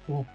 Cool.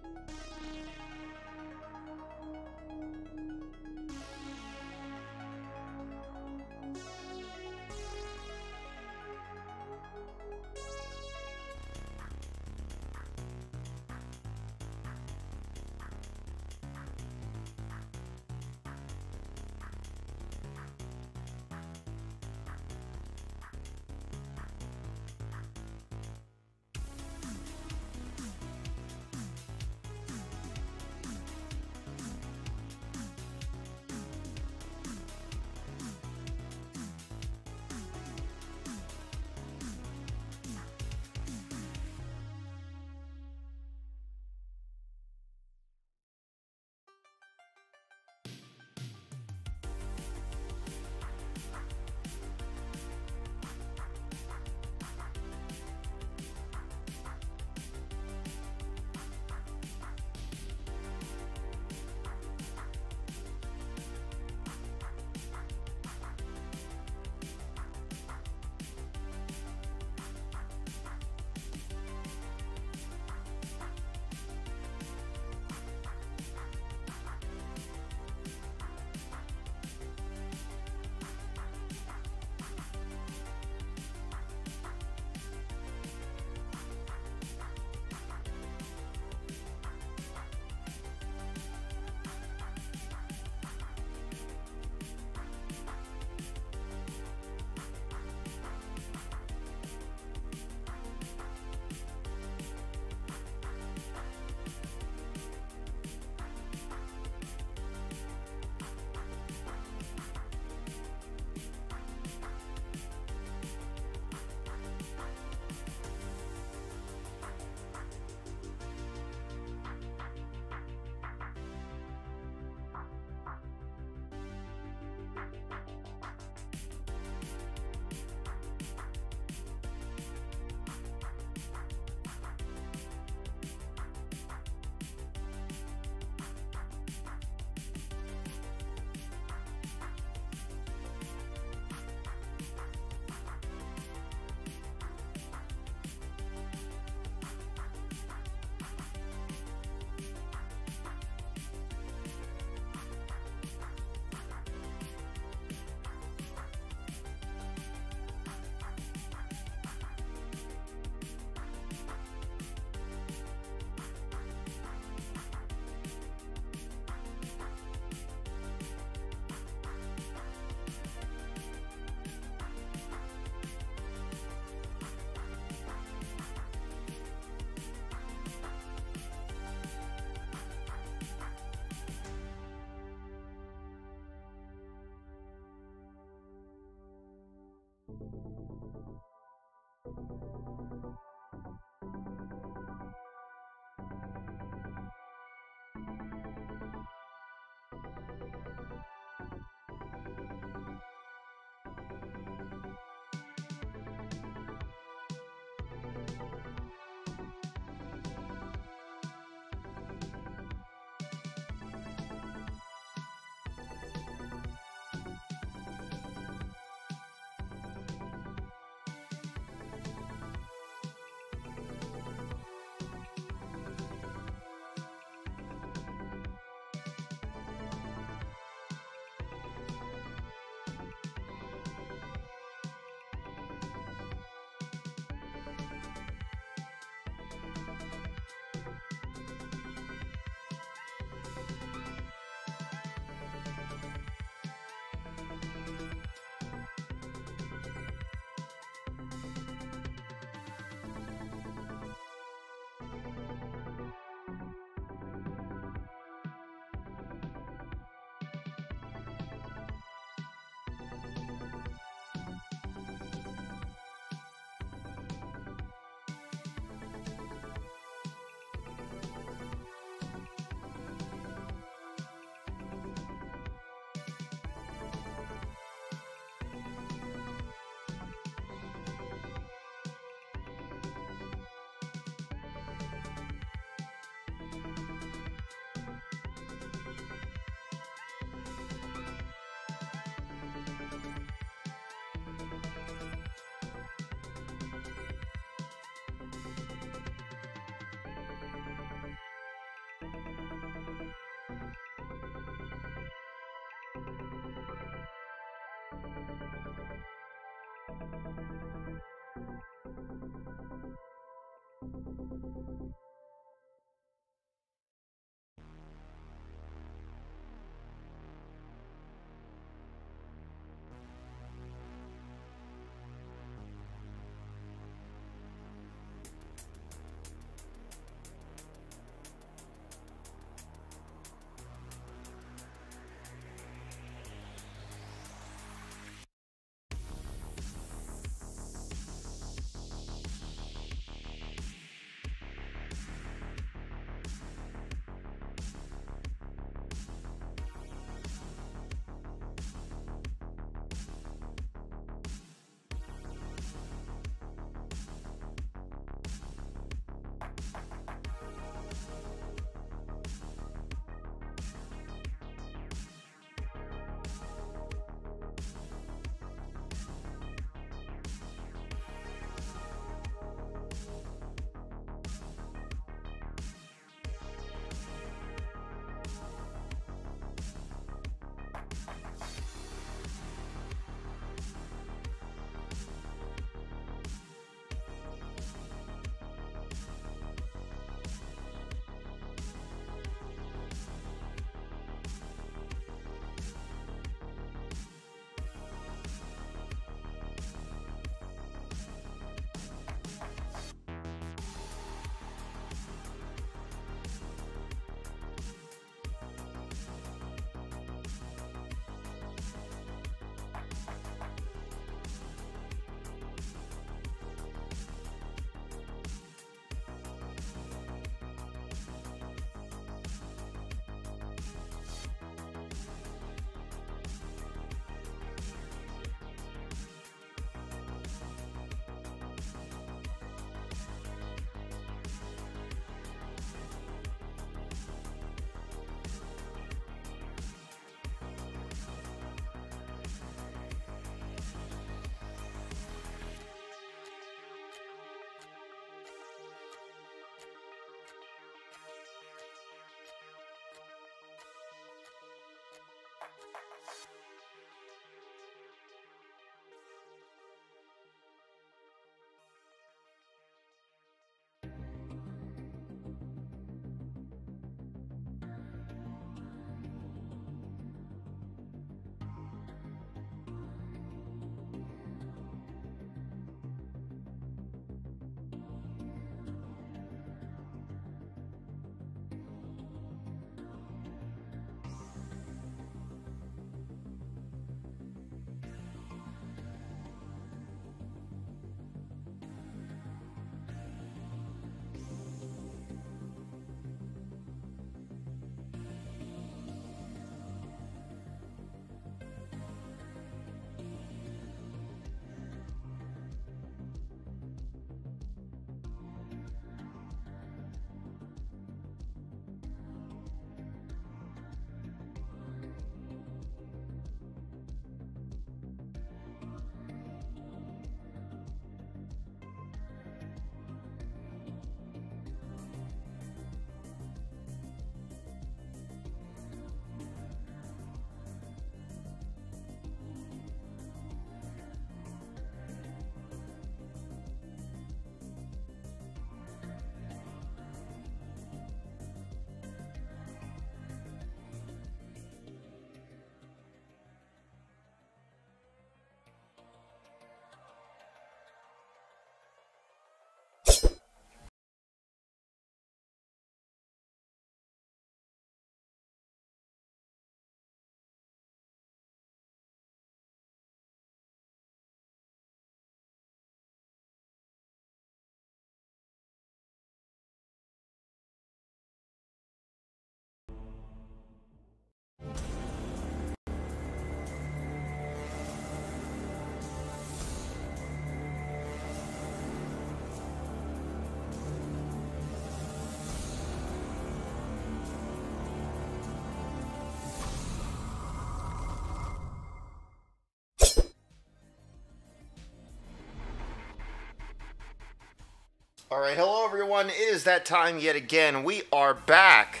Alright, hello everyone, it is that time yet again. We are back.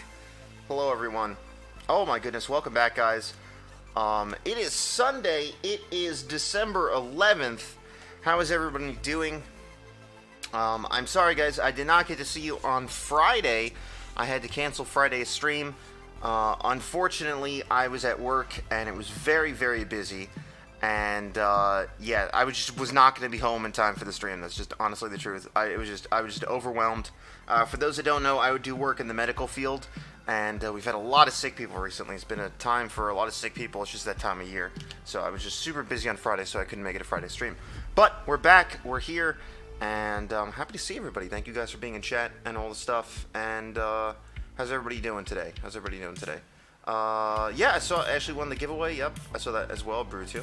Hello everyone. Oh my goodness, welcome back guys. It is Sunday, it is December 11th. How is everybody doing? I'm sorry, guys. I did not get to see you on Friday. I had to cancel Friday's stream. Unfortunately, I was at work, and it was very, very busy. And, yeah, I was not going to be home in time for the stream. That's just honestly the truth. I was just overwhelmed. For those that don't know, I would do work in the medical field. And we've had a lot of sick people recently. It's been a time for a lot of sick people. It's just that time of year. So I was just super busy on Friday, so I couldn't make it a Friday stream. But we're back. We're here. And I'm happy to see everybody. Thank you guys for being in chat and all the stuff. And how's everybody doing today? Yeah, I saw Ashley won the giveaway. Yep, I saw that as well. Brew 2.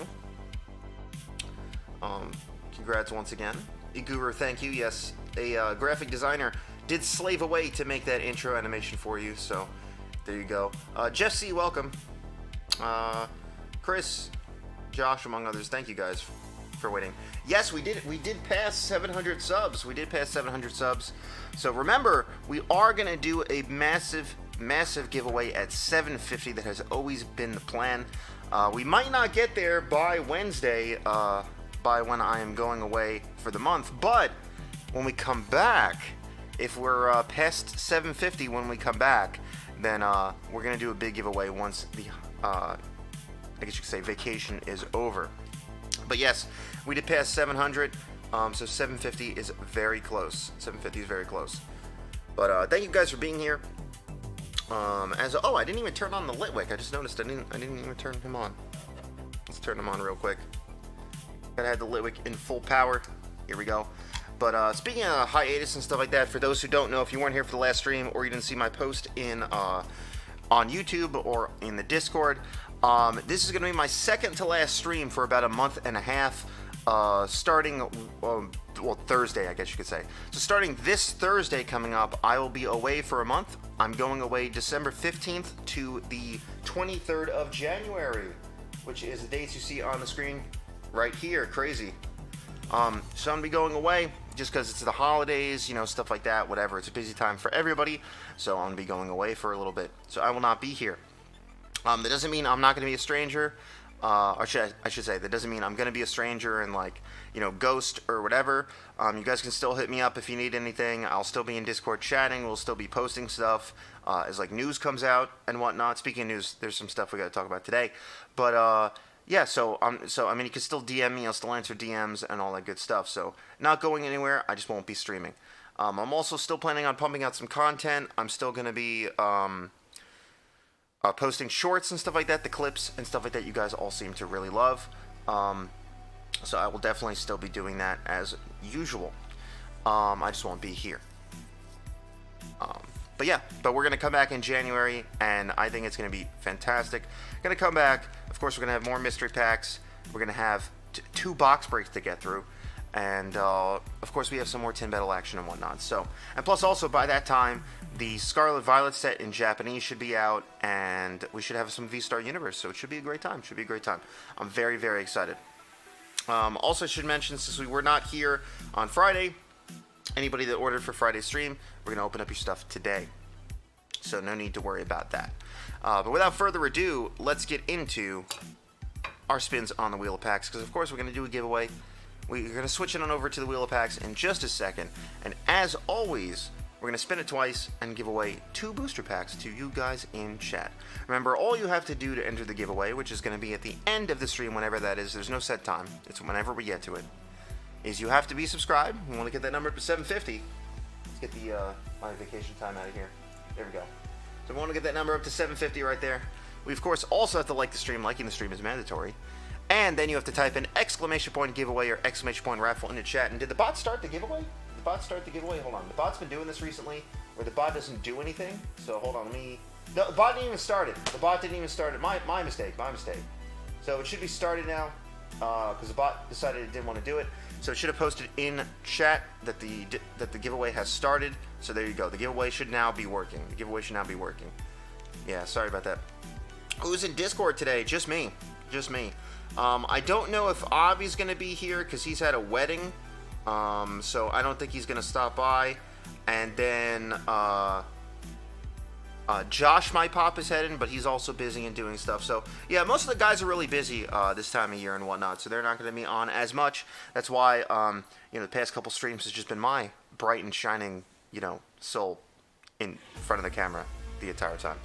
Congrats once again. Iguru, thank you. Yes, a graphic designer did slave away to make that intro animation for you, so there you go. Jeff C, welcome. Chris, Josh, among others, thank you guys for waiting. Yes, we did pass 700 subs. We did pass 700 subs. So remember, we are gonna do a massive giveaway at 750. That has always been the plan. We might not get there by Wednesday, by when I am going away for the month, but when we come back, if we're past 750 when we come back, then we're going to do a big giveaway once the, I guess you could say, vacation is over. But yes, we did pass 700, so 750 is very close. 750 is very close. But thank you guys for being here. Oh, I didn't even turn on the Litwick. I just noticed I didn't even turn him on. Let's turn him on real quick. Gotta have the Litwick in full power. Here we go. But speaking of hiatus and stuff like that, for those who don't know, if you weren't here for the last stream or you didn't see my post in on YouTube or in the Discord, this is going to be my second to last stream for about a month and a half, starting, well, Thursday, I guess you could say. So starting this Thursday coming up, I will be away for a month. I'm going away December 15th to the 23rd of January, which is the dates you see on the screen right here. Crazy. So I'm going to be going away just because it's the holidays, you know, stuff like that, whatever. It's a busy time for everybody, so I'm going to be going away for a little bit. So I will not be here. That doesn't mean I'm not going to be a stranger, or I should say, that doesn't mean I'm going to be a stranger and, like, you know, ghost or whatever. You guys can still hit me up if you need anything. I'll still be in Discord chatting. We'll still be posting stuff as, like, news comes out and whatnot. Speaking of news, there's some stuff we got to talk about today. But, yeah, so I mean, you can still DM me. I'll still answer DMs and all that good stuff. So, not going anywhere. I just won't be streaming. I'm also still planning on pumping out some content. I'm still going to be posting shorts and stuff like that, the clips and stuff like that you guys all seem to really love. So I will definitely still be doing that as usual. I just won't be here. But yeah, but we're going to come back in January, and I think it's going to be fantastic. Going to come back. Of course, we're going to have more mystery packs. We're going to have 2 box breaks to get through. And, of course, we have some more Tin Battle action and whatnot. So, and plus, also, by that time, the Scarlet Violet set in Japanese should be out, and we should have some V-Star Universe. So it should be a great time. Should be a great time. I'm very, very excited. Also, I should mention, since we were not here on Friday, anybody that ordered for Friday's stream, we're going to open up your stuff today. So no need to worry about that. But without further ado, let's get into our spins on the Wheel of Packs. Because, of course, we're going to do a giveaway. We're going to switch it on over to the Wheel of Packs in just a second. And as always, we're going to spin it twice and give away 2 booster packs to you guys in chat. Remember, all you have to do to enter the giveaway, which is going to be at the end of the stream, whenever that is. There's no set time. It's whenever we get to it. Is you have to be subscribed. We want to get that number up to 750. Let's get the my vacation time out of here. There we go. So we want to get that number up to 750 right there. We, of course, also have to like the stream. Liking the stream is mandatory. And then you have to type in ~point giveaway or ~point raffle in the chat. And did the bot start the giveaway? Did the bot start the giveaway? Hold on. The bot's been doing this recently, where the bot doesn't do anything. So hold on. No, the bot didn't even start it. The bot didn't even start it. My mistake. My mistake. So it should be started now, because the bot decided it didn't want to do it. So it should have posted in chat that the giveaway has started. So there you go. The giveaway should now be working. The giveaway should now be working. Yeah, sorry about that. Who's in Discord today? Just me. Just me. I don't know if Avi's going to be here because he's had a wedding. So I don't think he's going to stop by. And then Josh might pop his head in, but he's also busy and doing stuff. So, yeah, most of the guys are really busy this time of year and whatnot, so they're not going to be on as much. That's why, you know, the past couple streams has just been my bright and shining, you know, soul in front of the camera the entire time.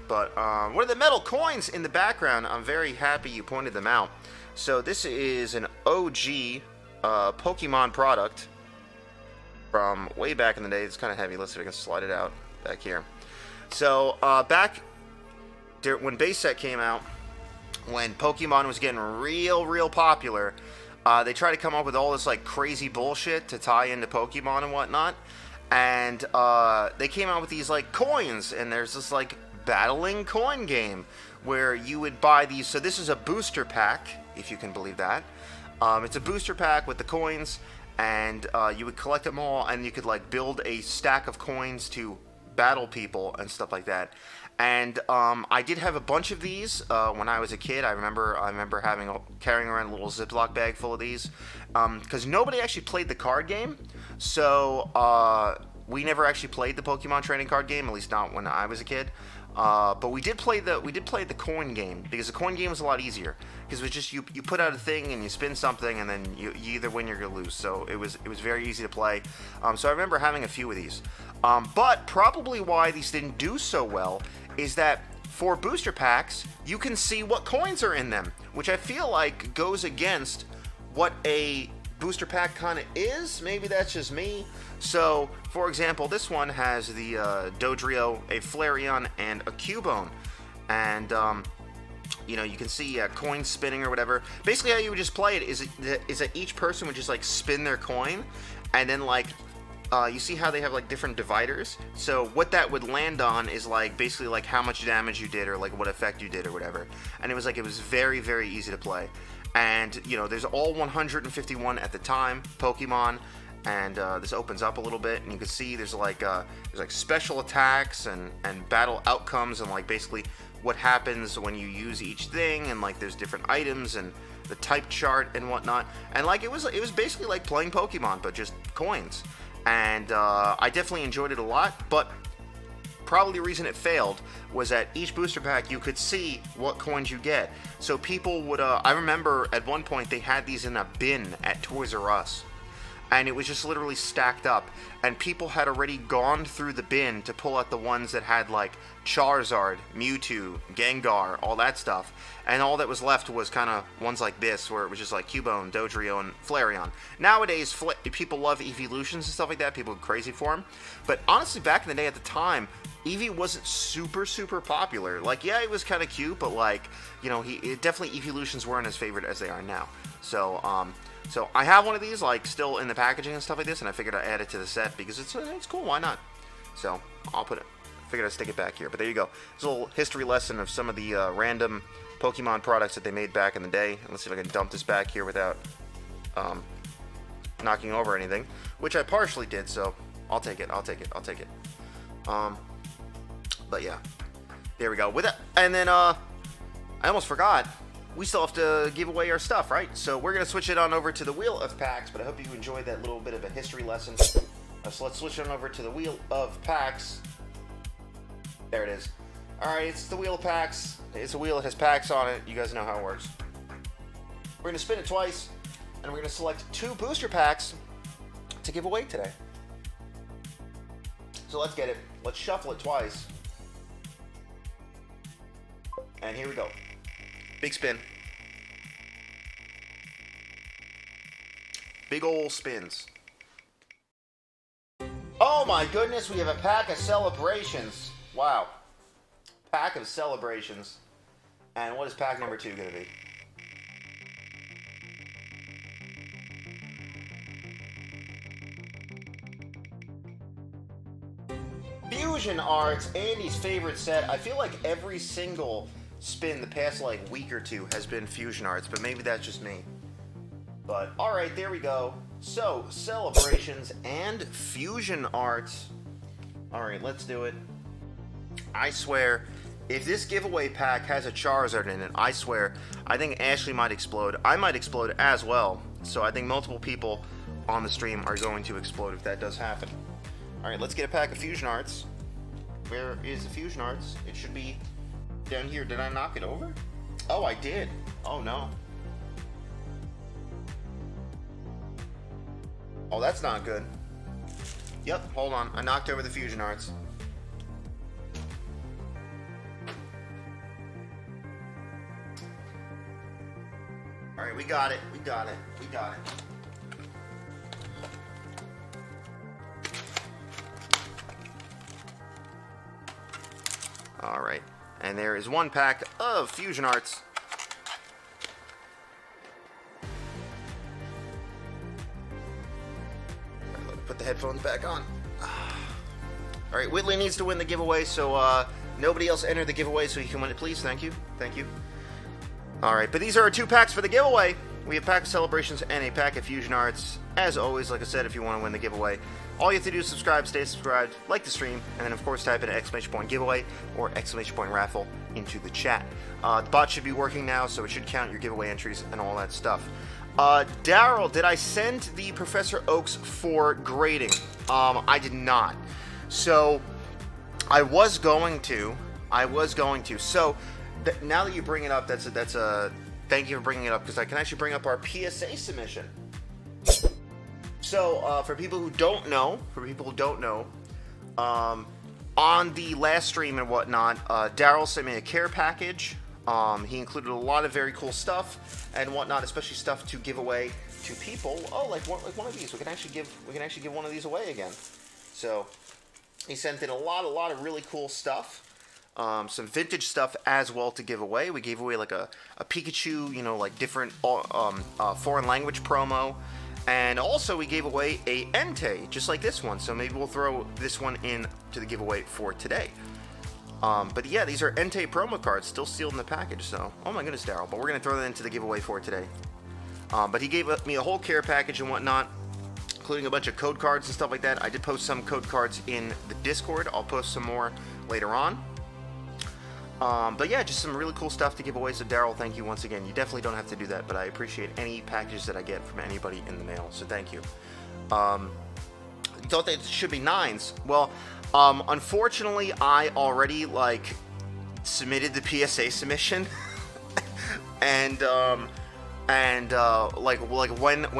But one of the metal coins in the background, I'm very happy you pointed them out. So this is an OG Pokemon product from way back in the day. It's kind of heavy. Let's see if I can slide it out back here. So, back when base set came out, when Pokemon was getting real popular, they tried to come up with all this, like, crazy bullshit to tie into Pokemon and whatnot, and they came out with these, like, coins, and there's this, like, battling coin game where you would buy these. So this is a booster pack, if you can believe that. It's a booster pack with the coins, and you would collect them all, and you could, like, build a stack of coins to battle people and stuff like that. And I did have a bunch of these when I was a kid. I remember carrying around a little Ziploc bag full of these because nobody actually played the card game. So we never actually played the Pokemon trading card game, at least not when I was a kid. But we did play the coin game, because the coin game was a lot easier, because it was just you put out a thing and you spin something, and then you either win or you lose. So it was very easy to play. So I remember having a few of these. But probably why these didn't do so well is that for booster packs, you can see what coins are in them, which I feel like goes against what a booster pack kind of is. Maybe that's just me. So, for example, this one has the Dodrio, a Flareon, and a Cubone. And, you know, you can see coin spinning or whatever. Basically, how you would just play it is that each person would just, like, spin their coin, and then, like, you see how they have, like, different dividers? So what that would land on is, like, basically, like, how much damage you did or, like, what effect you did or whatever. And it was very, very easy to play. And, you know, there's all 151 at the time, Pokemon. And this opens up a little bit, and you can see there's like special attacks and battle outcomes, and, like, basically what happens when you use each thing, and, like, there's different items and the type chart and whatnot. And, like, it was basically like playing Pokemon, but just coins. And I definitely enjoyed it a lot, but probably the reason it failed was that each booster pack you could see what coins you get. So people would, I remember at one point they had these in a bin at Toys R Us, and it was just literally stacked up, and people had already gone through the bin to pull out the ones that had, like, Charizard, Mewtwo, Gengar, all that stuff, and all that was left was kind of ones like this, where it was just like Cubone, Dodrio, and Flareon. Nowadays, people love Evolutions and stuff like that. People are crazy for them. But honestly, back in the day at the time, Eevee wasn't super popular. Like, yeah, it was kind of cute, but, like, you know, definitely Evolutions weren't as favorite as they are now. So, so I have one of these, like, still in the packaging and stuff like this, and I figured I'd add it to the set because it's cool. Why not? So I'll put it. Figured I'd stick it back here. But there you go. It's a little history lesson of some of the random Pokemon products that they made back in the day. And let's see if I can dump this back here without knocking over anything, which I partially did. So I'll take it. But yeah, there we go. With it, and then I almost forgot. We still have to give away our stuff, right? So we're going to switch it on over to the Wheel of Packs, but I hope you enjoyed that little bit of a history lesson. So let's switch on over to the Wheel of Packs. There it is. Alright, it's the Wheel of Packs. It's a wheel that has packs on it. You guys know how it works. We're going to spin it twice, and we're going to select 2 booster packs to give away today. So let's get it. Let's shuffle it twice. And here we go. Big spin. Big ol' spins. Oh my goodness, we have a pack of celebrations. Wow. Pack of celebrations. And what is pack number 2 going to be? Fusion Arts, Andy's favorite set. I feel like every single spin the past, like, week or two has been Fusion Arts, but maybe that's just me. But alright, there we go. So, celebrations and Fusion Arts. Alright, let's do it. I swear, if this giveaway pack has a Charizard in it, I swear, I think Ashley might explode. I might explode as well. So I think multiple people on the stream are going to explode if that does happen. Alright, let's get a pack of Fusion Arts. Where is the Fusion Arts? It should be down here. Did I knock it over? Oh, I did. Oh, no. Oh, that's not good. Yep, hold on. I knocked over the Fusion Arts. Alright, we got it. We got it. We got it. Alright. And there is one pack of Fusion Arts. Put the headphones back on. Alright, Whitley needs to win the giveaway, so nobody else entered the giveaway, so he can win it, please. Thank you. Thank you. Alright, but these are our 2 packs for the giveaway. We have pack of Celebrations and a pack of Fusion Arts. As always, like I said, if you want to win the giveaway, all you have to do is subscribe, stay subscribed, like the stream, and then of course type in ! giveaway or ! raffle into the chat. The bot should be working now, so it should count your giveaway entries and all that stuff. Daryl, did I send the Professor Oaks for grading? I did not. So, I was going to. So, now that you bring it up, that's a thank you for bringing it up, because I can actually bring up our PSA submission. So, for people who don't know, on the last stream and whatnot, Daryl sent me a care package. He included a lot of very cool stuff and whatnot, especially stuff to give away to people. Oh, like one of these. We can actually give one of these away again. So he sent in a lot of really cool stuff. Some vintage stuff as well to give away. We gave away like a Pikachu, you know, like different foreign language promo. And also we gave away a Entei, just like this one. So maybe we'll throw this one in to the giveaway for today. But yeah, these are Entei promo cards still sealed in the package. So, oh my goodness, Daryl. But we're going to throw that into the giveaway for today. But he gave me a whole care package and whatnot, including a bunch of code cards and stuff like that. I did post some code cards in the Discord. I'll post some more later on. But yeah, just some really cool stuff to give away. So Daryl, thank you once again. You definitely don't have to do that, but I appreciate any packages that I get from anybody in the mail. So thank you. Thought that should be 9s. Well, unfortunately, I already submitted the PSA submission, and when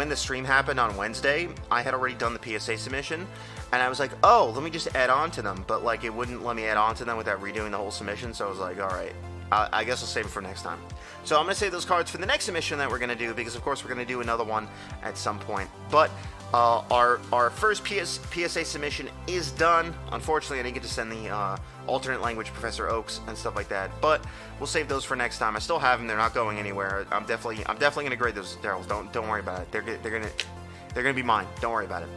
the stream happened on Wednesday, I had already done the PSA submission. And I was like, oh, let me just add on to them. But, it wouldn't let me add on to them without redoing the whole submission. So I was like, all right, I guess I'll save it for next time. So I'm going to save those cards for the next submission that we're going to do. Because, of course, we're going to do another one at some point. But our first PSA submission is done. Unfortunately, I didn't get to send the alternate language Professor Oaks and stuff like that. But we'll save those for next time. I still have them. They're not going anywhere. I'm definitely going to grade those, Daryl. Don't worry about it. They're going to be mine. Don't worry about it.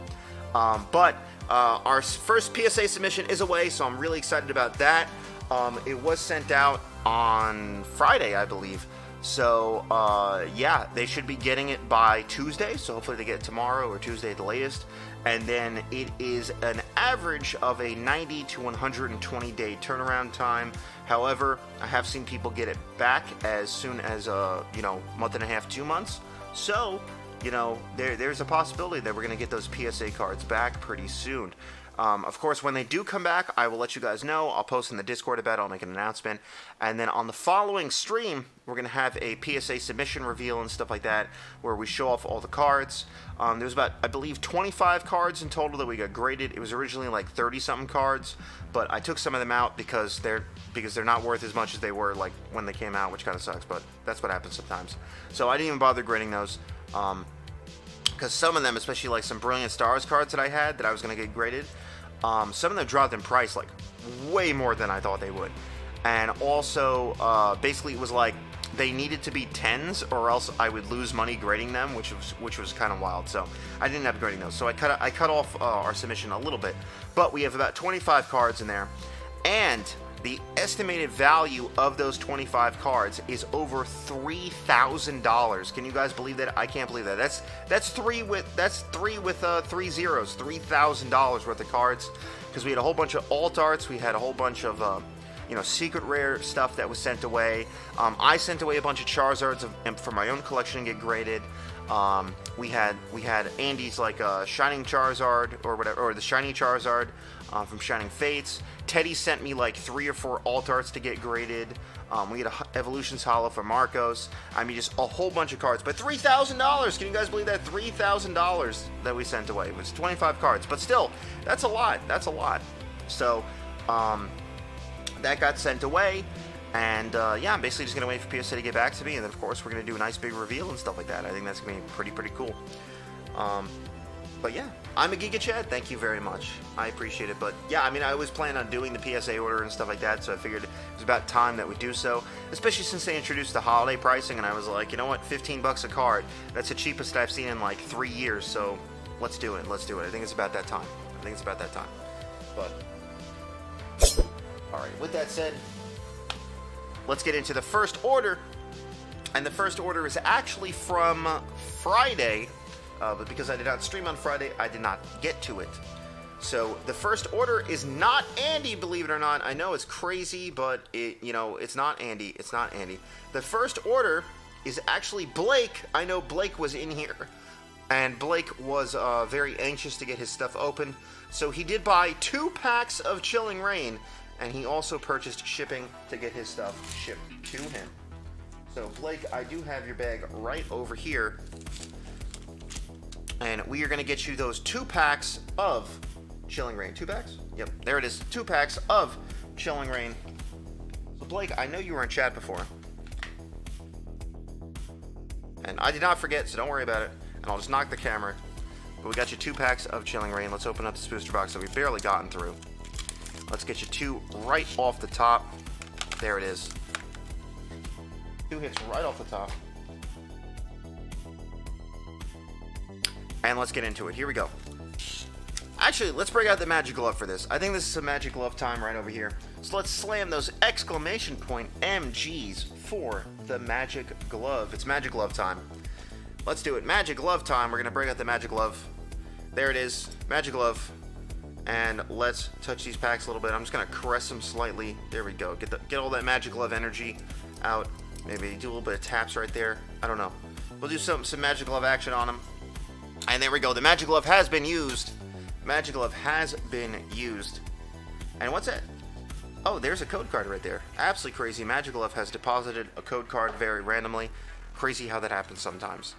Our first PSA submission is away, so I'm really excited about that. It was sent out on Friday, I believe. So, yeah, they should be getting it by Tuesday, so hopefully they get it tomorrow or Tuesday at the latest. And then it is an average of a 90 to 120 day turnaround time. However, I have seen people get it back as soon as, month and a half, 2 months. So, there's a possibility that we're going to get those PSA cards back pretty soon. Of course, when they do come back, I will let you guys know. I'll post in the Discord about it. I'll make an announcement. And then on the following stream, we're going to have a PSA submission reveal and stuff like that, where we show off all the cards. There was about, I believe, 25 cards in total that we got graded. It was originally like 30-something cards, but I took some of them out because they're not worth as much as they were when they came out, which kind of sucks, but that's what happens sometimes. So I didn't even bother grading those. Because some of them, especially some Brilliant Stars cards that I had that I was going to get graded, some of them dropped in price way more than I thought they would. And also, basically it was they needed to be 10s or else I would lose money grading them, which was kind of wild. So I didn't end up grading those. So I cut off our submission a little bit. But we have about 25 cards in there. And the estimated value of those 25 cards is over $3,000. Can you guys believe that? I can't believe that. That's three with 3 zeros. $3,000 worth of cards, because we had a whole bunch of alt arts. We had a whole bunch of secret rare stuff that was sent away. I sent away a bunch of Charizards for my own collection to get graded. We had Andy's like Shining Charizard or whatever, or the Shiny Charizard from Shining Fates. Teddy sent me like 3 or 4 alt arts to get graded. We had a Evolutions Holo for Marcos. I mean, just a whole bunch of cards. But $3,000! Can you guys believe that? $3,000 that we sent away. It was 25 cards. But still, that's a lot. That's a lot. So, that got sent away. And, yeah, I'm basically just going to wait for PSA to get back to me. And then, of course, we're going to do a nice big reveal and stuff like that. I think that's going to be pretty cool. But, yeah, I'm a Giga Chad. Thank you very much. I appreciate it. But, yeah, I mean, I always plan on doing the PSA order and stuff like that. So I figured it was about time that we do so. Especially since they introduced the holiday pricing. And I was like, you know what? 15 bucks a card. That's the cheapest I've seen in, like, 3 years. So let's do it. Let's do it. I think it's about that time. But, all right. With that said, let's get into the first order, and the first order is actually from Friday, but because I did not stream on Friday, I did not get to it. So the first order is not Andy, believe it or not. I know it's crazy, but it's not Andy. It's not Andy. The first order is actually Blake. I know Blake was in here, and Blake was very anxious to get his stuff open, so he did buy 2 packs of Chilling Reign. And he also purchased shipping to get his stuff shipped to him. So, Blake, I do have your bag right over here. And we are going to get you those 2 packs of Chilling Reign. 2 packs? Yep, there it is. 2 packs of Chilling Reign. So, Blake, I know you were in chat before. And I did not forget, so don't worry about it. And I'll just knock the camera. But we got you 2 packs of Chilling Reign. Let's open up this booster box that we've barely gotten through. Let's get you 2 right off the top. There it is. 2 hits right off the top. And let's get into it. Here we go. Actually, let's break out the Magic Glove for this. I think this is a Magic Glove time right over here. So let's slam those exclamation point MGs for the Magic Glove. It's Magic Glove time. Let's do it. Magic Glove time. We're going to break out the Magic Glove. There it is. Magic Glove. And let's touch these packs a little bit. I'm just going to caress them slightly. There we go. Get all that Magic Glove energy out. Maybe do a little bit of taps right there. I don't know. We'll do some Magic Glove action on them. And there we go. The Magic Glove has been used. Magic Glove has been used. And what's that? Oh, there's a code card right there. Absolutely crazy. Magic Glove has deposited a code card very randomly. Crazy how that happens sometimes.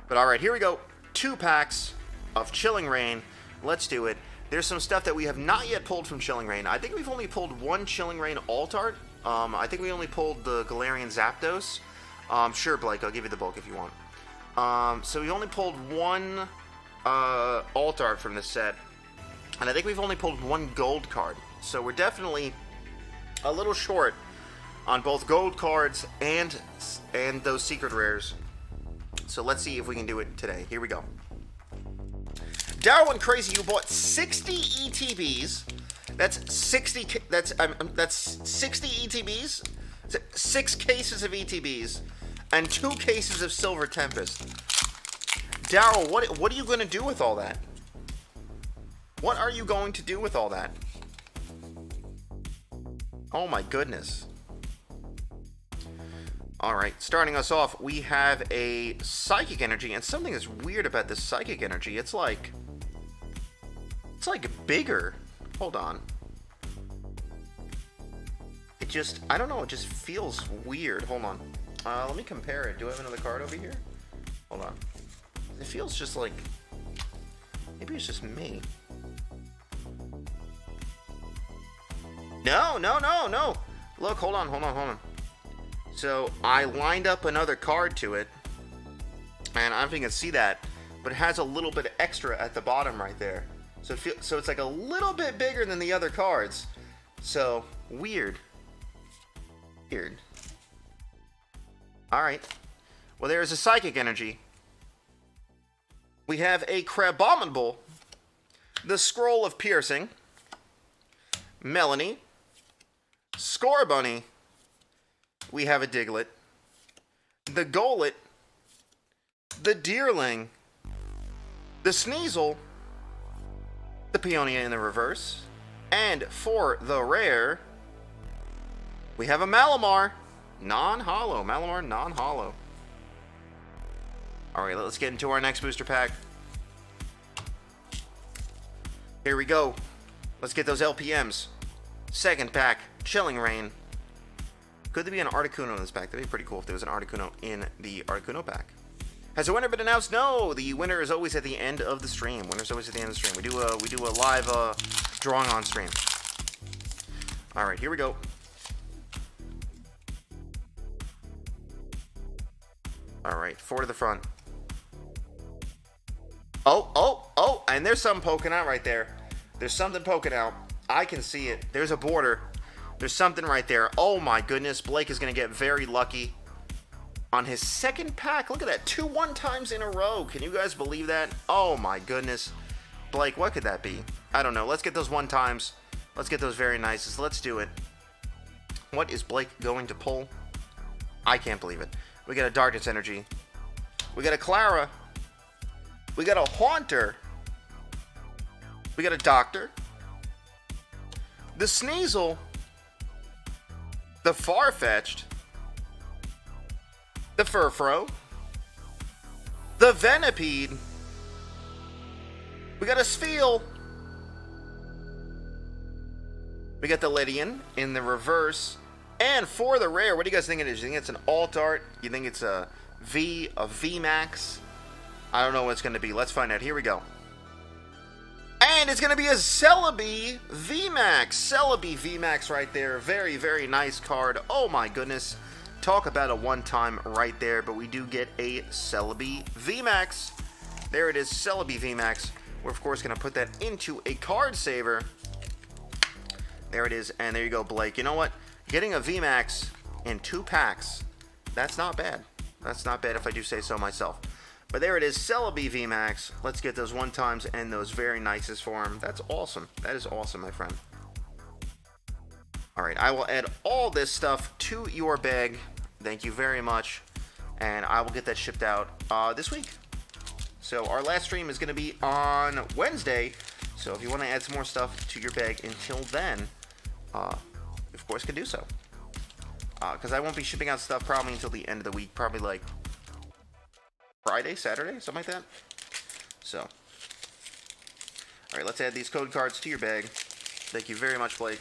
But alright, here we go. 2 packs of Chilling Reign. Let's do it. There's some stuff that we have not yet pulled from Chilling Reign. I think we've only pulled 1 Chilling Reign alt art. I think we only pulled the Galarian Zapdos. Sure, Blake, I'll give you the bulk if you want. So we only pulled 1 alt art from this set. And I think we've only pulled 1 gold card. So we're definitely a little short on both gold cards and those secret rares. So let's see if we can do it today. Here we go. Darwin Crazy, you bought 60 ETBs. That's 60. That's 60 ETBs. 6 cases of ETBs and 2 cases of Silver Tempest. Daryl, what are you going to do with all that? What are you going to do with all that? Oh my goodness. Alright, starting us off, we have a Psychic Energy, and something is weird about this Psychic Energy. It's like bigger. Hold on. It just, I don't know, it just feels weird. Hold on. Let me compare it. Do I have another card over here? Hold on. It feels just like, maybe it's just me. No. Look, hold on. So I lined up another card to it, and I don't know if you can see that, but it has a little bit extra at the bottom right there. So it's like a little bit bigger than the other cards. So weird. All right. Well, there's a Psychic Energy. We have a Crabominable, the Scroll of Piercing, Melanie, Scorbunny. We have a Diglett, the Golett, the Deerling, the Sneasel, the Peonia in the reverse, and for the rare, we have a Malamar, non-holo. All All right, let's get into our next booster pack. Here we go. Let's get those LPMs. Second pack, Chilling Reign. Could there be an Articuno in this pack? That'd be pretty cool if there was an Articuno in the Articuno pack. Has the winner been announced? No, the winner is always at the end of the stream. Winner's always at the end of the stream. We do a live drawing on stream. All right, here we go. All right, 4 to the front. Oh, and there's something poking out right there. There's something poking out. I can see it. There's a border. There's something right there. Oh my goodness, Blake is going to get very lucky on his second pack. Look at that, 2 1-times in a row. Can you guys believe that? Oh my goodness. Blake, what could that be? I don't know. Let's get those 1-times. Let's get those very nices. Let's do it. What is Blake going to pull? I can't believe it. We got a Darkness Energy. We got a Clara. We got a Haunter. We got a Doctor. The Sneasel. The Farfetch'd. The Furfro. The Venipede. We got a Spheal. We got the Lydian in the reverse. And for the rare, what do you guys think it is? You think it's an Alt Art? You think it's a VMAX? I don't know what it's going to be. Let's find out. Here we go. And it's going to be a Celebi VMAX. Celebi VMAX right there. Very, very nice card. Oh my goodness. Talk about a one-time right there. But we do get a Celebi VMAX. There it is. Celebi VMAX. We're, of course, going to put that into a card saver. There it is. And there you go, Blake. You know what? Getting a VMAX in 2 packs, that's not bad. That's not bad if I do say so myself. But there it is, Celebi VMAX. Let's get those 1-times and those very nices for him. That's awesome. That is awesome, my friend. All right, I will add all this stuff to your bag. Thank you very much. And I will get that shipped out this week. So our last stream is going to be on Wednesday. So if you want to add some more stuff to your bag until then, of course, can do so. Because I won't be shipping out stuff probably until the end of the week. Probably like Friday, Saturday, something like that. So, all right, let's add these code cards to your bag. Thank you very much, Blake.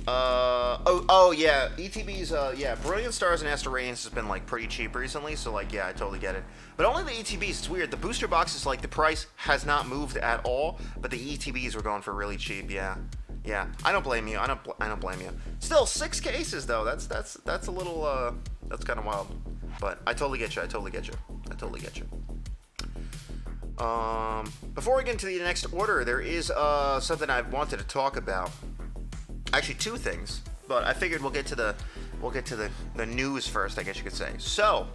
Oh yeah, ETBs, yeah, Brilliant Stars and Astral Radiance has been like pretty cheap recently, so like, yeah, I totally get it. But only the ETBs, it's weird. The booster boxes, like, the price has not moved at all, but the ETBs were going for really cheap, yeah. Yeah, I don't blame you. I don't blame you. Still, 6 cases though. That's a little that's kind of wild. But I totally get you. I totally get you. I totally get you. Before we get into the next order, there is something I wanted to talk about. Actually, 2 things. But I figured we'll get to the news first, I guess you could say. So,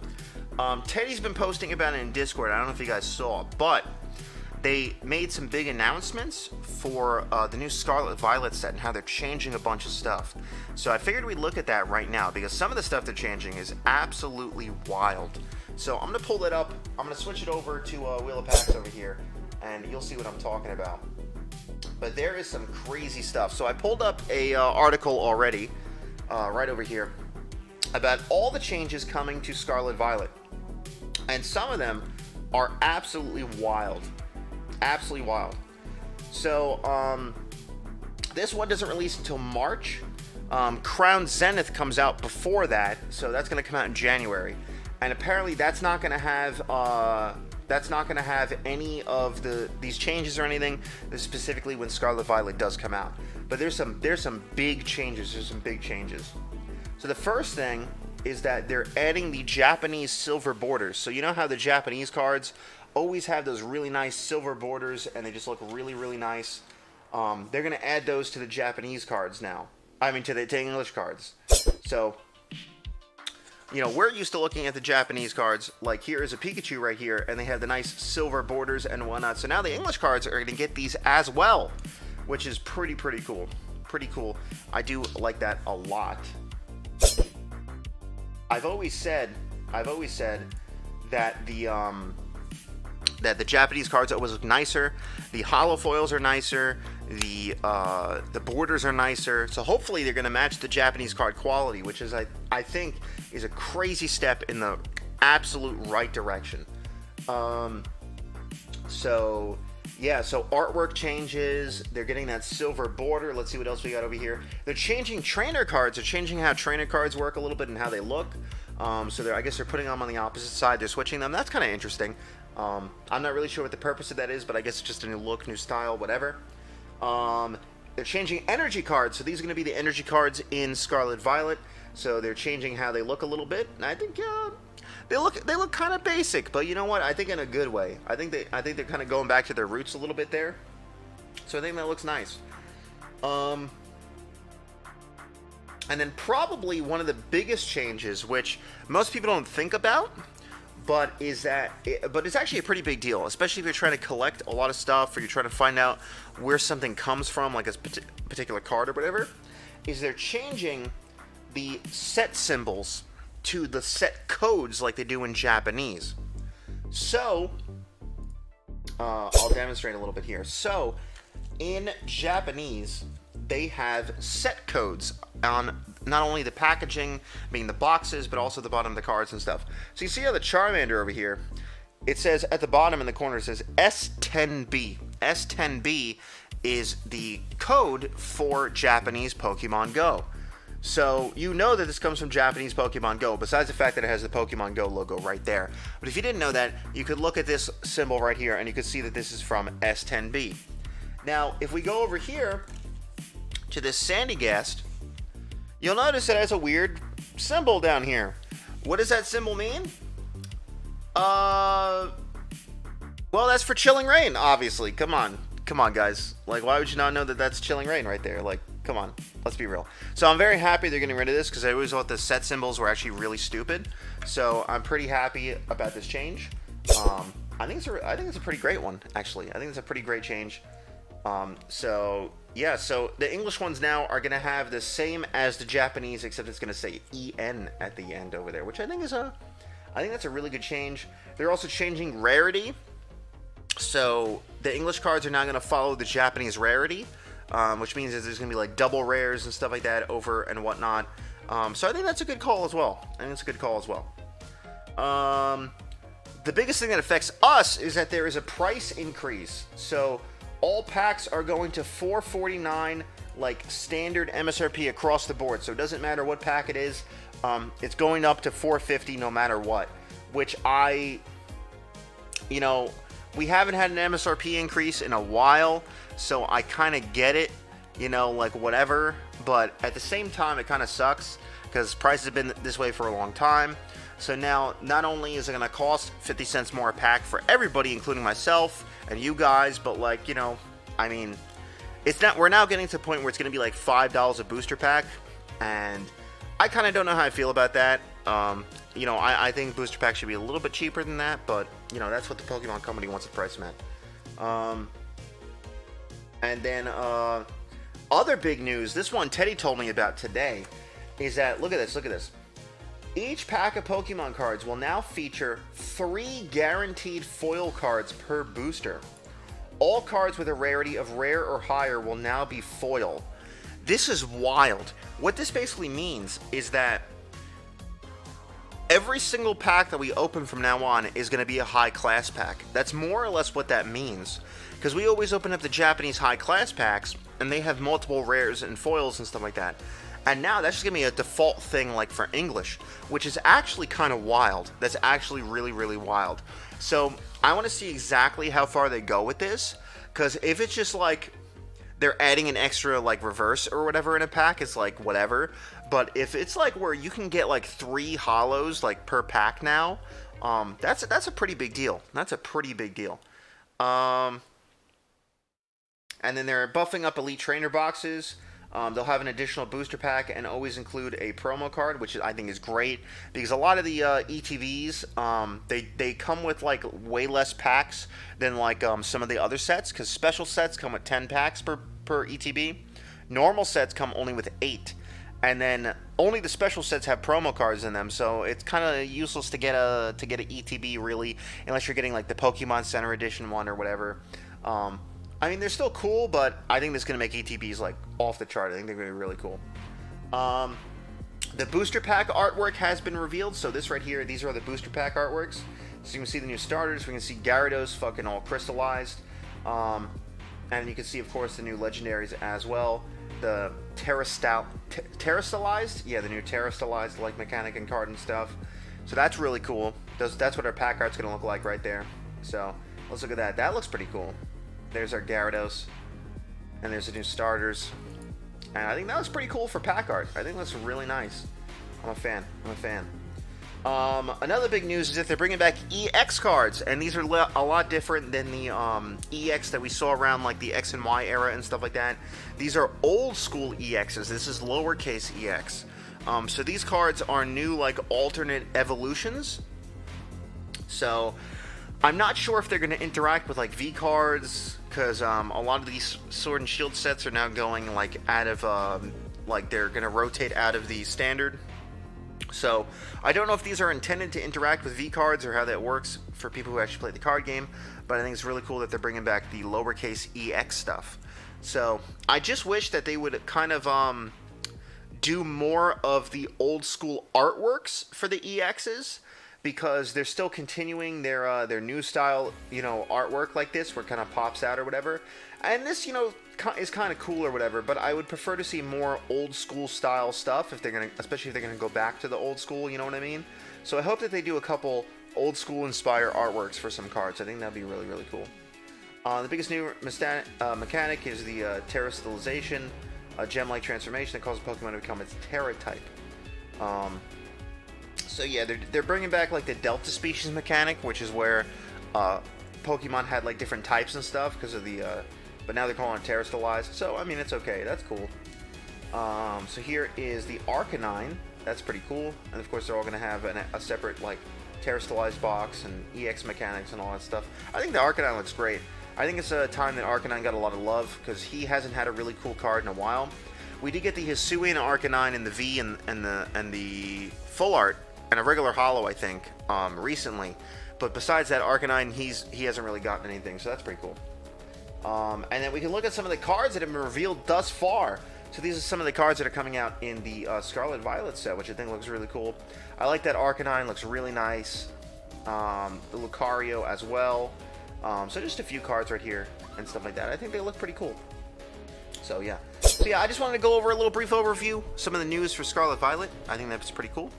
Teddy's been posting about it in Discord. I don't know if you guys saw, but they made some big announcements for the new Scarlet Violet set and how they're changing a bunch of stuff. So I figured we'd look at that right now because some of the stuff they're changing is absolutely wild. So I'm going to pull that up. I'm going to switch it over to Wheel of Packs over here, and you'll see what I'm talking about. But there is some crazy stuff. So I pulled up a article already, right over here, about all the changes coming to Scarlet Violet. And some of them are absolutely wild. Absolutely wild. So, this one doesn't release until March. Crown Zenith comes out before that, so that's going to come out in January. And apparently, that's not going to have any of these changes or anything. Specifically, when Scarlet Violet does come out. But there's some big changes. There's some big changes. So the first thing is that they're adding the Japanese silver borders. So you know how the Japanese cards always have those really nice silver borders and they just look really, really nice. They're going to add those to the Japanese cards now. I mean, to the English cards. So, you know, we're used to looking at the Japanese cards. Like, here is a Pikachu right here, and they have the nice silver borders and whatnot. So now the English cards are going to get these as well, which is pretty cool. Pretty cool. I do like that a lot. I've always said that the Japanese cards always look nicer. The holo foils are nicer. The borders are nicer. So hopefully they're going to match the Japanese card quality, which is I think is a crazy step in the absolute right direction. So yeah, so artwork changes. They're getting that silver border. Let's see what else we got over here. They're changing trainer cards. They're changing how trainer cards work a little bit and how they look. So I guess they're putting them on the opposite side. They're switching them. That's kind of interesting. I'm not really sure what the purpose of that is, but I guess it's just a new look, new style, whatever. They're changing energy cards. So these are going to be the energy cards in Scarlet Violet. So they're changing how they look a little bit. And I think they look kind of basic, but you know what? I think in a good way. I think they're kind of going back to their roots a little bit there. So I think that looks nice. And then probably one of the biggest changes, which most people don't think about, but it's actually a pretty big deal, especially if you're trying to collect a lot of stuff or you're trying to find out where something comes from, like a particular card or whatever, is they're changing the set symbols to the set codes like they do in Japanese. So, I'll demonstrate a little bit here. So, in Japanese, they have set codes on not only the packaging, being the boxes, but also the bottom of the cards and stuff. So you see how the Charmander over here, it says at the bottom in the corner, it says S10B. S10B is the code for Japanese Pokemon Go. So you know that this comes from Japanese Pokemon Go, besides the fact that it has the Pokemon Go logo right there. But if you didn't know that, you could look at this symbol right here, and you could see that this is from S10B. Now, if we go over here to this Sandygast, you'll notice it has a weird symbol down here. What does that symbol mean? Well, that's for Chilling Rain, obviously. Come on, guys. Like, why would you not know that that's Chilling Rain right there? Like, come on, let's be real. So I'm very happy they're getting rid of this, because I always thought the set symbols were actually really stupid. So I'm pretty happy about this change. I think it's a pretty great one, actually. I think it's a pretty great change. So yeah, so the English ones now are going to have the same as the Japanese, except it's going to say EN at the end over there, which I think that's a really good change. They're also changing rarity. So the English cards are now going to follow the Japanese rarity, which means that there's going to be like double rares and stuff like that over and whatnot. So I think that's a good call as well. The biggest thing that affects us is that there is a price increase. So all packs are going to $4.49, like standard MSRP across the board. So it doesn't matter what pack it is. It's going up to $4.50 no matter what. Which we haven't had an MSRP increase in a while, so I kind of get it, like whatever. But at the same time, it kind of sucks because prices have been this way for a long time. So now, not only is it going to cost 50 cents more a pack for everybody, including myself and you guys, but like, I mean, we're now getting to the point where it's going to be like $5 a booster pack, and I kind of don't know how I feel about that. I think booster packs should be a little bit cheaper than that, but, that's what the Pokemon Company wants to price them at. And then, other big news, this one Teddy told me about today, is that, look at this. Each pack of Pokemon cards will now feature 3 guaranteed foil cards per booster. All cards with a rarity of rare or higher will now be foil. This is wild. What this basically means is that every single pack that we open from now on is going to be a high class pack. That's more or less what that means. Because we always open up the Japanese high class packs, and they have multiple rares and foils and stuff like that. And now that's just going to be a default thing like for English, which is actually kind of wild. That's actually really, really wild. So I want to see exactly how far they go with this, because if it's just like they're adding an extra like reverse or whatever in a pack, it's like whatever. But if it's like where you can get like 3 hollows like per pack now, that's a pretty big deal. That's a pretty big deal. And then they're buffing up Elite Trainer boxes. They'll have an additional booster pack and always include a promo card, which I think is great, because a lot of the ETVs, they come with like way less packs than like some of the other sets, because special sets come with 10 packs per ETB. Normal sets come only with 8, and then only the special sets have promo cards in them, so it's kind of useless to get a ETB really, unless you're getting like the Pokemon Center Edition one or whatever. I mean, they're still cool, but I think this is going to make ETBs, like, off the chart. I think they're going to be really cool. The booster pack artwork has been revealed. So this right here, these are the booster pack artworks. So you can see the new starters. We can see Gyarados fucking all crystallized. And you can see, of course, the new legendaries as well. The terastallized? Yeah, the new terastallized like mechanic and card and stuff. So that's really cool. That's what our pack art's going to look like right there. So let's look at that. That looks pretty cool. There's our Gyarados. And there's the new starters. And I think that was pretty cool for pack art. I think that's really nice. I'm a fan. I'm a fan. Another big news is that they're bringing back EX cards, and these are a lot different than the EX that we saw around like the X and Y era and stuff like that. These are old school EXs. This is lowercase EX. So these cards are new, like alternate evolutions. So I'm not sure if they're going to interact with like V cards, because a lot of these Sword and Shield sets are now going like out of like they're going to rotate out of the standard. So I don't know if these are intended to interact with V cards or how that works for people who actually play the card game, but I think it's really cool that they're bringing back the lowercase EX stuff. So I just wish that they would kind of do more of the old school artworks for the EXs, because they're still continuing their new style, you know, artwork like this, where it kind of pops out or whatever. And this, you know, is kind of cool or whatever, but I would prefer to see more old school style stuff if they're gonna, especially if they're gonna go back to the old school. You know what I mean? So I hope that they do a couple old school inspired artworks for some cards. I think that'd be really, really cool. The biggest new mechanic is the terastallization, a gem-like transformation that causes Pokemon to become its Terra type. So yeah, they're bringing back like the Delta species mechanic, which is where Pokemon had like different types and stuff because of the, but now they're calling it terastallized. So I mean, it's okay. That's cool. So here is the Arcanine. That's pretty cool. And of course, they're all going to have a separate like terastallized box and EX mechanics and all that stuff. I think the Arcanine looks great. I think it's a time that Arcanine got a lot of love because he hasn't had a really cool card in a while. We did get the Hisuian Arcanine in the V and the full art and a regular holo, I think, recently. But besides that, Arcanine, he hasn't really gotten anything, so that's pretty cool. And then we can look at some of the cards that have been revealed thus far. So these are some of the cards that are coming out in the Scarlet Violet set, which I think looks really cool. I like that Arcanine, looks really nice. The Lucario as well. So just a few cards right here and stuff like that. I think they look pretty cool. So yeah. So yeah, I just wanted to go over a little brief overview, some of the news for Scarlet Violet. I think that's pretty cool.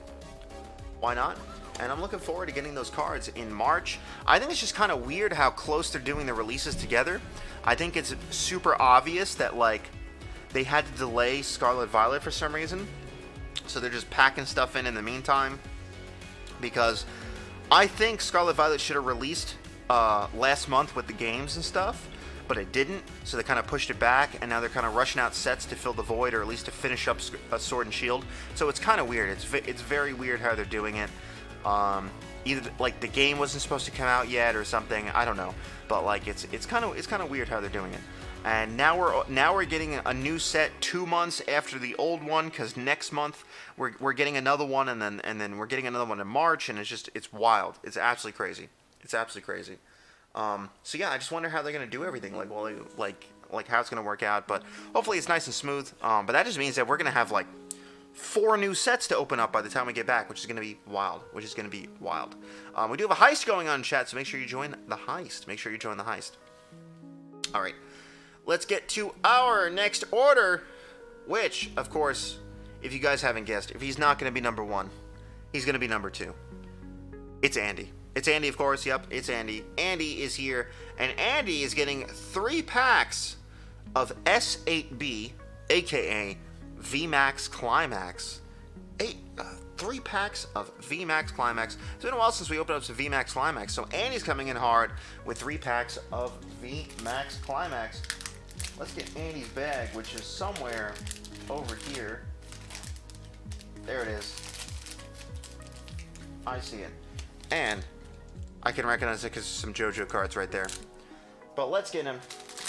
Why not? And I'm looking forward to getting those cards in March. I think it's just kind of weird how close they're doing the releases together. I think it's super obvious that like they had to delay Scarlet Violet for some reason. So they're just packing stuff in the meantime. Because I think Scarlet Violet should have released last month with the games and stuff, but it didn't, so they kind of pushed it back, and now they're kind of rushing out sets to fill the void, or at least to finish up Sword and Shield. So it's kind of weird. It's very weird how they're doing it. Either like the game wasn't supposed to come out yet or something, I don't know, but like it's kind of weird how they're doing it. And now we're getting a new set 2 months after the old one, because next month we're getting another one, and then we're getting another one in March, and it's wild. It's absolutely crazy. It's absolutely crazy. So yeah, I just wonder how they're gonna do everything. Like, well, like how it's gonna work out. But hopefully it's nice and smooth. But that just means that we're gonna have like 4 new sets to open up by the time we get back, which is gonna be wild. We do have a heist going on in chat, so make sure you join the heist. All right, let's get to our next order, which, of course, if you guys haven't guessed, if he's not gonna be number 1, he's gonna be number 2. It's Andy. It's Andy, of course. Yep, it's Andy. Andy is here, and Andy is getting 3 packs of S8B, aka VMAX Climax. 3 packs of VMAX Climax. It's been a while since we opened up some VMAX Climax, so Andy's coming in hard with 3 packs of VMAX Climax. Let's get Andy's bag, which is somewhere over here. There it is. I see it. And I can recognize it because some JoJo cards right there. But let's get him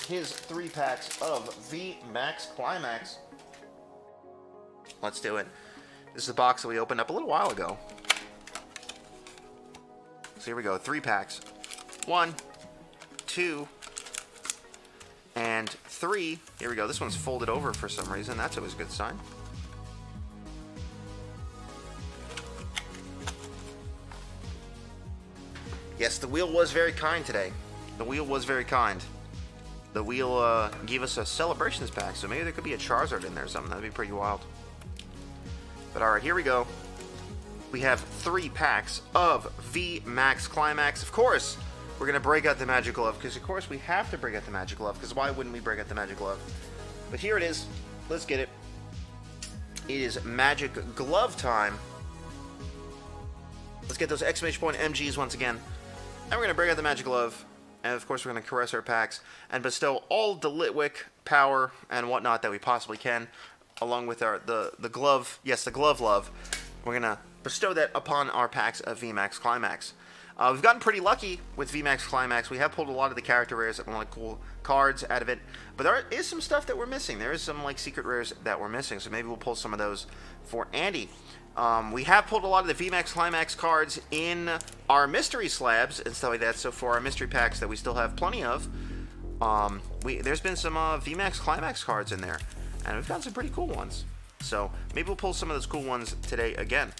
his 3 packs of VMAX Climax. Let's do it. This is the box that we opened up a little while ago. So here we go. 3 packs. 1, 2, and 3. Here we go. This one's folded over for some reason. That's always a good sign. Yes, the wheel was very kind today. The wheel was very kind. The wheel gave us a Celebrations pack, so maybe there could be a Charizard in there or something. That'd be pretty wild. But alright, here we go. We have 3 packs of V Max Climax. Of course, we're going to break out the Magic Glove, because of course we have to break out the Magic Glove, because why wouldn't we break out the Magic Glove? But here it is. Let's get it. It is Magic Glove time. Let's get those exclamation point MGs once again. And we're going to break out the Magic Glove. And of course we're going to caress our packs and bestow all the Litwick power and whatnot that we possibly can, along with the glove. Yes, the glove love. We're going to bestow that upon our packs of VMAX Climax. We've gotten pretty lucky with VMAX Climax. We have pulled a lot of the character rares and like cool cards out of it, but there is some stuff that we're missing. There is some like secret rares that we're missing, so maybe we'll pull some of those for Andy. We have pulled a lot of the VMAX Climax cards in our mystery slabs and stuff like that. So for our mystery packs that we still have plenty of, there's been some VMAX Climax cards in there, and we've got some pretty cool ones. So maybe we'll pull some of those cool ones today again.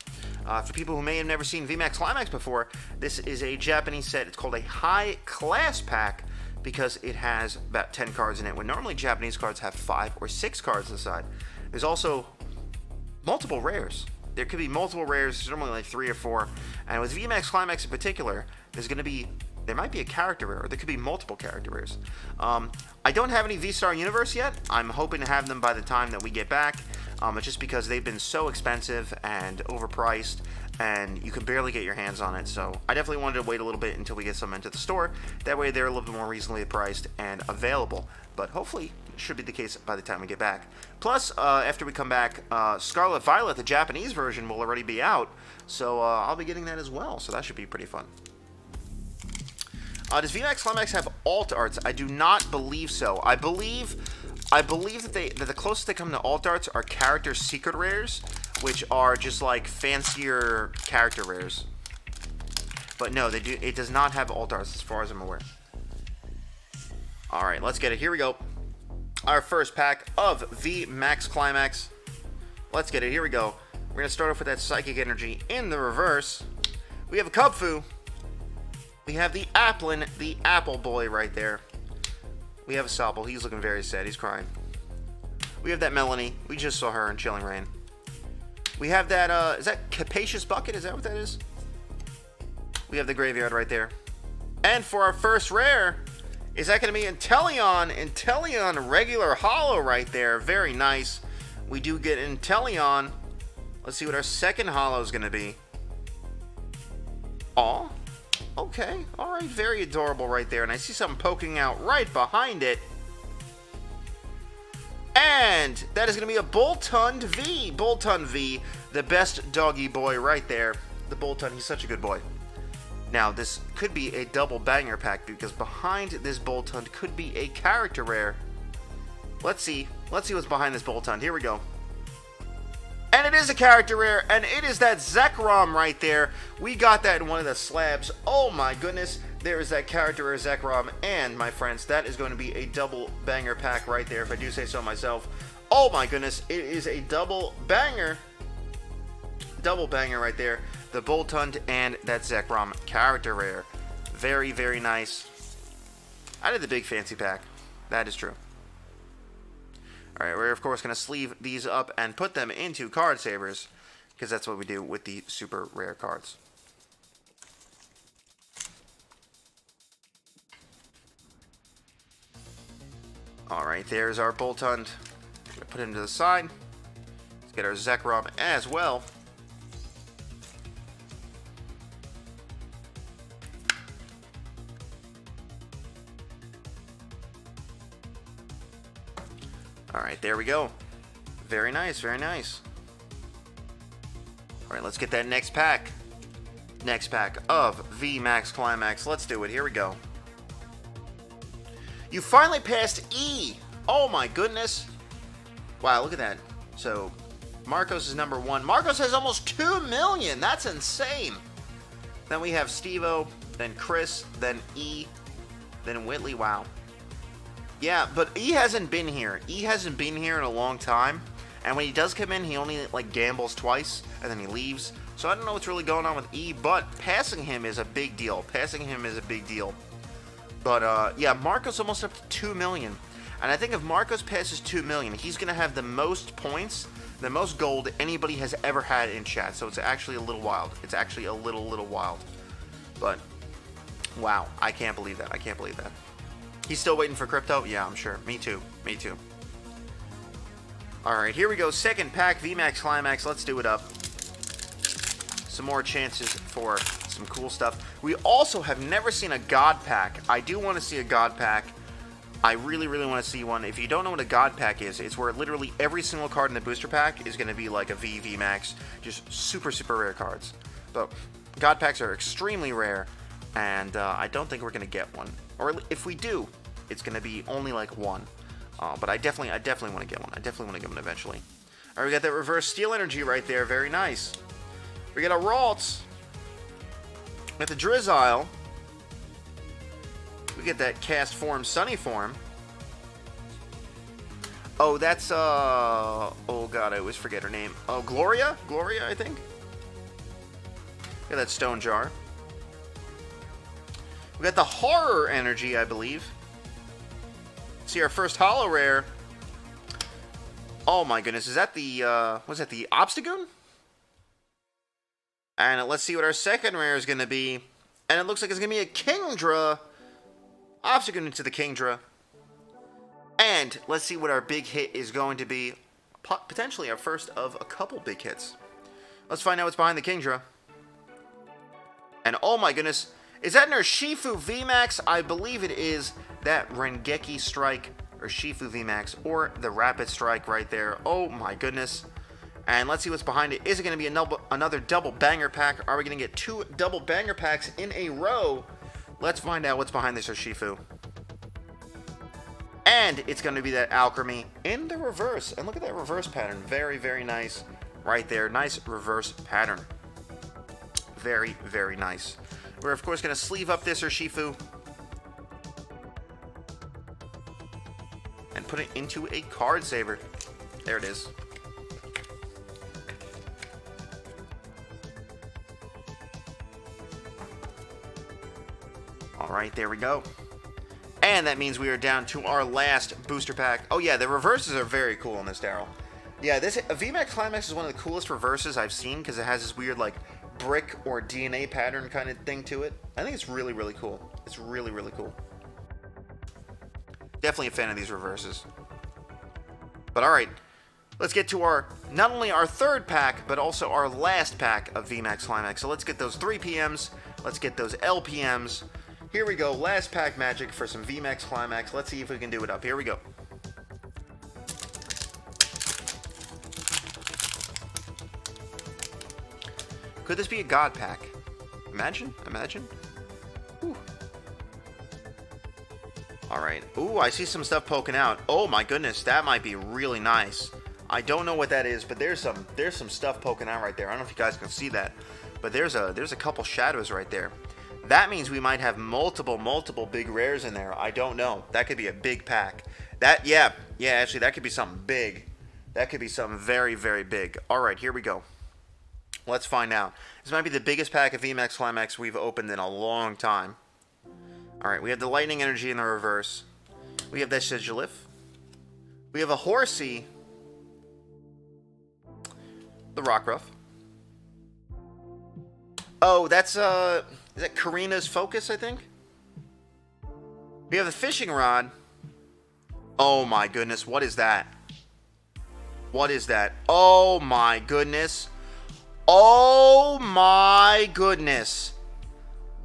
For people who may have never seen VMAX Climax before, this is a Japanese set. It's called a high class pack because it has about 10 cards in it, when normally Japanese cards have 5 or 6 cards inside. There's also multiple rares. There could be multiple rares. There's normally like 3 or 4. And with VMAX Climax in particular, there might be a character rare, or there could be multiple character rares. I don't have any V-Star Universe yet. I'm hoping to have them by the time that we get back. Just because they've been so expensive and overpriced, and you can barely get your hands on it. So I definitely wanted to wait a little bit until we get some into the store. That way they're a little bit more reasonably priced and available. But hopefully it should be the case by the time we get back. Plus, after we come back, Scarlet Violet, the Japanese version, will already be out. So I'll be getting that as well. So that should be pretty fun. Does VMAX Climax have alt arts? I do not believe so. I believe that the closest they come to alt arts are character secret rares, which are just like fancier character rares. But no, it does not have alt arts as far as I'm aware. All right, let's get it. Here we go. Our first pack of VMAX Climax. Let's get it. Here we go. We're gonna start off with that Psychic Energy in the reverse. We have a Kubfu. We have the Applin, the Apple Boy right there. We have a Sobble. He's looking very sad. He's crying. We have that Melanie. We just saw her in Chilling Reign. We have that, is that Capacious Bucket? Is that what that is? We have the Graveyard right there. And for our first rare, is that going to be Inteleon? Inteleon regular holo right there. Very nice. We do get Inteleon. Let's see what our second holo is going to be. Aw. Okay, alright, very adorable right there. And I see something poking out right behind it. And that is going to be a Boltund V. Boltund V, the best doggy boy right there. The Boltund, he's such a good boy. Now, this could be a double banger pack, because behind this Boltund could be a character rare. Let's see. Let's see what's behind this Boltund. Here we go. And it is a character rare, and it is that Zekrom right there. We got that in one of the slabs. Oh my goodness, there is that character rare Zekrom, and my friends, that is going to be a double banger pack right there, if I do say so myself. Oh my goodness, it is a double banger. Double banger right there. The Boltund and that Zekrom character rare. Very, very nice. I did the big fancy pack. That is true. Alright, we're of course going to sleeve these up and put them into card savers, because that's what we do with the super rare cards. Alright, there's our Boltund. We're going to put him to the side. Let's get our Zekrom as well. Alright, there we go. Very nice, very nice. Alright, let's get that next pack. Next pack of VMAX Climax. Let's do it. Here we go. You finally passed E! Oh my goodness. Wow, look at that. So, Marcos is number 1. Marcos has almost 2 million! That's insane! Then we have Steve-O, then Chris, then E, then Whitley. Wow. Yeah, but E hasn't been here. E hasn't been here in a long time. And when he does come in, he only, like, gambles twice, and then he leaves. So I don't know what's really going on with E, but passing him is a big deal. Passing him is a big deal. But, yeah, Marco's almost up to 2 million. And I think if Marcos passes 2 million, he's going to have the most points, the most gold anybody has ever had in chat. So it's actually a little wild. It's actually a little wild. But, wow, I can't believe that. I can't believe that. He's still waiting for crypto? Yeah, I'm sure. Me too. Me too. Alright, here we go. Second pack, VMAX Climax. Let's do it up. Some more chances for some cool stuff. We also have never seen a God Pack. I do want to see a God Pack. I really want to see one. If you don't know what a God Pack is, it's where literally every single card in the booster pack is going to be like a VMAX. Just super rare cards. But God Packs are extremely rare, and I don't think we're going to get one. Or if we do, it's going to be only like one. But I definitely want to get one. I definitely want to get one eventually. All right, we got that reverse Steel Energy right there. Very nice. We got a Ralts. We got the Drizzile. We get that Cast Form Sunny Form. Oh, that's, oh god, I always forget her name. Oh, Gloria? Gloria, I think? Got that Stone Jar. We got the Horror Energy, I believe. See our first Holo Rare. Oh my goodness, is that the, was that the Obstagoon? And let's see what our second rare is going to be. And it looks like it's going to be a Kingdra. Obstagoon into the Kingdra. And let's see what our big hit is going to be. Potentially our first of a couple big hits. Let's find out what's behind the Kingdra. And oh my goodness, is that an Urshifu VMAX? I believe it is that Rengeki Strike Urshifu VMAX or the Rapid Strike right there. Oh my goodness. And let's see what's behind it. Is it going to be another double banger pack? Are we going to get 2 double banger packs in a row? Let's find out what's behind this Urshifu. And it's going to be that Alchemy in the reverse. And look at that reverse pattern. Very nice right there. Nice reverse pattern. Very nice. We're, of course, going to sleeve up this Urshifu. And put it into a card saver. There it is. Alright, there we go. And that means we are down to our last booster pack. Oh yeah, the reverses are very cool in this Daryl. Yeah, this VMAX Climax is one of the coolest reverses I've seen because it has this weird like brick or DNA pattern kind of thing to it. I think it's really cool. It's really cool. Definitely a fan of these reverses. But alright, let's get to our, not only our third pack, but also our last pack of VMAX Climax. So let's get those 3 PMs, let's get those LPMs. Here we go, last pack magic for some VMAX Climax. Let's see if we can do it up. Here we go. Could this be a God Pack? Imagine. Ooh. Alright. Ooh, I see some stuff poking out. Oh my goodness, that might be really nice. I don't know what that is, but there's some stuff poking out right there. I don't know if you guys can see that, but there's a couple shadows right there. That means we might have multiple big rares in there. I don't know. That could be a big pack. Yeah, actually, that could be something big. That could be something very big. All right, here we go. Let's find out. This might be the biggest pack of VMAX Climax we've opened in a long time. All right, we have the Lightning Energy in the reverse. We have that Sigilyph. We have a Horsey. The Rockruff. Oh, that's, is that Karina's Focus, I think? We have the Fishing Rod. Oh my goodness, what is that? What is that? Oh my goodness. Oh my goodness.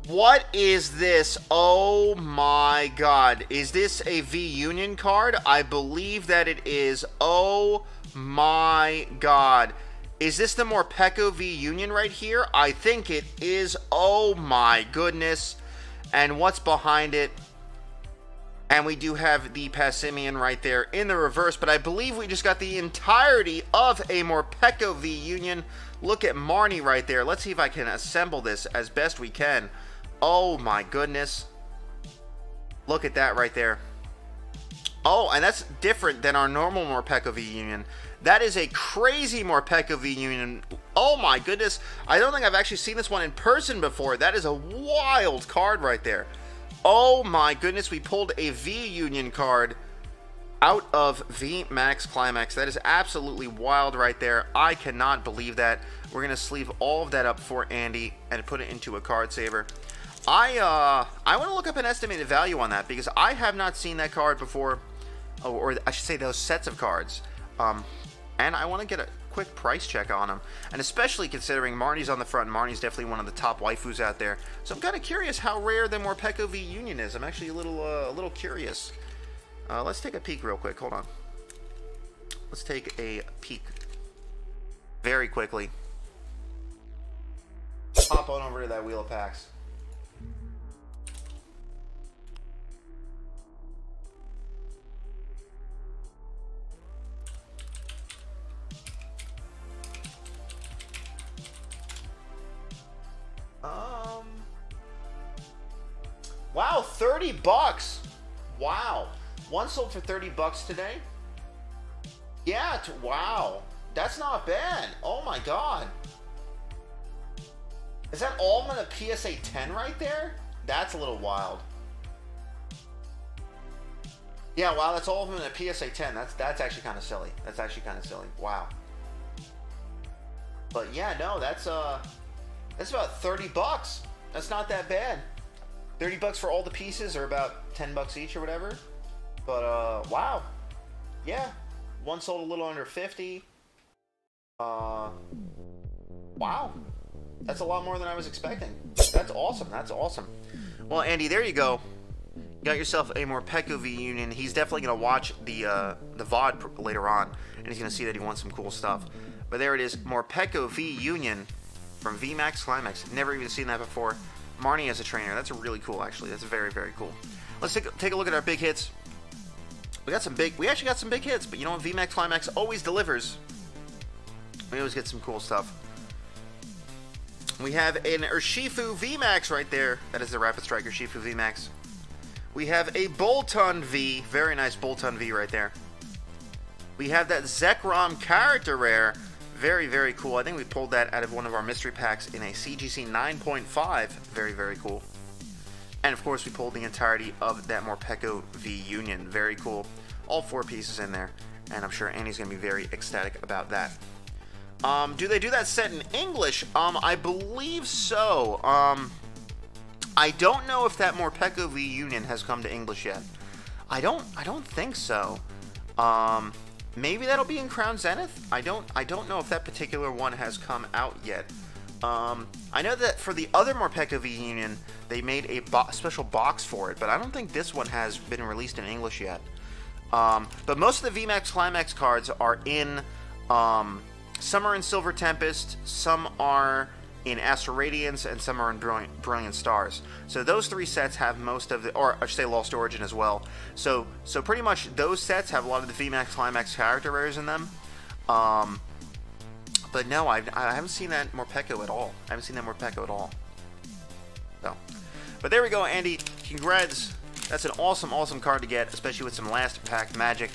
What is this? Oh my god. Is this a V-Union card? I believe that it is. Oh my god. Is this the Morpeko V-Union right here? I think it is. Oh my goodness. And what's behind it? And we do have the Passimian right there in the reverse, but I believe we just got the entirety of a Morpeko V-Union. Look at Marnie right there. Let's see if I can assemble this as best we can. Oh my goodness. Look at that right there. Oh, and that's different than our normal Morpeko V Union. That is a crazy Morpeko V Union. Oh my goodness. I don't think I've actually seen this one in person before. That is a wild card right there. Oh my goodness, we pulled a V Union card out of V Max Climax. That is absolutely wild right there. I cannot believe that. We're going to sleeve all of that up for Andy and put it into a card saver. I want to look up an estimated value on that because I have not seen that card before. Or I should say those sets of cards. And I want to get a quick price check on them. And especially considering Marnie's on the front. Marnie's definitely one of the top waifus out there. So I'm kind of curious how rare the Morpeko V Union is. I'm actually a little curious. Let's take a peek real quick. Hold on. Let's take a peek very quickly. Hop on over to that wheel of packs. Wow, 30 bucks. Wow. One sold for 30 bucks today. Yeah, wow. That's not bad. Oh my god. Is that all in a PSA 10 right there? That's a little wild. Yeah, wow, that's all of them in a PSA 10. That's actually kind of silly. That's actually kind of silly. Wow. But yeah, no, that's about 30 bucks. That's not that bad. 30 bucks for all the pieces, or about 10 bucks each or whatever. But wow. Yeah. One sold a little under 50. Wow. That's a lot more than I was expecting. That's awesome. That's awesome. Well, Andy, there you go. You got yourself a Morpeko V Union. He's definitely going to watch the VOD later on, and he's going to see that he wants some cool stuff. But there it is, Morpeko V Union from VMAX Climax. Never even seen that before. Marnie as a trainer. That's really cool, actually. That's very, very cool. Let's take a look at our big hits. We actually got some big hits, but you know what? VMAX Climax always delivers. We always get some cool stuff. We have an Urshifu VMAX right there. That is the Rapid Strike Urshifu VMAX. We have a Boltund V. Very nice Boltund V right there. We have that Zekrom character rare. Very, very cool. I think we pulled that out of one of our mystery packs in a CGC 9.5. Very, very cool. And of course, we pulled the entirety of that Morpeko V Union. Very cool. All 4 pieces in there. And I'm sure Andy's going to be very ecstatic about that. Do they do that set in English? I believe so. I don't know if that Morpeko V Union has come to English yet. I don't think so. Maybe that'll be in Crown Zenith. I don't know if that particular one has come out yet. I know that for the other Morpeko V Union, they made a special box for it, but I don't think this one has been released in English yet. But most of the VMAX Climax cards are in, some are in Silver Tempest, some are in Astral Radiance, and some are in Brilliant Stars. So those 3 sets have most of the, or I should say Lost Origin as well. So pretty much those sets have a lot of the VMAX Climax character rares in them. But no, I haven't seen that Morpeko at all. So, but there we go, Andy. Congrats. That's an awesome, awesome card to get, especially with some last pack magic.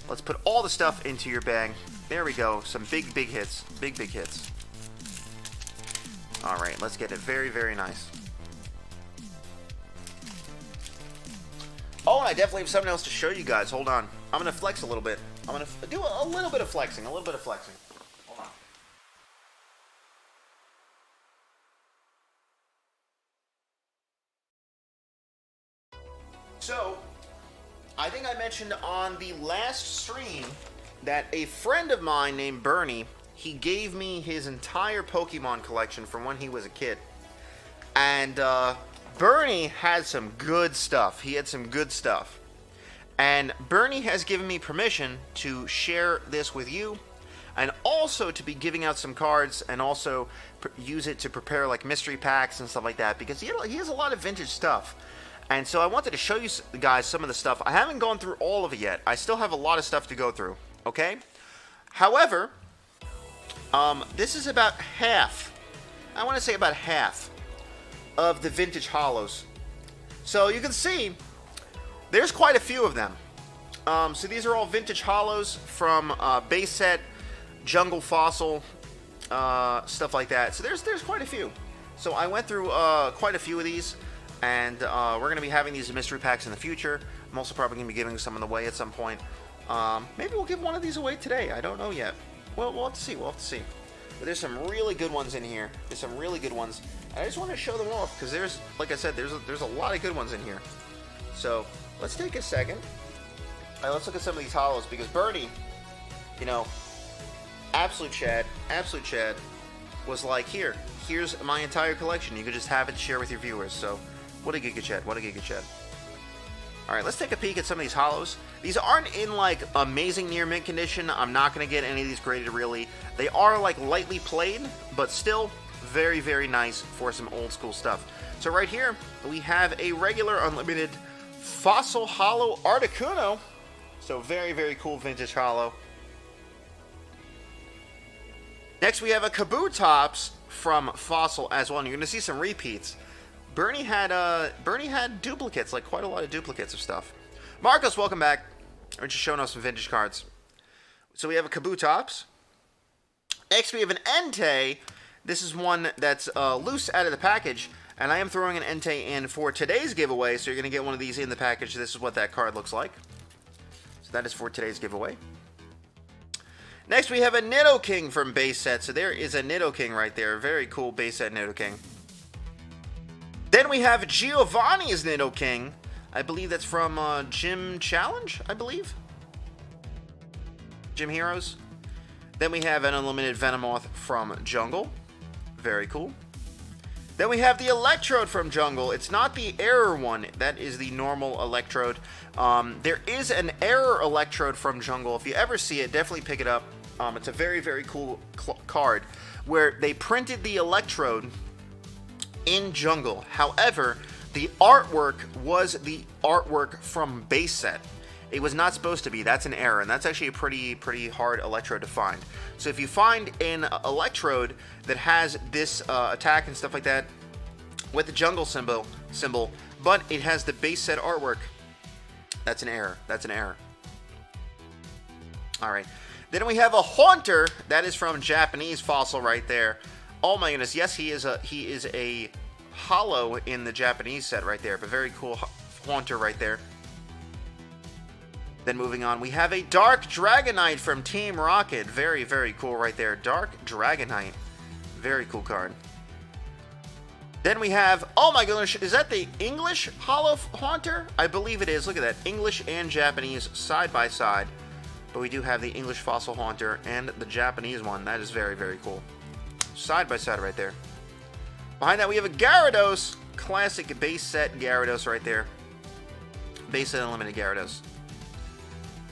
Let's put all the stuff into your bag. There we go. Some big hits. Big hits. Alright, let's get it. Very, very nice. Oh, and I definitely have something else to show you guys. Hold on. I'm going to flex a little bit. I'm going to do a little bit of flexing. Hold on. So, I think I mentioned on the last stream that a friend of mine named Bernie, he gave me his entire Pokemon collection from when he was a kid. And Bernie had some good stuff. He had some good stuff. And Bernie has given me permission to share this with you, and also to be giving out some cards, and also use it to prepare like mystery packs and stuff like that, because he has a lot of vintage stuff. And so I wanted to show you guys some of the stuff. I haven't gone through all of it yet. I still have a lot of stuff to go through, okay? However, this is about half, I want to say about half, of the vintage holos. So you can see, there's quite a few of them. So these are all vintage hollows from base set, jungle fossil, stuff like that. So there's quite a few. So I went through quite a few of these, and we're going to be having these mystery packs in the future. I'm also probably going to be giving some of them away at some point. Maybe we'll give one of these away today. I don't know yet. Well, we'll have to see. We'll have to see. But there's some really good ones in here. There's some really good ones. And I just want to show them off because there's, like I said, there's a lot of good ones in here. So let's take a second. All right, let's look at some of these hollows because Bernie, you know, absolute Chad, was like, here's my entire collection. You could just have it to share with your viewers. So what a Giga Chad, what a Giga Chad. All right, let's take a peek at some of these hollows. These aren't in like amazing near mint condition. I'm not going to get any of these graded really. They are like lightly played, but still very, very nice for some old school stuff. So right here, we have a regular unlimited fossil hollow Articuno. So very, very cool vintage hollow. Next, we have a Kabutops from Fossil as well. And you're going to see some repeats. Bernie had duplicates, like quite a lot of duplicates of stuff. Marcos, welcome back. We're just showing off some vintage cards. So we have a Kabutops. Next, we have an Entei. This is one that's loose out of the package. And I am throwing an Entei in for today's giveaway. So you're going to get one of these in the package. This is what that card looks like. So that is for today's giveaway. Next, we have a Nidoking from base set. So there is a Nidoking right there. Very cool base set Nidoking. Then we have Giovanni's Nidoking. I believe that's from Gym Challenge, I believe. Gym Heroes. Then we have an unlimited Venomoth from Jungle. Very cool. Then we have the Electrode from Jungle. It's not the Error one. That is the normal Electrode. There is an Error Electrode from Jungle. If you ever see it, definitely pick it up. It's a very, very cool card where they printed the Electrode in Jungle. However, the artwork was the artwork from base set. It was not supposed to be. That's an error, and that's actually a pretty hard Electrode to find. So if you find an Electrode that has this attack and stuff like that with the Jungle symbol, but it has the base set artwork, that's an error. That's an error. All right. Then we have a Haunter. That is from Japanese Fossil right there. Oh my goodness, yes, he is a hollow in the Japanese set right there, but very cool Haunter right there. Then moving on, we have a Dark Dragonite from Team Rocket. Very, very cool right there. Dark Dragonite. Very cool card. Then we have, oh my goodness, is that the English hollow Haunter? I believe it is. Look at that. English and Japanese side by side. But we do have the English Fossil Haunter and the Japanese one. That is very, very cool. Side by side right there. Behind that, we have a Gyarados. Classic base set Gyarados right there. Base set unlimited Gyarados.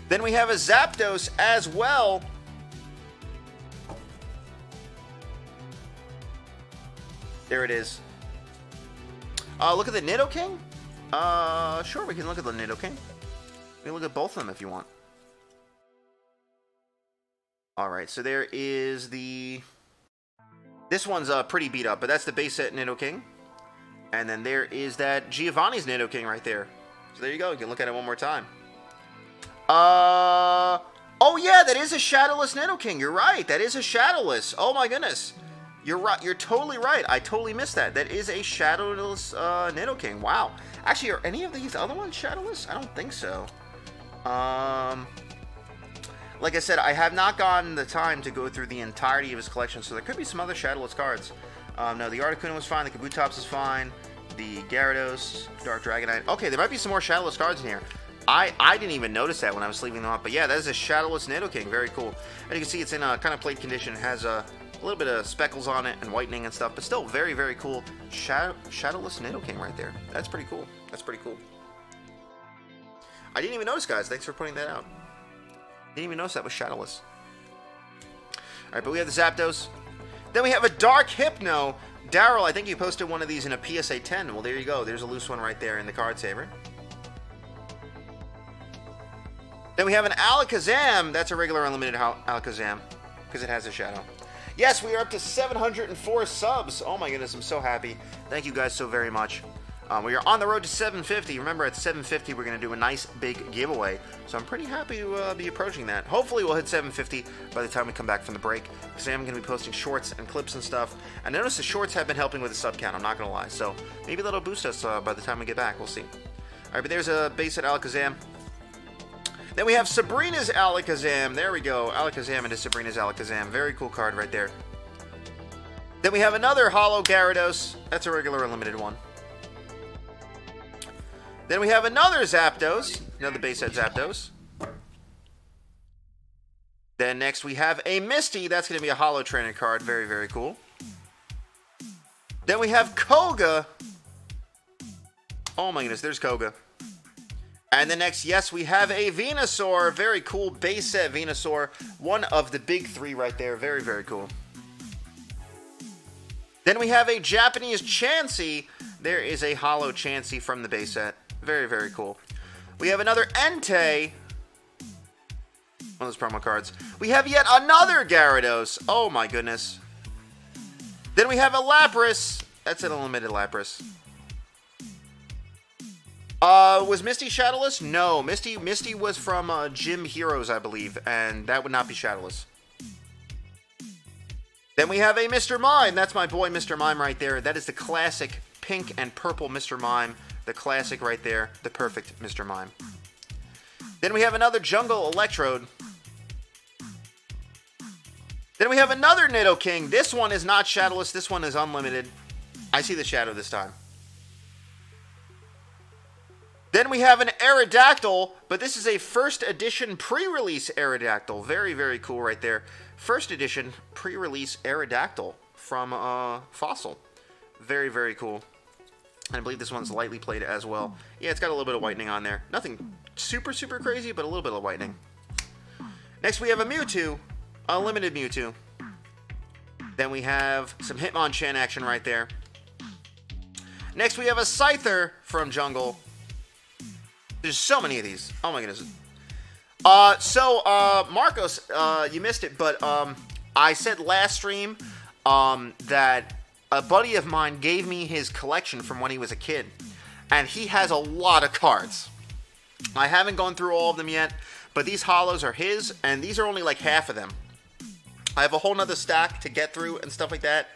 Then we have a Zapdos as well. There it is. Look at the Nidoking. Sure, we can look at the Nidoking. We can look at both of them if you want. Alright, so there is the... This one's pretty beat up, but that's the base set Nidoking. And then there is that Giovanni's Nidoking right there. So there you go. You can look at it one more time. Oh yeah, that is a Shadowless Nidoking. You're right. That is a Shadowless. Oh my goodness. You're right. You're totally right. I totally missed that. That is a Shadowless Nidoking. Wow. Actually, are any of these other ones Shadowless? I don't think so. Like I said, I have not gotten the time to go through the entirety of his collection, so there could be some other Shadowless cards. No, the Articuno was fine, the Kabutops is fine, the Gyarados, Dark Dragonite. Okay, there might be some more Shadowless cards in here. I didn't even notice that when I was leaving them up, but yeah, that is a Shadowless Nidoking, very cool. And you can see it's in a kind of plate condition, it has a little bit of speckles on it and whitening and stuff, but still very, very cool Shadowless Nidoking right there. That's pretty cool. That's pretty cool. I didn't even notice, guys. Thanks for pointing that out. Didn't even notice that was Shadowless. Alright, but we have the Zapdos. Then we have a Dark Hypno. Daryl, I think you posted one of these in a PSA 10. Well, there you go. There's a loose one right there in the card saver. Then we have an Alakazam. That's a regular unlimited Alakazam because it has a shadow. Yes, we are up to 704 subs. Oh my goodness, I'm so happy. Thank you guys so very much. We are on the road to 750. Remember, at 750, we're going to do a nice big giveaway. So I'm pretty happy to be approaching that. Hopefully, we'll hit 750 by the time we come back from the break, because I am going to be posting shorts and clips and stuff. And notice the shorts have been helping with the sub count, I'm not going to lie. So maybe that'll boost us by the time we get back. We'll see. All right, but there's a base at Alakazam. Then we have Sabrina's Alakazam. There we go. Alakazam into Sabrina's Alakazam. Very cool card right there. Then we have another Holo Gyarados. That's a regular unlimited one. Then we have another Zapdos. Another base set Zapdos. Then next we have a Misty. That's going to be a Holo Trainer card. Very, very cool. Then we have Koga. Oh my goodness, there's Koga. And then next, yes, we have a Venusaur. Very cool base set Venusaur. One of the big three right there. Very, very cool. Then we have a Japanese Chansey. There is a Holo Chansey from the base set. Very, very cool. We have another Entei. One of those promo cards. We have yet another Gyarados. Oh my goodness. Then we have a Lapras. That's an unlimited Lapras. Was Misty Shadowless? No, Misty was from Gym Heroes, I believe, and that would not be Shadowless. Then we have a Mr. Mime. That's my boy Mr. Mime right there. That is the classic pink and purple Mr. Mime. The classic right there. The perfect Mr. Mime. Then we have another Jungle Electrode. Then we have another Nidoking. This one is not Shadowless. This one is unlimited. I see the shadow this time. Then we have an Aerodactyl, but this is a first edition pre-release Aerodactyl. Very, very cool right there. First edition pre-release Aerodactyl from Fossil. Very, very cool. And I believe this one's lightly played as well. Yeah, it's got a little bit of whitening on there. Nothing super, super crazy, but a little bit of whitening. Next, we have a Mewtwo. A limited Mewtwo. Then we have some Hitmonchan action right there. Next, we have a Scyther from Jungle. There's so many of these. Oh my goodness. Marcos, you missed it, but I said last stream that a buddy of mine gave me his collection from when he was a kid, and he has a lot of cards. I haven't gone through all of them yet, but these holos are his, and these are only like half of them. I have a whole nother stack to get through and stuff like that.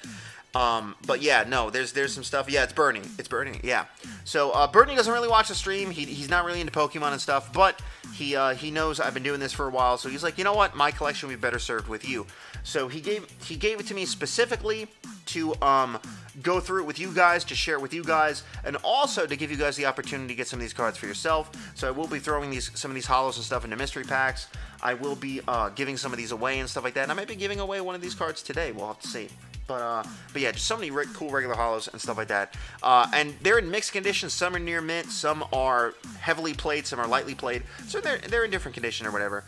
But yeah, no, there's some stuff. Yeah, it's Bernie. It's Bernie, yeah. So, Bernie doesn't really watch the stream. He's not really into Pokemon and stuff, but he knows I've been doing this for a while, so he's like, you know what? My collection would be better served with you. So he gave it to me specifically to go through it with you guys, to share it with you guys, and also to give you guys the opportunity to get some of these cards for yourself. So I will be throwing some of these holos and stuff into mystery packs. I will be giving some of these away and stuff like that, and I might be giving away one of these cards today. We'll have to see. But yeah, just so many cool regular holos and stuff like that. And they're in mixed condition. Some are near mint, some are heavily played, some are lightly played. So they're in different condition or whatever.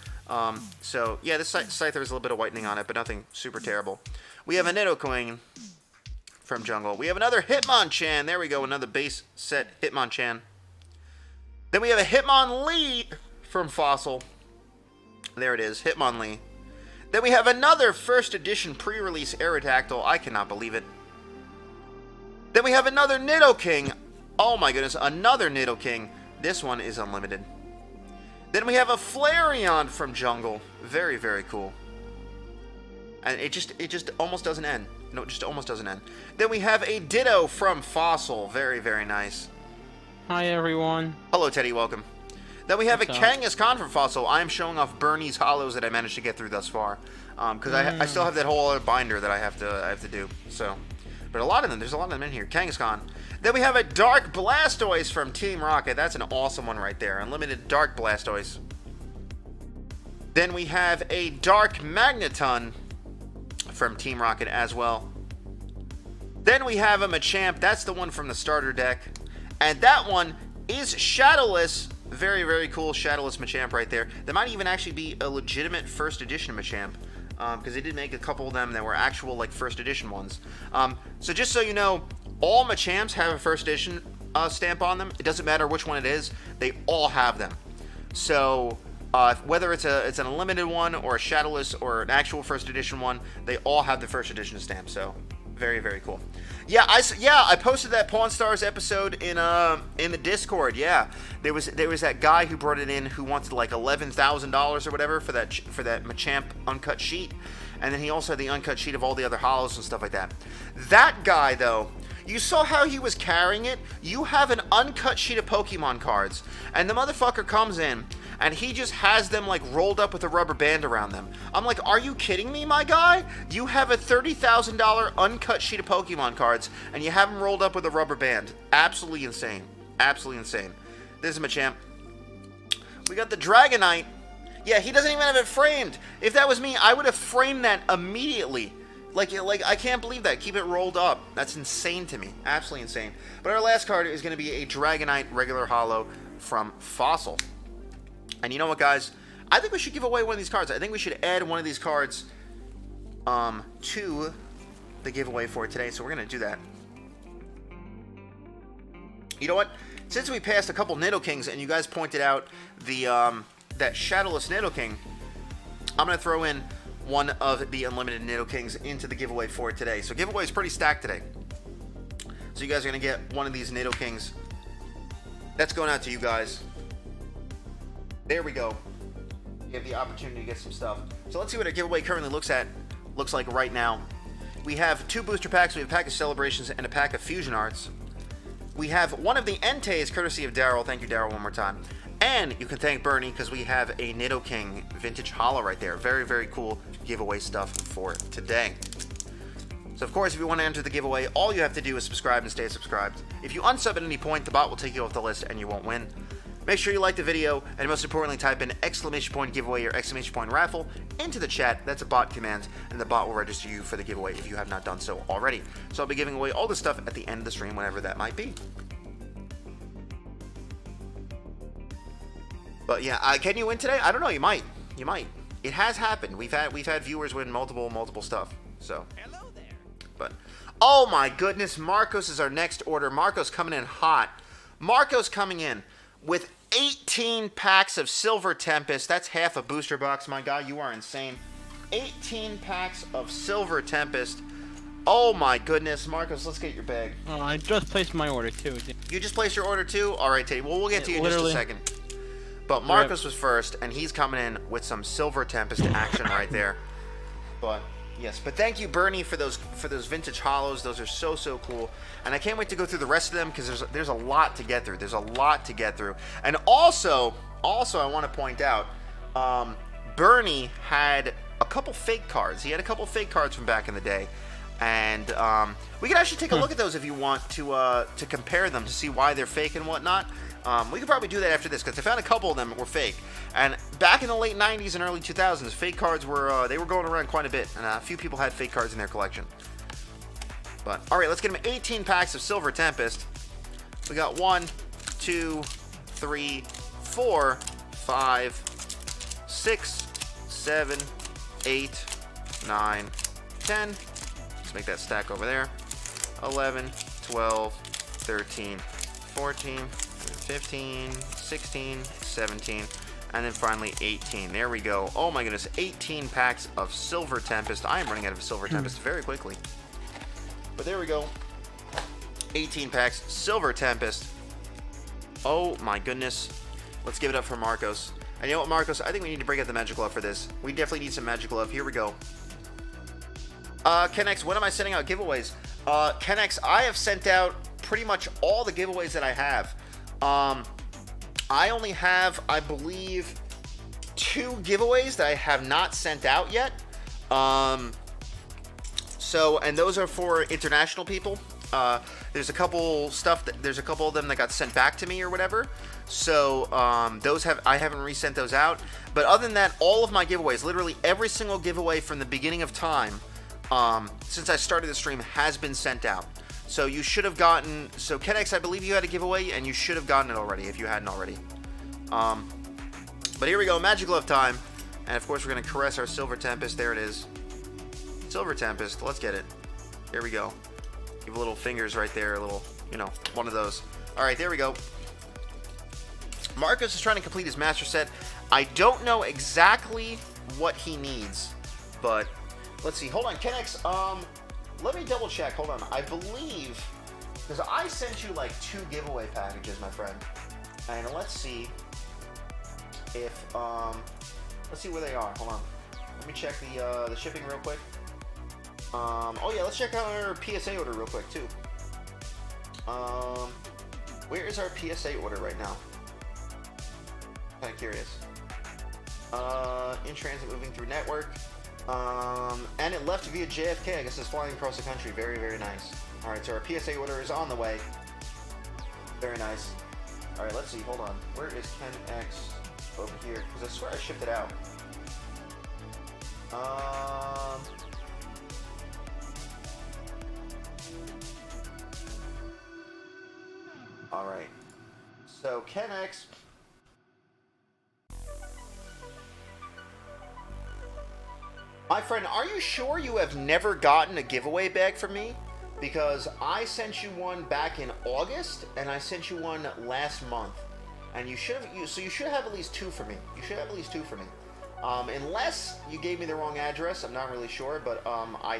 So yeah, this Scyther has a little bit of whitening on it, but nothing super terrible. We have a Nidoking from Jungle. We have another Hitmonchan. There we go, another base set Hitmonchan. Then we have a Hitmonlee from Fossil. There it is, Hitmonlee. Then we have another first edition pre-release Aerodactyl. I cannot believe it. Then we have another Nidoking. Oh my goodness, another Nidoking. This one is unlimited. Then we have a Flareon from Jungle. Very, very cool. And it just almost doesn't end. No, it just almost doesn't end. Then we have a Ditto from Fossil. Very, very nice. Hi, everyone. Hello, Teddy. Welcome. Then we have a Kangaskhan from Fossil. I am showing off Bernie's holos that I managed to get through thus far, because I still have that whole other binder that I have to do. So, but a lot of them, there's a lot of them in here. Kangaskhan. Then we have a Dark Blastoise from Team Rocket. That's an awesome one right there. Unlimited Dark Blastoise. Then we have a Dark Magneton from Team Rocket as well. Then we have a Machamp. That's the one from the starter deck, and that one is Shadowless. Very, very cool Shadowless Machamp right there. There might even actually be a legitimate first edition Machamp, because they did make a couple of them that were actual like first edition ones. So just so you know, all Machamps have a first edition stamp on them. It doesn't matter which one it is, they all have them. So whether it's an unlimited one or a Shadowless or an actual first edition one, they all have the first edition stamp. So Very, very cool. Yeah, I posted that Pawn Stars episode in the Discord. Yeah, there was that guy who brought it in who wanted like $11,000 or whatever for that Machamp uncut sheet, and then he also had the uncut sheet of all the other holos and stuff like that. That guy though, you saw how he was carrying it. You have an uncut sheet of Pokemon cards, and the motherfucker comes in and he just has them like rolled up with a rubber band around them. I'm like, are you kidding me, my guy? You have a $30,000 uncut sheet of Pokemon cards, and you have them rolled up with a rubber band. Absolutely insane. Absolutely insane. This is Machamp. We got the Dragonite. Yeah, he doesn't even have it framed. If that was me, I would have framed that immediately. Like I can't believe that. Keep it rolled up. That's insane to me. Absolutely insane. But our last card is going to be a Dragonite regular holo from Fossil. And you know what, guys? I think we should give away one of these cards. I think we should add one of these cards to the giveaway for today. So we're going to do that. You know what? Since we passed a couple Nidokings and you guys pointed out the that Shadowless Nidoking, I'm going to throw in one of the Unlimited Nidokings into the giveaway for today. So giveaway is pretty stacked today. So you guys are going to get one of these Nidokings. That's going out to you guys. There we go. You have the opportunity to get some stuff. So let's see what our giveaway currently looks like right now. We have 2 booster packs. We have a pack of Celebrations and a pack of Fusion Arts. We have one of the Entei, courtesy of Daryl. Thank you, Daryl, one more time. And you can thank Bernie because we have a Nidoking Vintage Holo right there. Very, very cool giveaway stuff for today. So, of course, if you want to enter the giveaway, all you have to do is subscribe and stay subscribed. If you unsub at any point, the bot will take you off the list and you won't win. Make sure you like the video, and most importantly, type in ! Giveaway or ! Raffle into the chat. That's a bot command, and the bot will register you for the giveaway if you have not done so already. So I'll be giving away all this stuff at the end of the stream, whenever that might be. But yeah, can you win today? I don't know. You might. You might. It has happened. We've had viewers win multiple stuff. So. Hello there. But oh my goodness, Marcos is our next order. Marcos coming in hot. Marcos coming in with 18 packs of Silver Tempest. That's half a booster box, my guy. You are insane. 18 packs of Silver Tempest. Oh my goodness, Marcos, let's get your bag. Oh, I just placed my order too. You just placed your order too? All right, Teddy. Well, we'll get to you in just a second. But Marcos was first, and he's coming in with some Silver Tempest action right there. But yes, but thank you, Bernie, for those vintage holos. Those are so cool, and I can't wait to go through the rest of them because there's a lot to get through. There's a lot to get through, and also I want to point out, Bernie had a couple fake cards. He had a couple fake cards from back in the day, and we can actually take a look at those if you want to compare them to see why they're fake and whatnot. We could probably do that after this because I found a couple of them were fake. And back in the late 90s and early 2000s, fake cards were they were going around quite a bit, and a few people had fake cards in their collection. But all right, let's get them 18 packs of Silver Tempest. We got 1, 2, 3, 4, 5, 6, 7, 8, 9, 10. Let's make that stack over there. 11, 12, 13, 14. 15, 16, 17, and then finally 18. There we go. Oh my goodness, 18 packs of Silver Tempest. I am running out of Silver Tempest very quickly. But there we go. 18 packs, Silver Tempest. Oh my goodness. Let's give it up for Marcos. And you know what, Marcos? I think we need to break out the Magic Glove for this. We definitely need some Magic Glove. Here we go. Kenx, when am I sending out giveaways? Kenx, I have sent out pretty much all the giveaways that I have. I only have, I believe, 2 giveaways that I have not sent out yet. And those are for international people. There's a couple of them that got sent back to me or whatever. So I haven't resent those out. But other than that, all of my giveaways, literally every single giveaway from the beginning of time, since I started the stream, has been sent out. So you should have gotten, so Kenx, I believe you had a giveaway, and you should have gotten it already if you hadn't already. But here we go, Magic Glove time. And of course we're going to caress our Silver Tempest. There it is. Silver Tempest, let's get it. Here we go. Give little fingers right there, a little, you know, one of those. Alright, there we go. Marcus is trying to complete his master set. I don't know exactly what he needs, but let's see. Hold on, Kenx, Let me double check. Hold on. I believe, because I sent you like 2 giveaway packages, my friend. And let's see if, let's see where they are. Hold on. Let me check the shipping real quick. Oh yeah, let's check out our PSA order real quick too. Where is our PSA order right now? Kind of curious. In transit, moving through network. And it left via JFK. I guess it's flying across the country. Very, very nice. All right, so our PSA order is on the way. Very nice. All right, let's see. Hold on. Where is Ken X over here? Because I swear I shipped it out. All right. So Ken X. My friend, are you sure you have never gotten a giveaway bag from me? Because I sent you one back in August, and I sent you one last month. And you should have, so you should have at least 2 for me. You should have at least 2 for me. Unless you gave me the wrong address, I'm not really sure, but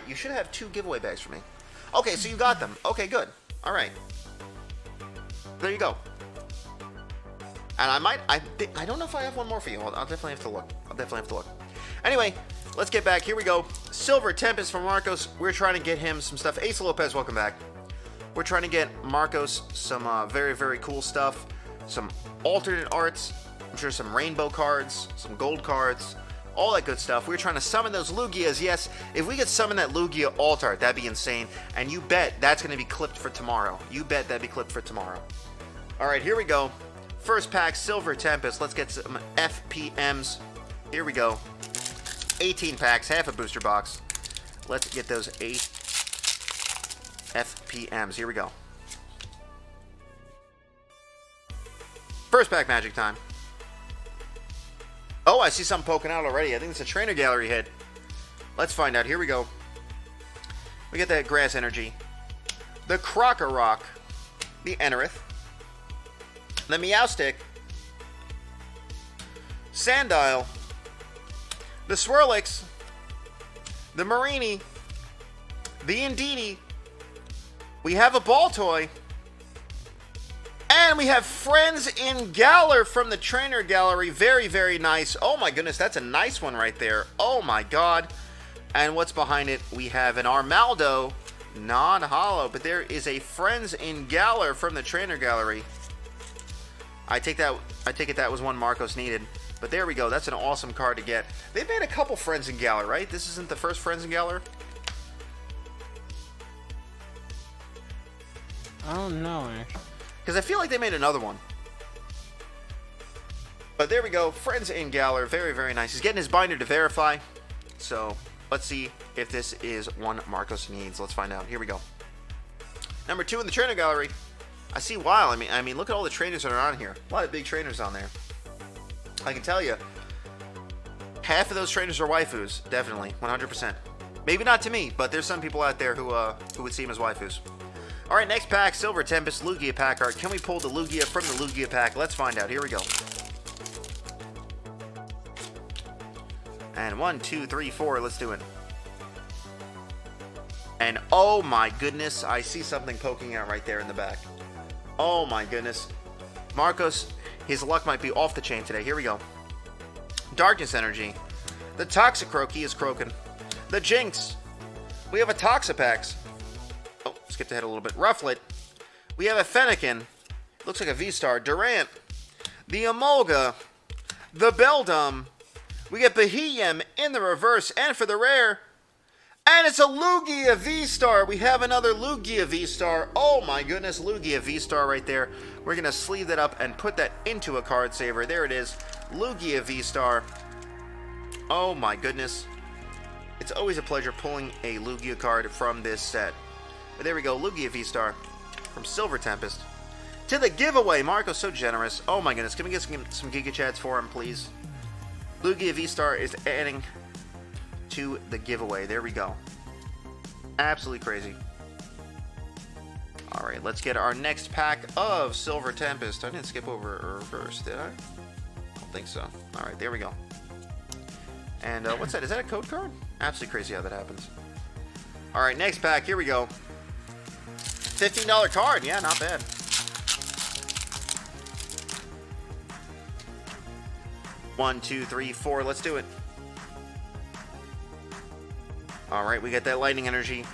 you should have 2 giveaway bags for me. Okay, so you got them. Okay, good. All right. There you go. And I don't know if I have one more for you. I'll definitely have to look. I'll definitely have to look. Anyway, let's get back. Here we go. Silver Tempest from Marcos. We're trying to get him some stuff. Ace Lopez, welcome back. We're trying to get Marcos some very, very cool stuff. Some alternate arts. I'm sure some rainbow cards, some gold cards, all that good stuff. We're trying to summon those Lugias. Yes, if we could summon that Lugia alt art, that'd be insane. And you bet that's going to be clipped for tomorrow. You bet that'd be clipped for tomorrow. All right, here we go. First pack, Silver Tempest. Let's get some FPMs. Here we go. 18 packs, half a booster box. Let's get those 8 FPMs. Here we go. First pack magic time. Oh, I see something poking out already. I think it's a trainer gallery hit. Let's find out. Here we go. We get that grass energy. The Krokorok. The Enerith. The Meowstic. Sandile. The Swirlix, the Marini, the Indeedee, we have a Ball Toy, and we have Friends in Galar from the Trainer Gallery. Very, very nice. Oh my goodness, that's a nice one right there. Oh my god. And what's behind it? We have an Armaldo, non-hollow, but there is a Friends in Galar from the Trainer Gallery. I take it that was one Marcos needed. But there we go. That's an awesome card to get. They've made a couple Friends in Galar, right? This isn't the first Friends in Galar? I don't know, actually. Because I feel like they made another one. But there we go. Friends in Galar. Very, very nice. He's getting his binder to verify. So let's see if this is one Marcos needs. Let's find out. Here we go. Number 2 in the Trainer Gallery. I see Wild. I mean, look at all the trainers that are on here. A lot of big trainers on there. I can tell you, half of those trainers are waifus, definitely, 100%. Maybe not to me, but there's some people out there who would see them as waifus. All right, next pack, Silver Tempest, Lugia pack art. Can we pull the Lugia from the Lugia pack? Let's find out. Here we go. And 1, 2, 3, 4. Let's do it. And oh my goodness, I see something poking out right there in the back. Oh my goodness. Marcos, his luck might be off the chain today. Here we go. Darkness Energy. The Toxicroaky is croaking. The Jinx. We have a Toxapex. Oh, skipped ahead a little bit. Rufflet. We have a Fennekin. Looks like a V-Star. Durant. The Emolga. The Beldum. We get Behem in the reverse. And for the rare. And it's a Lugia V-Star. We have another Lugia V-Star. Oh my goodness, Lugia V-Star right there. We're going to sleeve that up and put that into a card saver. There it is. Lugia V-Star. Oh my goodness. It's always a pleasure pulling a Lugia card from this set. But there we go, Lugia V-Star from Silver Tempest. To the giveaway. Marco's so generous. Oh my goodness. Can we get some Giga Chats for him, please? Lugia V-Star is adding to the giveaway. There we go. Absolutely crazy. Alright, let's get our next pack of Silver Tempest. I didn't skip over reverse, did I? I don't think so. Alright, there we go. And what's that? Is that a code card? Absolutely crazy how that happens. All right, next pack. Here we go. $15 card. Yeah, not bad. One, two, three, four. Let's do it. All right, we got that lightning energy.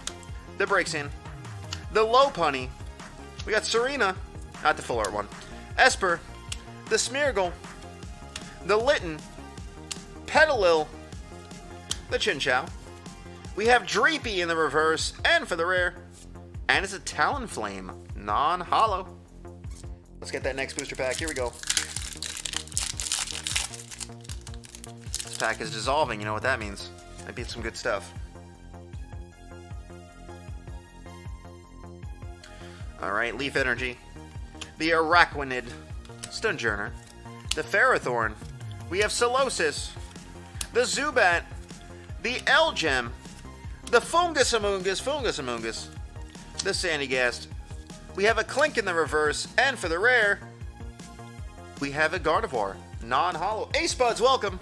The breaks in. The low punny. We got Serena. Not the full art one. Esper. The Smeargle. The Litten. Petalil. The Chinchou. We have Dreepy in the reverse, and for the rare. And it's a Talonflame, non-holo. Let's get that next booster pack. Here we go. This pack is dissolving. You know what that means. Might be some good stuff. Alright, Leaf Energy. The Araquanid. Stunjourner. The Ferrothorn. We have Solosis. The Zubat. The Elgem. The Fungus-Amoongus. The Sandygast. We have a Clink in the reverse, and for the rare, we have a Gardevoir, non-holo. Ace Buds, welcome.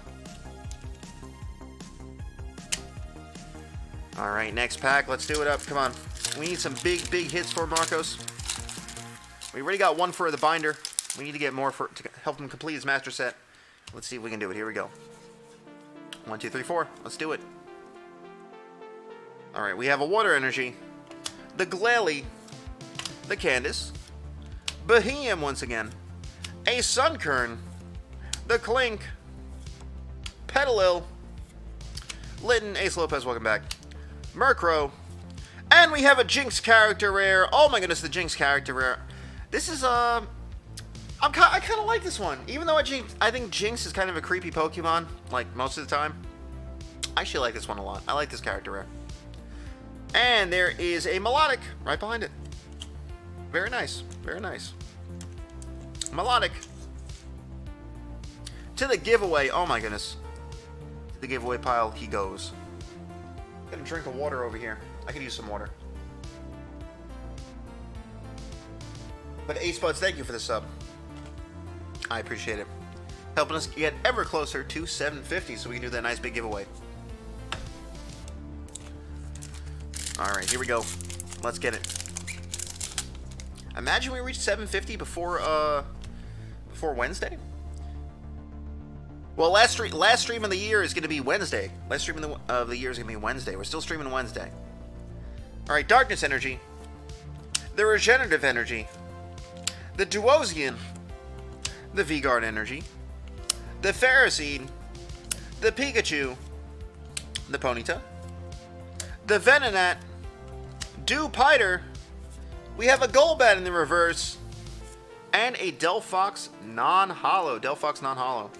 All right, next pack. Let's do it up. Come on. We need some big hits for Marcos. We already got one for the binder. We need to get more to help him complete his master set. Let's see if we can do it. Here we go. 1, 2, 3, 4. Let's do it. All right, we have a Water Energy. The Glalie. The Candace. Behem once again. A Sunkern. The Clink. Petalil. Litten. Ace Lopez, welcome back. Murkrow. And we have a Jinx character rare. Oh my goodness, the Jinx character rare. This is, I kind of like this one. Even though I think Jinx is kind of a creepy Pokemon, like most of the time. I actually like this one a lot. I like this character rare. And there is a Melodic right behind it. Very nice. Very nice. Melodic. To the giveaway. Oh my goodness. To the giveaway pile he goes. Got a drink of water over here. I could use some water. But Ace Buds, thank you for the sub. I appreciate it. Helping us get ever closer to 750 so we can do that nice big giveaway. Alright, here we go. Let's get it. Imagine we reach 750 before Wednesday. Well, last stream of the year is going to be Wednesday. Last stream of the year is going to be Wednesday. We're still streaming Wednesday. Alright, Darkness Energy. The Regenerative Energy. The Duosian. The V-Guard Energy. The Ferroseed. The Pikachu. The Ponyta. The Venonat. Dewpider. We have a Golbat in the reverse. And a Delphox non-holo. Delphox non-holo.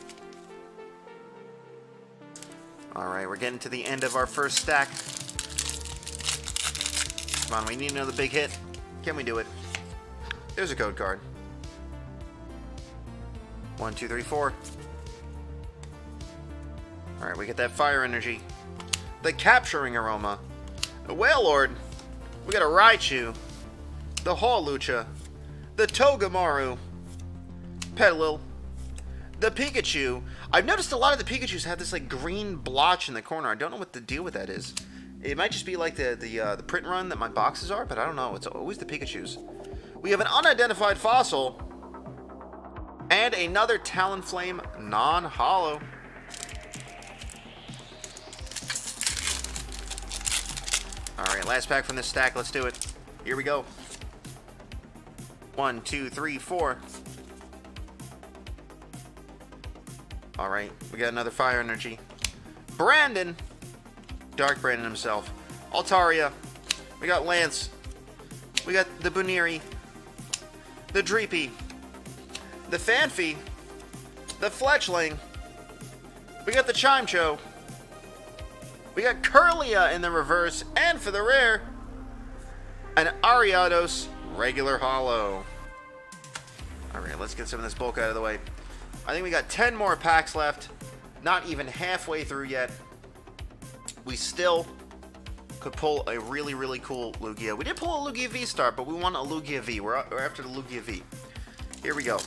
Alright, we're getting to the end of our first stack. Come on, we need another big hit. Can we do it? There's a code card. 1, 2, 3, 4. Alright, we get that Fire Energy. The Capturing Aroma. The Wailord. We got a Raichu. The Hawlucha. The Togamaru. Petalil. The Pikachu. I've noticed a lot of the Pikachus have this like green blotch in the corner. I don't know what the deal with that is. It might just be like the print run that my boxes are, but I don't know. It's always the Pikachus. We have an unidentified fossil. And another Talonflame non-holo. Alright, last pack from this stack. Let's do it. Here we go. 1, 2, 3, 4. Alright, we got another Fire Energy. Brandon. Dark Brandon himself. Altaria. We got Lance. We got the Buniri. The Dreepy. The Fanfy. The Fletchling. We got the Chimecho. We got Curlia in the reverse. And for the rare, an Ariados regular holo. Alright, let's get some of this bulk out of the way. I think we got 10 more packs left. Not even halfway through yet. We still could pull a really, really cool Lugia. We did pull a Lugia V start, but we want a Lugia V. We're after the Lugia V. Here we go.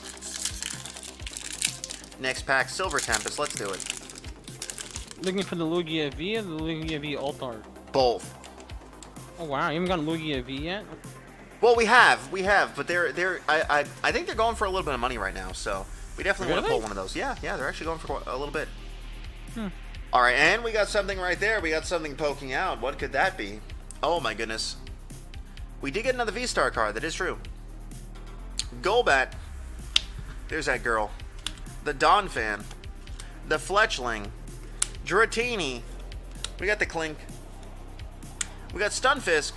Next pack, Silver Tempest. Let's do it. Looking for the Lugia V or the Lugia V Alt Art? Both. Oh wow, you haven't got Lugia V yet? Well, we have, but I think they're going for a little bit of money right now, so we definitely want to pull one of those. Yeah, they're actually going for a little bit. All right, and we got something right there. We got something poking out. What could that be? Oh my goodness. We did get another V-Star card. That is true. Golbat. There's that girl. The Dawn Fan. The Fletchling. Dratini. We got the Clink. We got Stunfisk.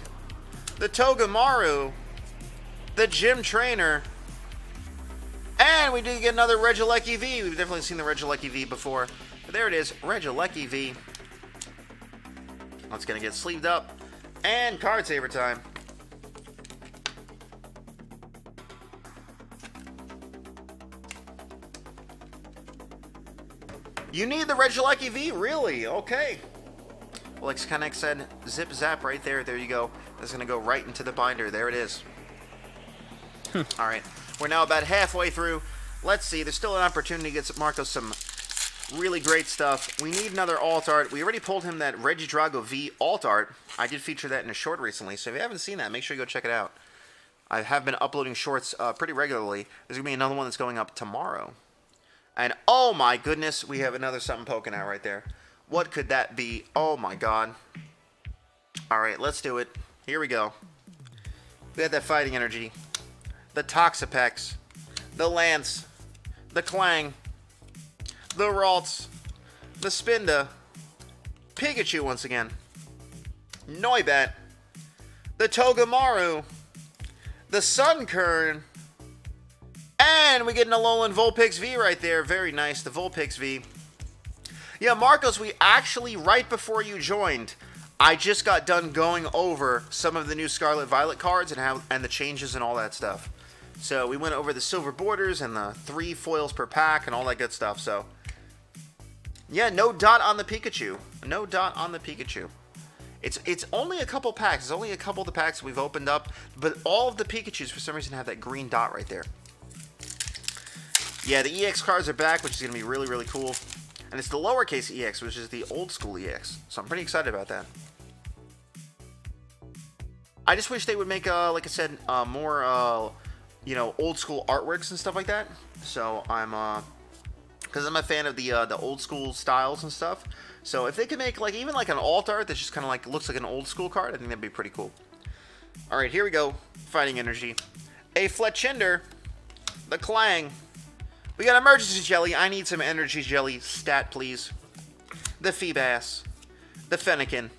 The Togamaru. The Gym Trainer. And we did get another Regieleki V. We've definitely seen the Regieleki V before. But there it is. Regieleki V. That's going to get sleeved up. And card saver time. You need the Regieleki V? Really? Okay. Well, like Skynex said, zip zap right there. There you go. That's going to go right into the binder. There it is. All right. We're now about halfway through. Let's see. There's still an opportunity to get Marco some really great stuff. We need another alt art. We already pulled him that Regidrago V alt art. I did feature that in a short recently, so if you haven't seen that, make sure you go check it out. I have been uploading shorts pretty regularly. There's going to be another one that's going up tomorrow. And oh my goodness, we have another something poking out right there. What could that be? Oh my god. Alright, let's do it. Here we go. We got that Fighting Energy. The Toxapex. The Lance. The Clang. The Ralts. The Spinda. Pikachu once again. Noibat. The Togamaru. The Sunkern. And we get an Alolan Vulpix V right there. Very nice, the Vulpix V. Yeah, Marcos, we actually, right before you joined, I just got done going over some of the new Scarlet Violet cards and the changes and all that stuff. So we went over the silver borders and the 3 foils per pack and all that good stuff. So, yeah, no dot on the Pikachu. No dot on the Pikachu. It's only a couple packs. It's only a couple of the packs we've opened up. But all of the Pikachus, for some reason, have that green dot right there. Yeah, the EX cards are back, which is going to be really, really cool. And it's the lowercase EX, which is the old school EX. So I'm pretty excited about that. I just wish they would make, like I said, more, you know, old school artworks and stuff like that. So I'm, because I'm a fan of the old school styles and stuff. So if they could make, like, even like an alt art that just kind of like looks like an old school card, I think that'd be pretty cool. All right, here we go. Fighting Energy. A Fletchinder. The Clang. We got Emergency Jelly. I need some Energy Jelly stat, please. The Feebas. The Fennekin.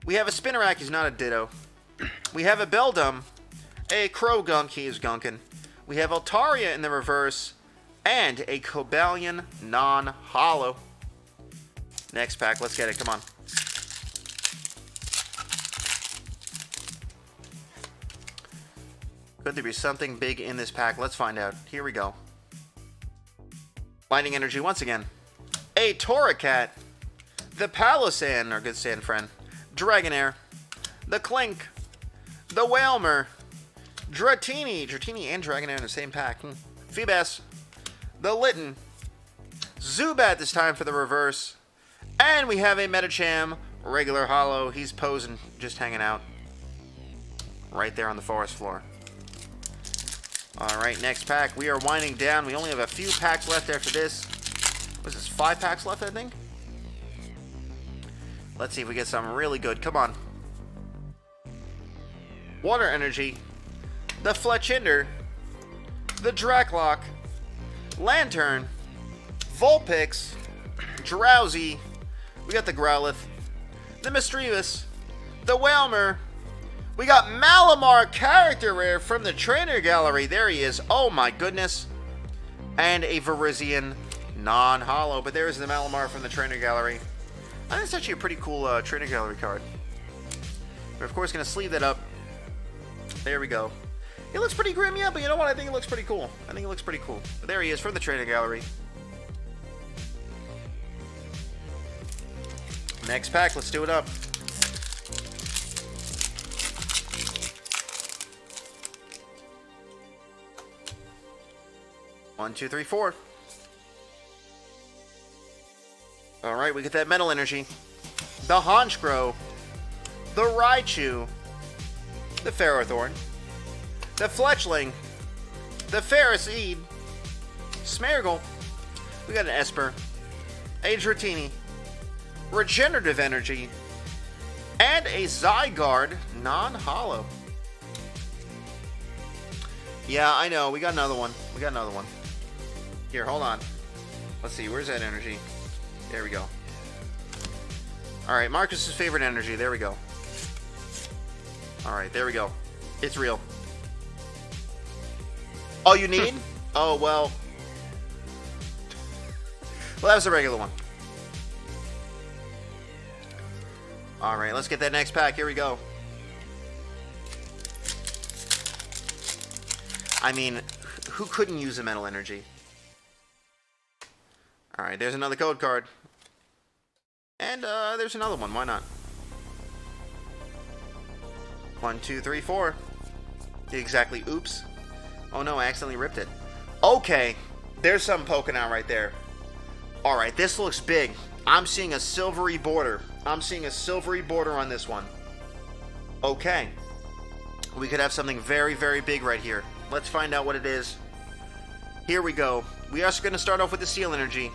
We have a Spinarak. He's not a Ditto. We have a Beldum. A Crowgunk. He is Gunkin. We have Altaria in the reverse. And a Cobalion non-holo. Next pack. Let's get it. Come on. Could there be something big in this pack? Let's find out. Here we go. Fighting Energy once again. A Torracat. The Palossand, our good sand friend. Dragonair. The Clink. The Whalmer. Dratini. Dratini and Dragonair in the same pack. Feebas. The Litten. Zubat this time for the reverse. And we have a Medicham. Regular holo. He's posing, just hanging out. Right there on the forest floor. Alright, next pack. We are winding down. We only have a few packs left after this. What is this, 5 packs left, I think? Let's see if we get something really good. Come on. Water Energy. The Fletchinder. The Dracloak. Lantern. Vulpix. Drowsy. We got the Growlithe. The Misdreavus. The Whalmer. We got Malamar character rare from the trainer gallery. There he is. Oh my goodness. And a Virizion non-holo. But there's the Malamar from the trainer gallery. I think it's actually a pretty cool trainer gallery card. We're of course going to sleeve that up. There we go. It looks pretty grim, yeah, but you know what? I think it looks pretty cool. I think it looks pretty cool. But there he is from the trainer gallery. Next pack. Let's do it up. One, two, three, four. Alright, we get that Metal Energy. The Honchkrow. The Raichu. the Ferrothorn, the Fletchling, the Ferroseed, Smeargle, we got an Esper, a Dratini, Regenerative Energy, and a Zygarde non-holo. Yeah, I know. We got another one. We got another one. Here, hold on. Let's see. Where's that energy? There we go. Alright, Marcus's favorite energy. There we go. Alright, there we go. It's real. Oh, you need? Oh, well. Well, that was a regular one. Alright, let's get that next pack. Here we go. I mean, who couldn't use a metal energy? Alright, there's another code card. And there's another one. Why not? 1, 2, 3, 4. Exactly. Oops. Oh no, I accidentally ripped it. Okay. There's something poking out right there. Alright, this looks big. I'm seeing a silvery border. I'm seeing a silvery border on this one. Okay. We could have something very, very big right here. Let's find out what it is. Here we go. We are going to start off with the Seal Energy.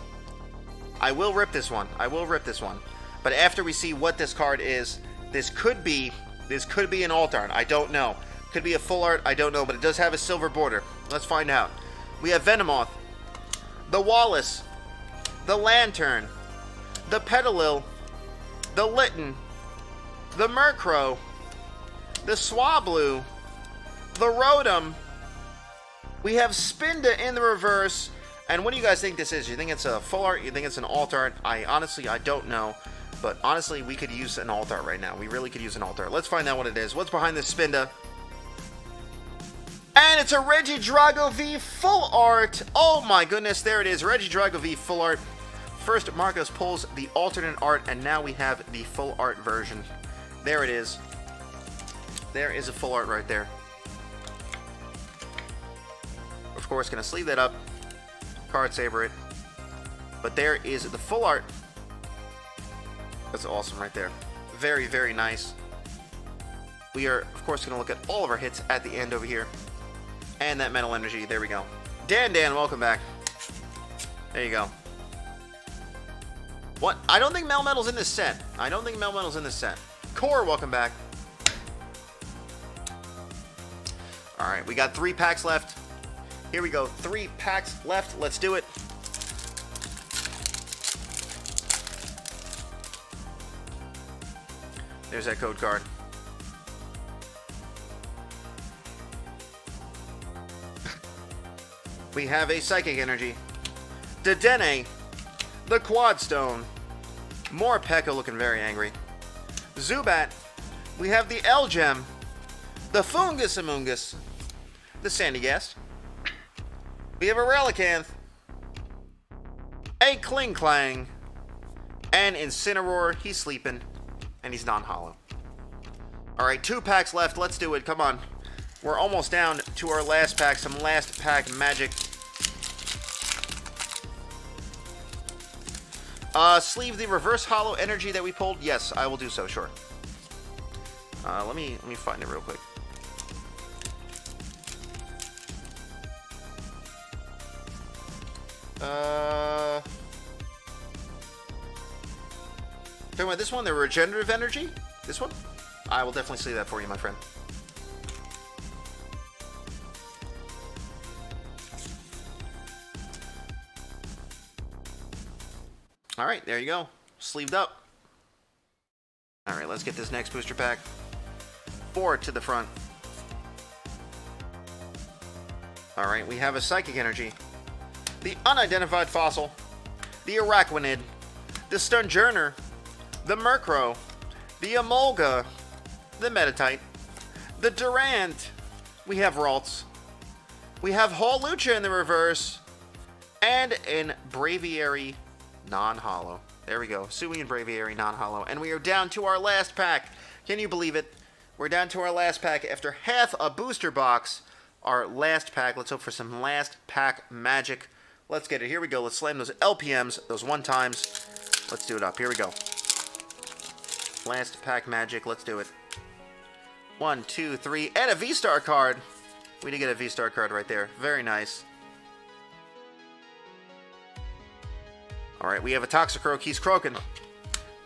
I will rip this one. I will rip this one. But after we see what this card is, this could be an alt art. I don't know. Could be a full art. I don't know. But it does have a silver border. Let's find out. We have Venomoth, the Wallace, the Lantern, the Petalil, the Litten, the Murkrow, the Swablu, the Rotom. We have Spinda in the reverse. And what do you guys think this is? You think it's a full art? You think it's an alt art? I don't know. But honestly, we could use an alt art right now. We really could use an alt art. Let's find out what it is. What's behind this Spinda? And it's a Regidrago V full art. Oh my goodness, there it is. Regidrago V full art. First, Marcos pulls the alternate art, and now we have the full art version. There it is. There is a full art right there. Of course, going to sleeve that up. Card saber it. But there is the full art. That's awesome right there. Very, very nice. We are, of course, going to look at all of our hits at the end over here. And that metal energy. There we go. Dan, welcome back. There you go. What? I don't think Melmetal's in this set. I don't think Melmetal's in this set. Core, welcome back. Alright, we got 3 packs left. Here we go. 3 packs left. Let's do it. There's that code card. We have a Psychic Energy, Dedenne, the Quad Stone, Morpeko looking very angry, Zubat, we have the L-Gem, the Fungus Amoongus, the Sandygast, we have a Relicanth, a Klinklang, and Incineroar. He's sleeping, and he's non-holo. Alright, 2 packs left. Let's do it. Come on. We're almost down to our last pack. Some last pack magic. Sleeve the reverse holo energy that we pulled. Yes, I will do so. Sure. Let me find it real quick. Talking about this one, the regenerative energy. This one. I will definitely sleeve that for you, my friend. Alright, there you go. Sleeved up. Alright, let's get this next booster pack. 4 to the front. Alright, we have a Psychic Energy, the Unidentified Fossil, the Araquanid, the Stunjourner, the Murkrow, the Emolga, the Meditite, the Durant, we have Ralts, we have Hawlucha in the reverse, and in Braviary non-holo. There we go. Suing and Braviary non-holo. And we are down to our last pack. Can you believe it? We're down to our last pack after half a booster box. Our last pack. Let's hope for some last pack magic. Let's get it. Here we go. Let's slam those LPMs, those 1-times. Let's do it up. Here we go. Last pack magic. Let's do it. 1, 2, 3, and a V-Star card. We did get a V-Star card right there. Very nice. Alright, we have a Toxicroak, he's croaking.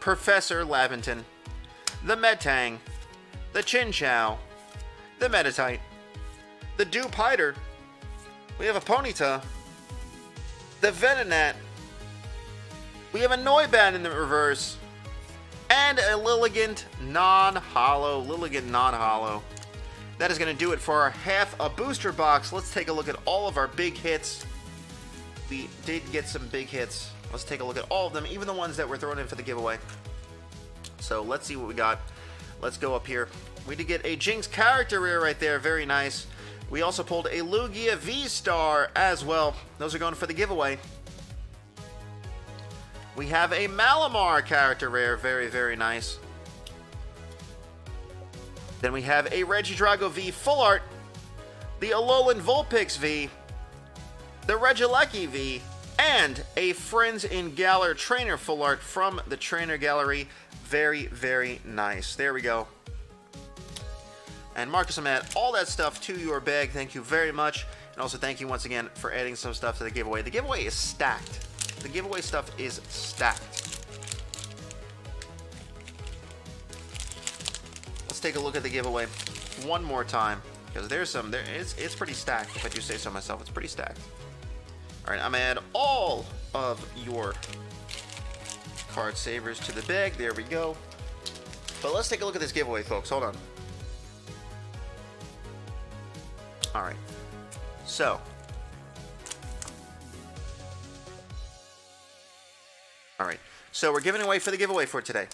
Professor Laventon. The Metang. The Chinchou. The Meditite. The Dewpider. We have a Ponyta. The Venonat. We have a Noibat in the reverse. And a Lilligant non-holo. Lilligant non-holo. That is going to do it for our half a booster box. Let's take a look at all of our big hits. We did get some big hits. Let's take a look at all of them, even the ones that were thrown in for the giveaway. So let's see what we got. Let's go up here. We did get a Jinx character rare right there. Very nice. We also pulled a Lugia V-Star as well. Those are going for the giveaway. We have a Malamar character rare. Very, very nice. Then we have a Regidrago V Full Art. The Alolan Vulpix V. The Regieleki V. And a Friends in Galar Trainer Full Art from the Trainer Gallery. Very, very nice. There we go. And Marcus, I'm add all that stuff to your bag. Thank you very much. And also thank you once again for adding some stuff to the giveaway. The giveaway is stacked. The giveaway stuff is stacked. Let's take a look at the giveaway one more time. Because there's some, it's pretty stacked. If I do say so myself, it's pretty stacked. Alright, I'm going to add all of your card savers to the bag. There we go. But let's take a look at this giveaway, folks. Hold on. Alright. So. Alright. So we're giving away for the giveaway for today.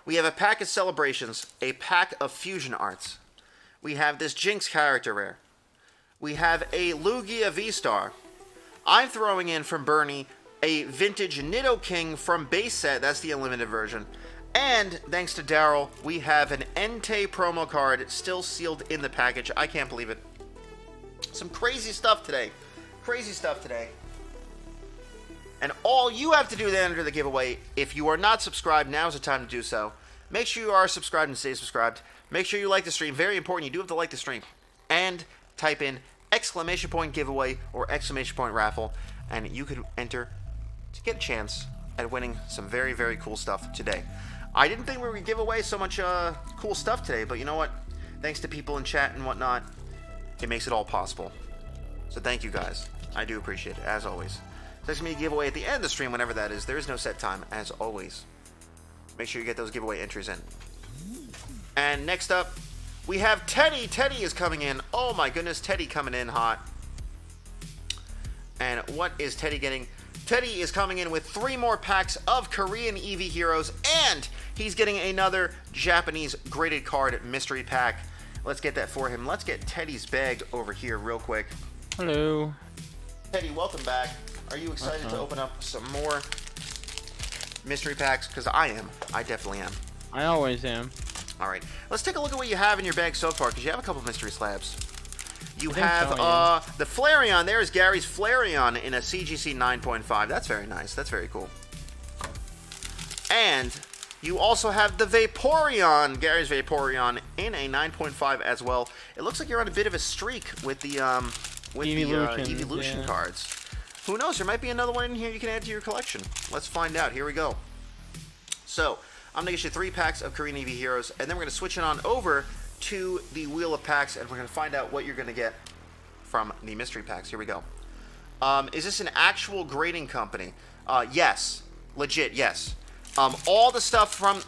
We have a pack of Celebrations, a pack of Fusion Arts. We have this Jinx character rare. We have a Lugia V-Star. I'm throwing in from Bernie a vintage Nidoking from base set. That's the unlimited version. And thanks to Daryl, we have an Entei promo card still sealed in the package. I can't believe it. Some crazy stuff today. Crazy stuff today. And all you have to do to enter the giveaway, if you are not subscribed, now is the time to do so. Make sure you are subscribed and stay subscribed. Make sure you like the stream. Very important. You do have to like the stream. And type in exclamation point giveaway or exclamation point raffle, and you could enter to get a chance at winning some very, very cool stuff today. I didn't think we would give away so much cool stuff today, but you know what? Thanks to people in chat and whatnot, it makes it all possible. So thank you guys. I do appreciate it, as always. There's going to be a giveaway at the end of the stream, whenever that is. There is no set time, as always. Make sure you get those giveaway entries in. And next up, we have Teddy. Teddy is coming in. Oh my goodness, Teddy coming in hot. And what is Teddy getting? Teddy is coming in with 3 more packs of Korean EV Heroes, and he's getting another Japanese graded card mystery pack. Let's get that for him. Let's get Teddy's bag over here real quick. Hello. Teddy, welcome back. Are you excited to open up some more mystery packs? Because I am. I definitely am. I always am. Alright, let's take a look at what you have in your bag so far, because you have a couple mystery slabs. You I think have so, yeah. the Flareon. There's Gary's Flareon in a CGC 9.5. That's very nice. That's very cool. And you also have the Vaporeon, Gary's Vaporeon, in a 9.5 as well. It looks like you're on a bit of a streak with the Evolution cards. Who knows? There might be another one in here you can add to your collection. Let's find out. Here we go. So, I'm going to get you 3 packs of Korean EV Heroes, and then we're going to switch it on over to the Wheel of Packs, and we're going to find out what you're going to get from the mystery packs. Here we go. Is this an actual grading company? Yes. Legit, yes. All the stuff from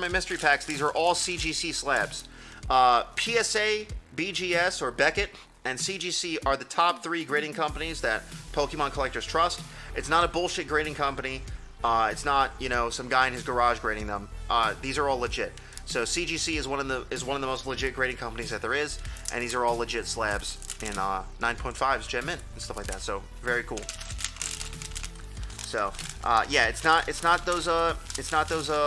my mystery packs, these are all CGC slabs. PSA, BGS, or Beckett, and CGC are the top 3 grading companies that Pokemon collectors trust. It's not a bullshit grading company. It's not, you know, some guy in his garage grading them. These are all legit. So CGC is one of the most legit grading companies that there is, and these are all legit slabs in 9.5s, Gem Mint, and stuff like that. So very cool. So yeah, it's not those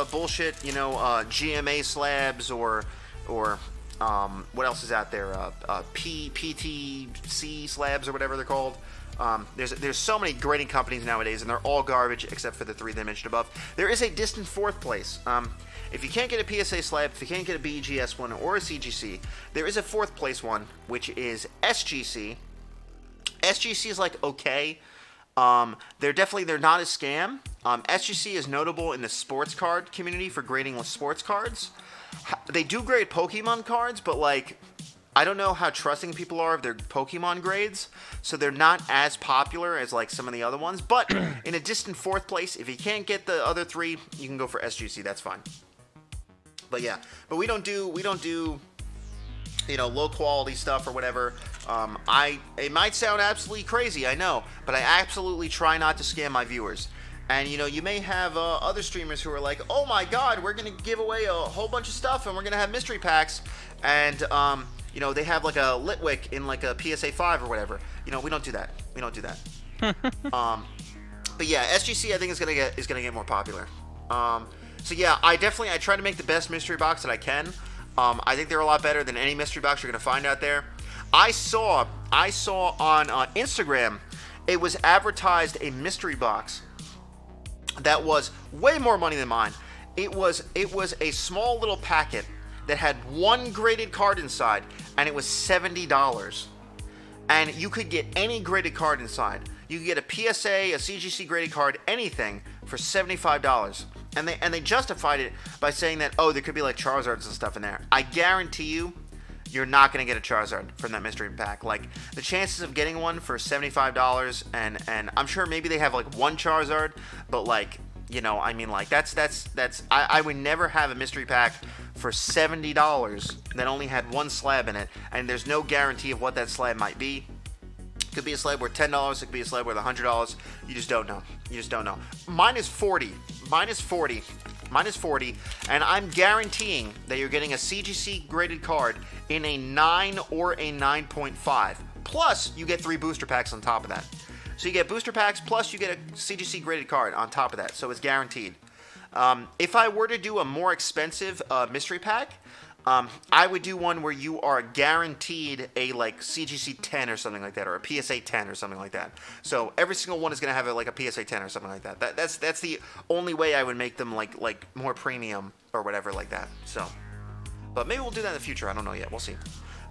bullshit, you know, GMA slabs or what else is out there? PTC slabs or whatever they're called. There's so many grading companies nowadays, and they're all garbage except for the 3 that I mentioned above. There is a distant 4th place. If you can't get a PSA slab, if you can't get a BEGS one or a CGC, there is a 4th place one, which is SGC. SGC is like okay. They're not a scam. SGC is notable in the sports card community for grading sports cards. They do grade Pokemon cards, but like, I don't know how trusting people are of their Pokemon grades, so they're not as popular as like some of the other ones. But in a distant 4th place, if you can't get the other 3, you can go for SGC. That's fine. But yeah, but we don't do low quality stuff or whatever. It might sound absolutely crazy, I know, but I absolutely try not to scam my viewers. And you may have other streamers who are like, oh my god, we're gonna give away a whole bunch of stuff and we're gonna have mystery packs, and they have like a Litwick in like a PSA 5 or whatever. We don't do that. We don't do that. But yeah, SGC I think is gonna get more popular. So yeah, I try to make the best mystery box that I can. I think they're a lot better than any mystery box you're gonna find out there. I saw on Instagram, it was advertised a mystery box that was way more money than mine. It was a small little packet that had 1 graded card inside, and it was $70. And you could get any graded card inside. You could get a PSA, a CGC graded card, anything for $75. And they justified it by saying that, oh, there could be like Charizards and stuff in there. I guarantee you're not going to get a Charizard from that mystery pack. Like, the chances of getting one for $75, and I'm sure maybe they have like 1 Charizard, but like, I mean, like, I would never have a mystery pack for $70 that only had 1 slab in it, and there's no guarantee of what that slab might be. It could be a slab worth $10, it could be a slab worth $100. You just don't know. You just don't know. Mine is 40. Minus 40, and I'm guaranteeing that you're getting a CGC graded card in a 9 or a 9.5. Plus, you get 3 booster packs on top of that. So you get booster packs, plus you get a CGC graded card on top of that, so it's guaranteed. If I were to do a more expensive mystery pack, I would do one where you are guaranteed a like CGC 10 or something like that, or a PSA 10 or something like that. So every single one is going to have like a PSA 10 or something like that. That's the only way I would make them like more premium or whatever like that. So, but maybe we'll do that in the future. I don't know yet. We'll see.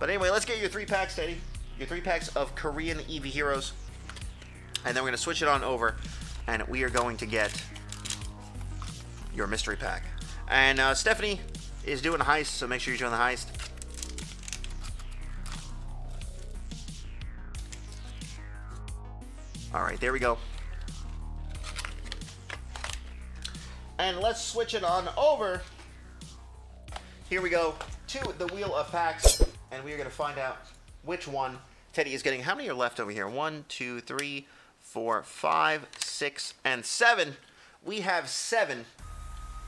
But anyway, let's get your 3 packs, Teddy. Your 3 packs of Korean EV Heroes, and then we're going to switch it on over, and we are going to get your mystery pack. And Stephanie is doing a heist, so make sure you're doing the heist. Alright, there we go. And let's switch it on over. Here we go to the Wheel of Packs, and we are going to find out which one Teddy is getting. How many are left over here? 1, 2, 3, 4, 5, 6, and 7. We have 7.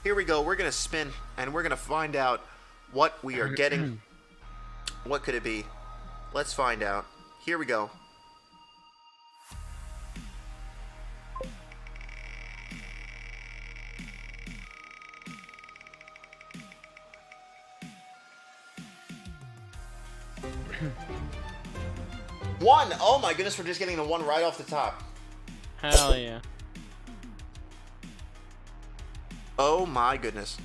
Here we go. We're going to spin, and we're going to find out what we are getting. What could it be? Let's find out. Here we go. One! Oh my goodness, we're just getting the 1 right off the top. Hell yeah. Oh my goodness.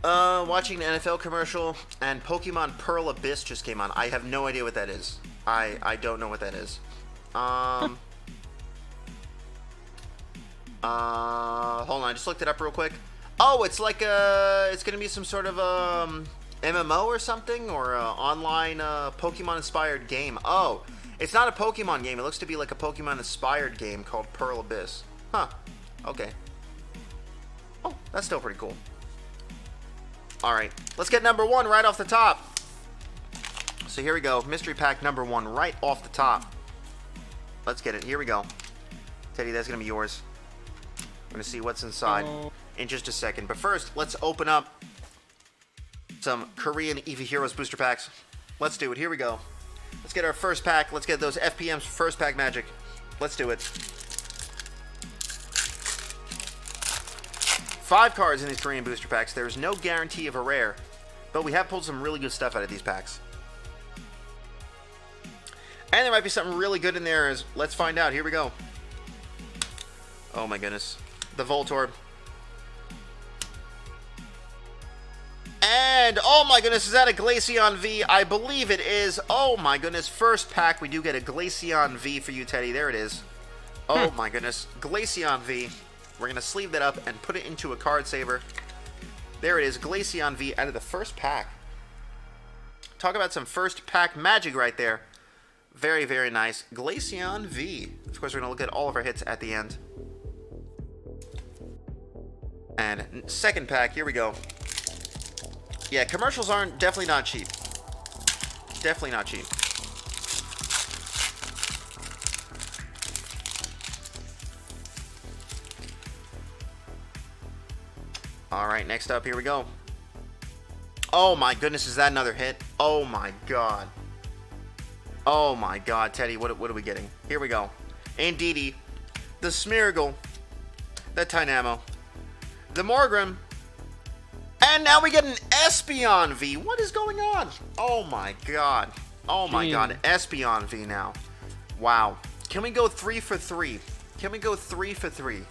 Watching an NFL commercial, and Pokemon Pearl Abyss just came on. I have no idea what that is. I don't know what that is. Hold on, I just looked it up real quick. Oh, it's like it's gonna be some sort of MMO or something, or online Pokemon inspired game. Oh, it's not a Pokemon game. It looks to be like a Pokemon inspired game called Pearl Abyss. Huh. Okay. Oh, that's still pretty cool. Alright, let's get number 1 right off the top. So here we go. Mystery pack number 1 right off the top. Let's get it. Here we go. Teddy, that's going to be yours. We're going to see what's inside in just a second. But first, let's open up some Korean EV Heroes booster packs. Let's do it. Here we go. Let's get our first pack. Let's get those FPM's first pack magic. Let's do it. 5 cards in these Korean booster packs. There's no guarantee of a rare, But we have pulled some really good stuff out of these packs. And there might be something really good in there. Let's find out. Here we go. Oh my goodness. The Voltorb. And, oh my goodness, is that a Glaceon V? I believe it is. Oh my goodness, first pack, we do get a Glaceon V for you, Teddy. There it is. Oh my goodness, Glaceon V. We're going to sleeve that up and put it into a card saver. There it is, Glaceon V out of the first pack. Talk about some first pack magic right there. Very, very nice. Glaceon V. Of course, we're going to look at all of our hits at the end. And second pack, here we go. Yeah, commercials aren't definitely not cheap. Definitely not cheap. All right, next up, here we go. Oh my goodness, is that another hit? Oh my god. Oh my god, Teddy, what are we getting? Here we go. Indeedee, the Smeargle, the Tynamo, the Morgrem, and now we get an Espeon V. What is going on? Oh my god. Oh my god, Espeon V now. Wow. Can we go 3 for 3? Can we go 3 for 3?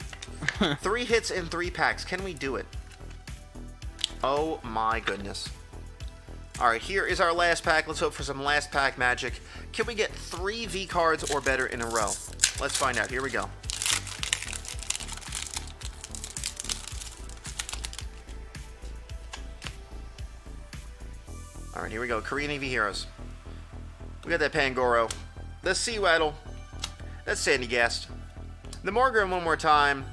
3 hits in 3 packs. Can we do it? Oh my goodness. Alright, here is our last pack. Let's hope for some last pack magic. Can we get 3 V cards or better in a row? Let's find out. Here we go. Alright, here we go. Korean EV Heroes. We got that Pangoro. The Seawaddle. That's Sandygast. The Morgrem one more time.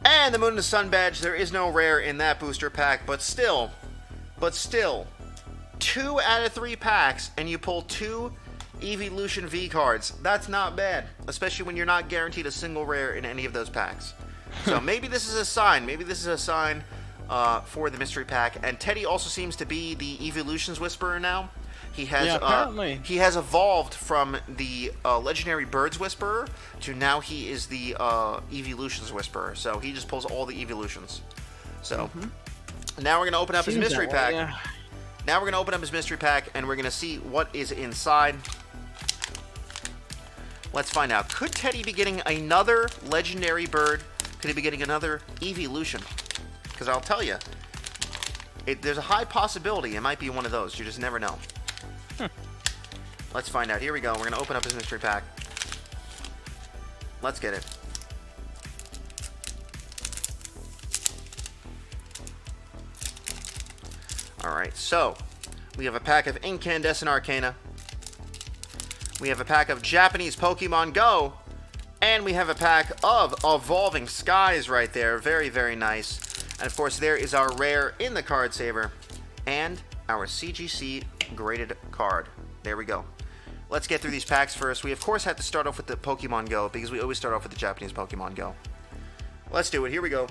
And the Moon and the Sun badge. There is no rare in that booster pack, but still, 2 out of 3 packs, and you pull 2 Evolution V cards. That's not bad, especially when you're not guaranteed a single rare in any of those packs. So maybe this is a sign. Maybe this is a sign for the mystery pack. And Teddy also seems to be the Evolutions Whisperer now. He has apparently. He has evolved from the legendary Birds Whisperer to now he is the Evolutions Whisperer. So he just pulls all the evolutions. So now we're gonna open up his mystery pack. Yeah. Now we're gonna open up his mystery pack and we're gonna see what is inside. Let's find out. Could Teddy be getting another legendary bird? Could he be getting another evolution? Because I'll tell you, there's a high possibility it might be one of those. You just never know. Let's find out. Here we go. We're going to open up his mystery pack. Let's get it. Alright, so we have a pack of Incandescent Arcana. We have a pack of Japanese Pokemon Go. And we have a pack of Evolving Skies right there. Very, very nice. And of course, there is our rare in the card saver. And our CGC graded card. There we go. Let's get through these packs first. We, of course, have to start off with the Pokemon Go, because we always start off with the Japanese Pokemon Go. Let's do it. Here we go.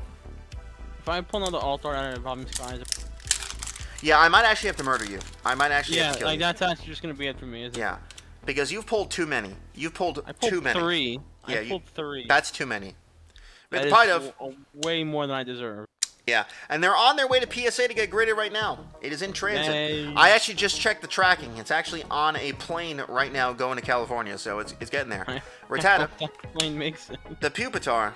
If I pull another Altar out of Evolving Skies... Yeah, I might actually have to murder you. I might actually have to kill you. Yeah, that's actually just going to be it for me, isn't it? Yeah, because you've pulled too many. You've pulled too many. 3. Yeah, I pulled 3. That's too many. That is way more than I deserve. Yeah, and they're on their way to PSA to get graded right now. It is in transit. Yay. I actually just checked the tracking. It's actually on a plane right now going to California, so it's getting there. Rattata. Plane makes it. The Pupitar.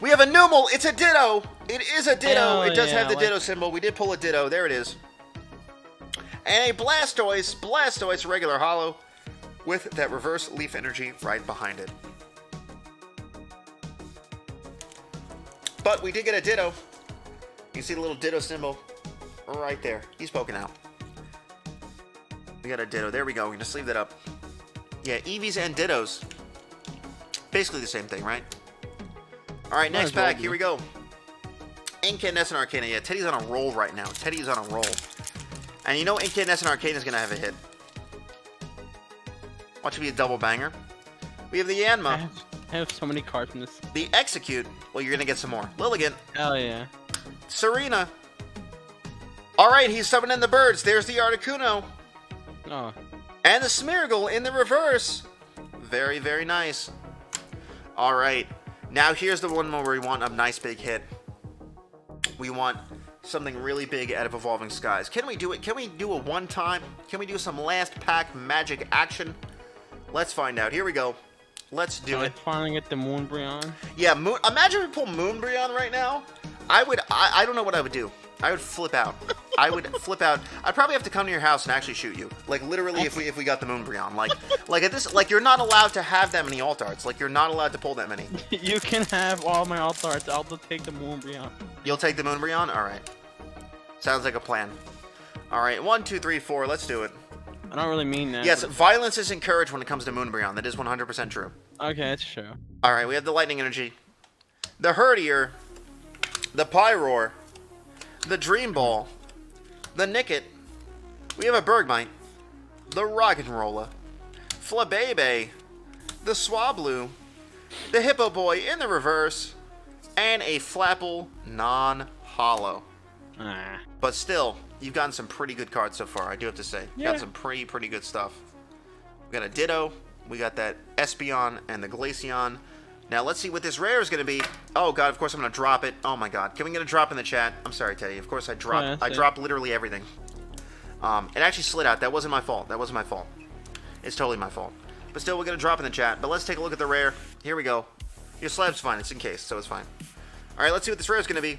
We have a Numel. It's a Ditto. It is a Ditto. Hell It does yeah, have the Ditto symbol. We did pull a Ditto. There it is. And a Blastoise. Blastoise regular holo with that reverse leaf energy right behind it. But we did get a Ditto. You can see the little Ditto symbol right there. He's poking out. We got a Ditto. There we go. We're going to sleeve that up. Yeah, Eevees and Dittos. Basically the same thing, right? Alright, next pack. Here we go. Incandescent Arcana. Yeah, Teddy's on a roll right now. Teddy is on a roll. And you know Incandescent Arcana is going to have a hit. Watch it be a double banger. We have the Yanma. I have so many cards in this. The Execute. Well, you're going to get some more. Lilligant. Hell yeah. Serena. Alright, he's summoning the birds. There's the Articuno. Oh. And the Smeargle in the reverse. Very, very nice. Alright. Now here's the one where we want a nice big hit. We want something really big out of Evolving Skies. Can we do it? Can we do a one-time? Can we do some last pack magic action? Let's find out. Here we go. Let's do it. Finally get the Moonbreon. Yeah, imagine if we pull Moonbreon right now. I don't know what I would do. I would flip out. I would flip out. I'd probably have to come to your house and actually shoot you. Like literally, if we got the Moonbreon. Like at this, like you're not allowed to have that many alt arts. Like you're not allowed to pull that many. You can have all my alt arts. I'll take the Moonbreon. You'll take the Moonbreon? All right. Sounds like a plan. All right, 1, 2, 3, 4. Let's do it. I don't really mean that. Yes, violence is encouraged when it comes to Moonbreon. That is 100% true. Okay, that's true. All right, we have the Lightning Energy, the Herdier, the Pyroar, the Dream Ball, the Nickit. We have a Bergmite, the Roggenrola, Flabebe, the Swablu, the Hippo Boy in the reverse, and a Flapple non-hollow. But still, you've gotten some pretty good cards so far, I do have to say. Yeah. Got some pretty good stuff. We got a Ditto, we got that Espeon and the Glaceon. Now let's see what this rare is going to be. Oh god, of course I'm going to drop it. Oh my god. Can we get a drop in the chat? I'm sorry, Teddy. Of course I dropped. Yeah, I dropped literally everything. It actually slid out. That wasn't my fault. That wasn't my fault. It's totally my fault. But still, we're going to drop in the chat. But let's take a look at the rare. Here we go. Your slab's fine. It's in case, so it's fine. Alright, let's see what this rare is going to be.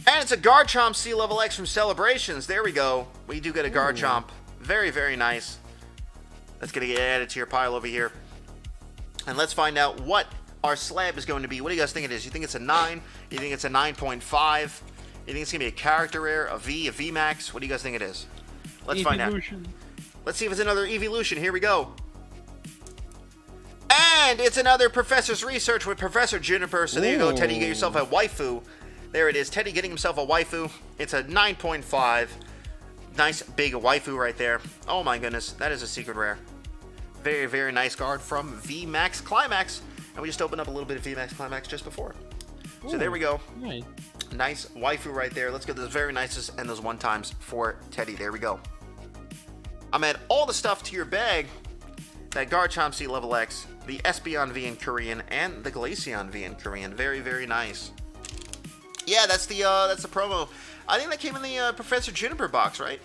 And it's a Garchomp C-Level X from Celebrations. There we go. We do get a Garchomp. Very, very nice. That's going to get added to your pile over here. And let's find out what our slab is going to be. What do you guys think it is? You think it's a 9? You think it's a 9.5? You think it's going to be a character rare, a V, a VMAX? What do you guys think it is? Let's find out. Let's see if it's another Evolution. Here we go. And it's another Professor's Research with Professor Juniper. So there you go, Teddy. You get yourself a waifu. There it is. Teddy getting himself a waifu. It's a 9.5. Nice big waifu right there. Oh my goodness. That is a secret rare. Very, very nice card from VMAX Climax. And we just opened up a little bit of VMAX Climax just before. So there we go. Nice. Nice waifu right there. Let's get those very nices and those one times for Teddy. There we go. I'm add all the stuff to your bag. That Garchomp C-Level X, the Espeon V in Korean, and the Glaceon V in Korean. Very, very nice. Yeah, that's the promo. I think that came in the Professor Juniper box, right?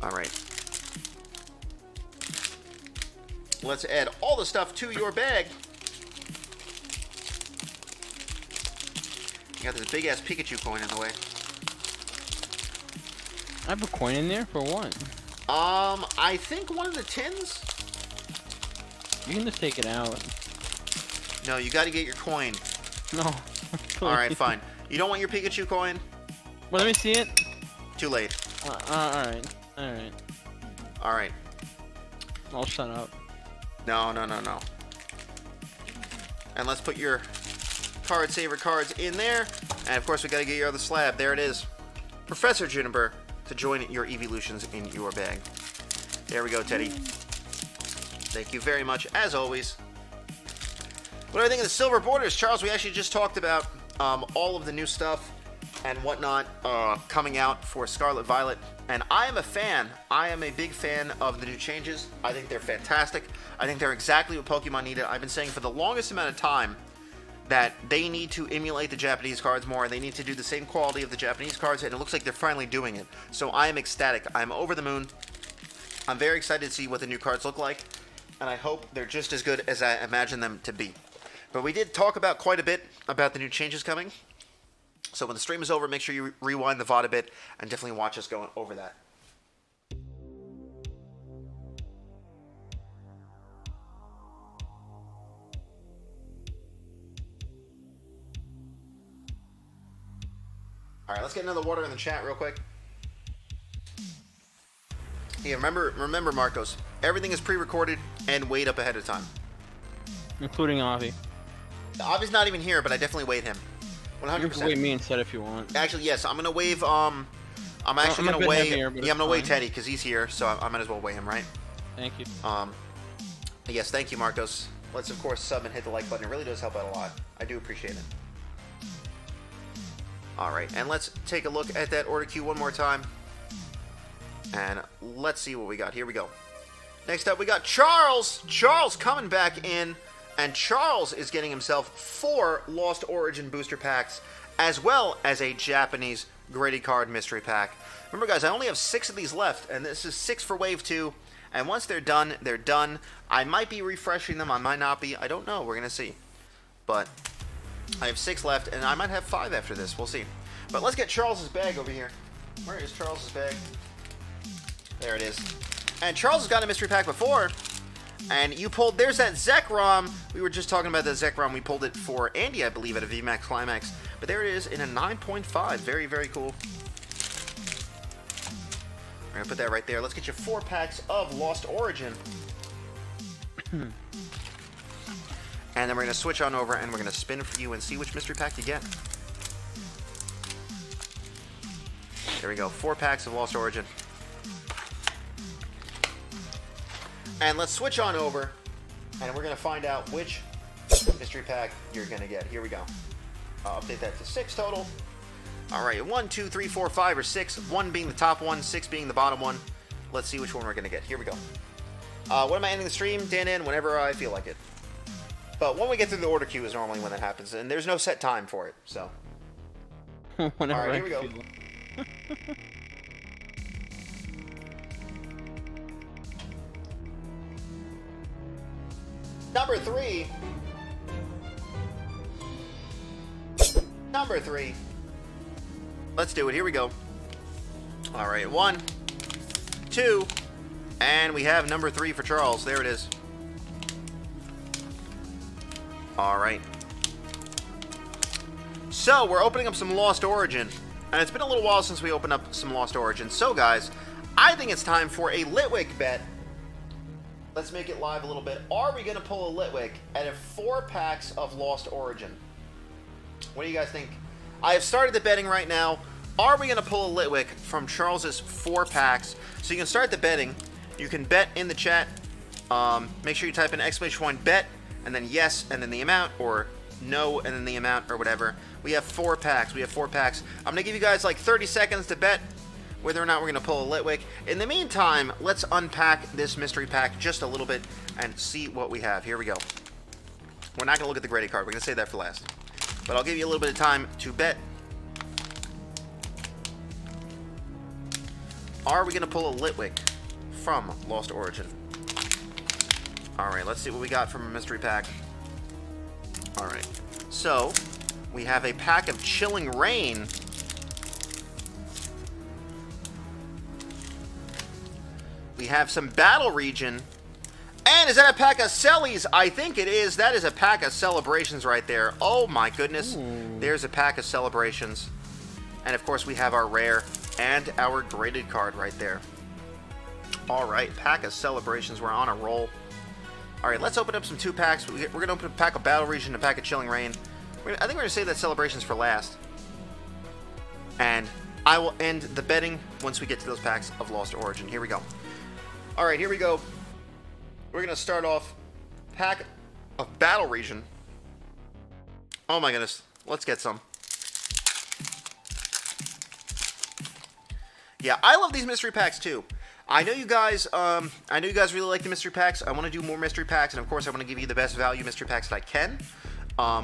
All right. Let's add all the stuff to your bag. You got this big-ass Pikachu coin in the way. I have a coin in there for what? I think one of the tins? You can just take it out. No, you got to get your coin. No. Alright, fine. You don't want your Pikachu coin? Well, let me see it. Too late. Alright. Alright. Alright. I'll shut up. No. And let's put your card saver cards in there. And of course, we got to get your other slab. There it is. Professor Juniper to join your evolutions in your bag. There we go, Teddy. Thank you very much, as always. What do I think of the silver borders? Charles, we actually just talked about all of the new stuff and whatnot coming out for Scarlet Violet. And I am a fan. I am a big fan of the new changes. I think they're fantastic. I think they're exactly what Pokemon needed. I've been saying for the longest amount of time that they need to emulate the Japanese cards more. They need to do the same quality of the Japanese cards, and it looks like they're finally doing it. So I am ecstatic. I'm over the moon. I'm very excited to see what the new cards look like, and I hope they're just as good as I imagine them to be. But we did talk about quite a bit about the new changes coming. So when the stream is over, make sure you rewind the VOD a bit and definitely watch us go over that. All right, let's get another water in the chat real quick. Yeah, remember, Marcos. Everything is pre-recorded and weighed up ahead of time, including Avi. Avi's not even here, but I definitely weighed him. 100%. You can wave me instead if you want. Actually, yes, I'm gonna wave. I'm actually gonna weigh. Heavier, yeah, I'm gonna weigh Teddy because he's here, so I might as well weigh him, right? Thank you. Yes, thank you, Marcos. Let's of course sub and hit the like button. It really does help out a lot. I do appreciate it. All right, and let's take a look at that order queue one more time, and let's see what we got. Here we go. Next up, we got Charles. Charles coming back in. And Charles is getting himself 4 Lost Origin booster packs as well as a Japanese graded card mystery pack. Remember, guys, I only have 6 of these left, and this is 6 for Wave 2. And once they're done, they're done. I might be refreshing them. I might not be. I don't know. We're going to see. But I have 6 left, and I might have 5 after this. We'll see. But let's get Charles's bag over here. Where is Charles's bag? There it is. And Charles has gotten a mystery pack before. And you pulled, there's that Zekrom. We were just talking about the Zekrom. We pulled it for Andy, I believe, at a VMAX Climax. But there it is in a 9.5. Very, very cool. We're going to put that right there. Let's get you 4 packs of Lost Origin. And then we're going to switch on over and we're going to spin for you and see which mystery pack you get. There we go. 4 packs of Lost Origin. And let's switch on over and we're going to find out which mystery pack you're going to get. Here we go. I'll update that to 6 total. All right, 1, 2, 3, 4, 5, or 6. 1 being the top one, 6 being the bottom one. Let's see which one we're going to get. Here we go. When am I ending the stream? Dan in whenever I feel like it. But when we get through the order queue is normally when that happens. And there's no set time for it, so. Whenever all right, here we go. Number 3. Number 3. Let's do it. Here we go. All right, 1, 2, and we have number 3 for Charles. There it is. All right. So we're opening up some Lost Origin, and it's been a little while since we opened up some Lost Origin. So guys, I think it's time for a Litwick bet. Let's make it live a little bit. Are we going to pull a Litwick out of 4 packs of Lost Origin? What do you guys think? I have started the betting right now. Are we going to pull a Litwick from Charles's 4 packs? So you can start the betting. You can bet in the chat. Make sure you type in !bet, and then yes, and then the amount, or no, and then the amount, or whatever. We have 4 packs. We have 4 packs. I'm going to give you guys like 30 seconds to bet whether or not we're going to pull a Litwick. In the meantime, let's unpack this mystery pack just a little bit and see what we have. Here we go. We're not going to look at the graded card. We're going to save that for last. But I'll give you a little bit of time to bet. Are we going to pull a Litwick from Lost Origin? Alright, let's see what we got from a mystery pack. Alright, so we have a pack of Chilling Rain. We have some Battle Region. And is that a pack of Sellies? I think it is. That is a pack of Celebrations right there. Oh my goodness. Ooh. There's a pack of Celebrations. And of course we have our rare and our graded card right there. Alright, pack of Celebrations. We're on a roll. Alright, let's open up some 2 packs. We're going to open a pack of Battle Region and a pack of Chilling Rain. I think we're going to save that Celebrations for last. And I will end the betting once we get to those packs of Lost Origin. Here we go. Alright, here we go. We're going to start off pack of Battle Region. Oh my goodness. Let's get some. Yeah, I love these mystery packs too. I know you guys really like the mystery packs. I want to do more mystery packs, and of course I want to give you the best value mystery packs that I can.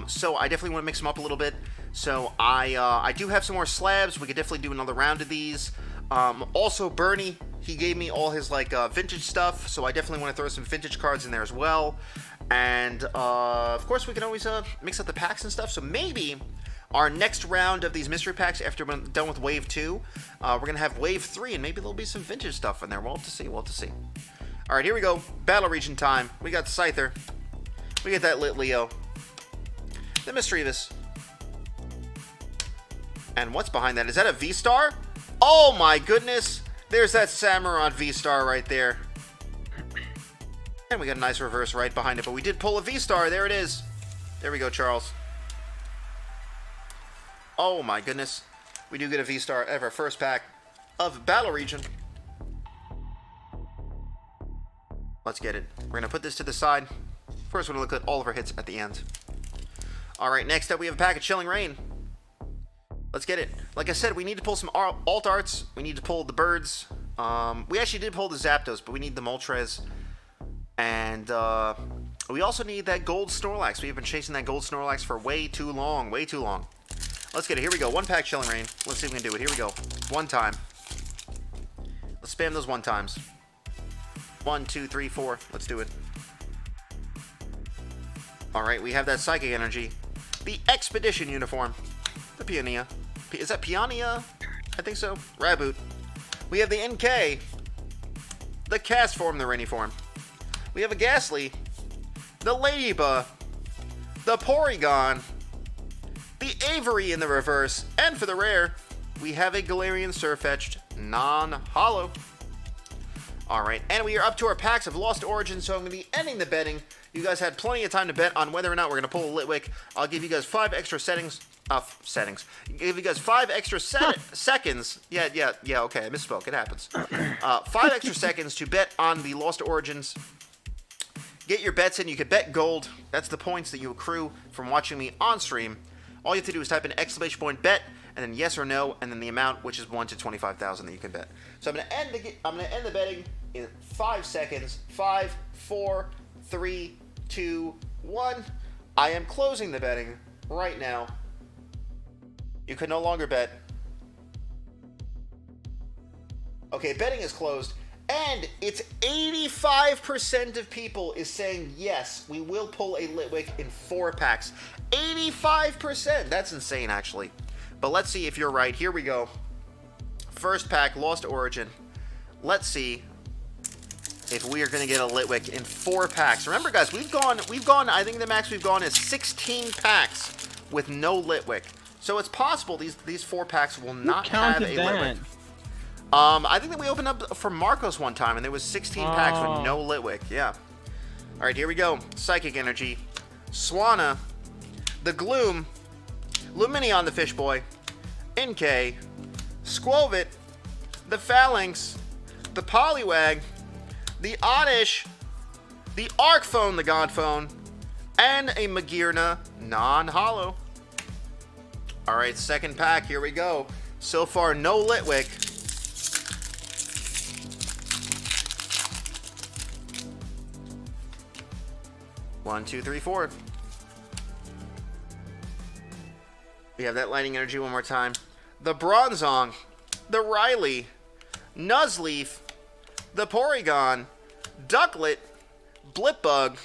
So I definitely want to mix them up a little bit. So I do have some more slabs. We could definitely do another round of these. Also, Bernie, he gave me all his like vintage stuff, so I definitely want to throw some vintage cards in there as well. And of course, we can always mix up the packs and stuff. So maybe our next round of these mystery packs, after we're done with Wave 2, we're gonna have Wave 3, and maybe there'll be some vintage stuff in there. We'll have to see. We'll have to see. All right, here we go. Battle Region time. We got Scyther. We get that Lit Leo. The Mischievous. And what's behind that? Is that a V-Star? Oh my goodness! There's that Samurott V-Star right there. And we got a nice reverse right behind it, but we did pull a V-Star. There it is. There we go, Charles. Oh my goodness. We do get a V-Star out of our first pack of Battle Region. Let's get it. We're going to put this to the side. First, we're going to look at all of our hits at the end. Alright, next up we have a pack of Chilling Rain. Let's get it. Like I said, we need to pull some alt arts. We need to pull the birds. We actually did pull the Zapdos, but we need the Moltres. And we also need that gold Snorlax. We've been chasing that gold Snorlax for way too long. Way too long. Let's get it. Here we go. 1 pack Chilling Reign. Let's see if we can do it. Here we go. 1 time. Let's spam those 1 times. 1, 2, 3, 4. Let's do it. Alright, we have that Psychic Energy. The Expedition uniform. The Peonia. Is that Peonia? I think so. Raboot. We have the NK. The Cast form, the Rainy form. We have a Ghastly. The Ladybug. The Porygon. The Avery in the reverse. And for the rare, we have a Galarian Surfetched non-holo. Alright, and we are up to our packs of Lost Origin, so I'm going to be ending the betting. You guys had plenty of time to bet on whether or not we're going to pull a Litwick. I'll give you guys 5 extra settings. Give you guys 5 extra seconds. Yeah, okay, I misspoke. It happens. 5 extra seconds to bet on the Lost Origins. Get your bets in. You can bet gold. That's the points that you accrue from watching me on stream. All you have to do is type in ! bet, and then yes or no, and then the amount, which is 1 to 25,000 that you can bet. So I'm going to end the betting in 5 seconds. 5, 4, 3, 2, 1. I am closing the betting right now. You can no longer bet. Okay, betting is closed. And it's 85% of people is saying, yes, we will pull a Litwick in 4 packs. 85%! That's insane, actually. But let's see if you're right. Here we go. First pack, Lost Origin. Let's see if we are going to get a Litwick in 4 packs. Remember, guys, we've gone, I think the max we've gone is 16 packs with no Litwick. So it's possible these 4 packs will not have a Litwick. I think that we opened up for Marcos one time, and there was 16 packs with no Litwick. Yeah. All right, here we go. Psychic Energy, Swanna, the Gloom, Lumineon the Fish Boy, NK, Squovit, the Phalanx, the Poliwag, the Oddish, the Arcphone, the Godphone, and a Magearna non-holo. All right, second pack. Here we go. So far, no Litwick. One, two, three, 4. We have that Lightning Energy one more time. The Bronzong, the Riley, Nuzleaf, the Porygon, Ducklet, Blipbug,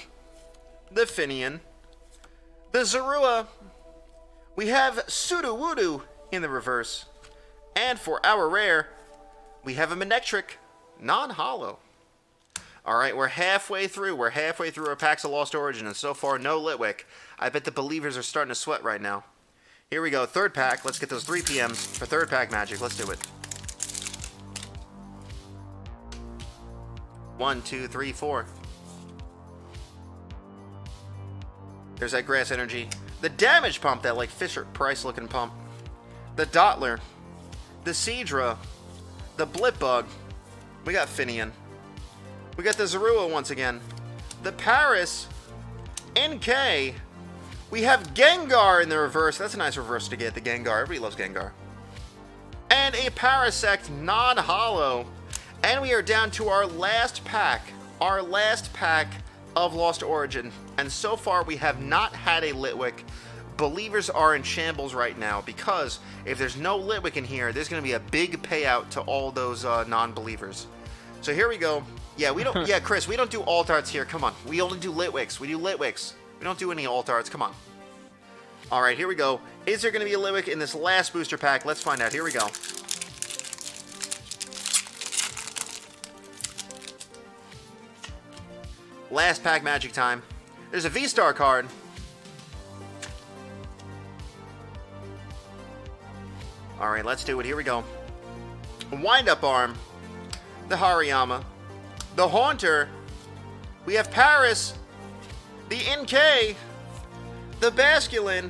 the Finian, the Zorua. We have Sudowoodo in the reverse. And for our rare, we have a Manectric non-holo. Alright, we're halfway through. We're halfway through our packs of Lost Origin, and so far, no Litwick. I bet the believers are starting to sweat right now. Here we go, third pack. Let's get those 3 PMs for third pack magic. Let's do it. 1, 2, 3, 4. There's that Grass Energy. The Damage Pump, that like Fisher-Price looking pump. The Dottler. The Seadra. The Blipbug. We got Finian. We got the Zorua once again. The Paris. NK. We have Gengar in the reverse. That's a nice reverse to get, the Gengar. Everybody loves Gengar. And a Parasect non-holo. And we are down to our last pack. Our last pack of Lost Origin. And so far, we have not had a Litwick. Believers are in shambles right now, because if there's no Litwick in here, there's going to be a big payout to all those non-believers. So here we go. Yeah, we don't. Yeah, Chris, we don't do alt arts here. Come on, we only do Litwicks. We do Litwicks. We don't do any alt arts. Come on. All right, here we go. Is there going to be a Litwick in this last booster pack? Let's find out. Here we go. Last pack magic time. There's a V-Star card. All right, let's do it. Here we go. Wind-Up Arm. The Hariyama. The Haunter. We have Paris. The NK. The Basculin.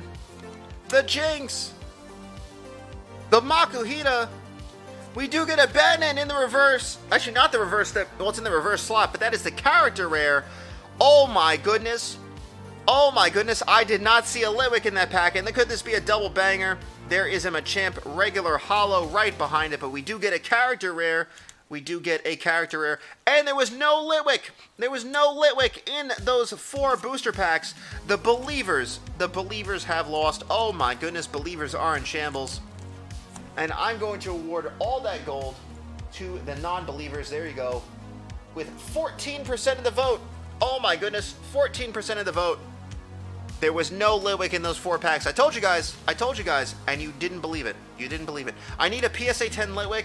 The Jinx. The Makuhita. We do get a Batman in the reverse. Actually, not the reverse. Well, it's in the reverse slot, but that is the character rare. Oh my goodness. Oh my goodness. I did not see a Litwick in that pack. And could this be a double banger? There is a Machamp regular holo right behind it, but we do get a character rare. we do get a character rare. And there was no Litwick. There was no Litwick in those 4 booster packs. The Believers have lost. Oh my goodness, Believers are in shambles. And I'm going to award all that gold to the non-Believers. There you go. With 14% of the vote. Oh my goodness, 14% of the vote. There was no Litwick in those 4 packs. I told you guys, and you didn't believe it. You didn't believe it. I need a PSA 10 Litwick.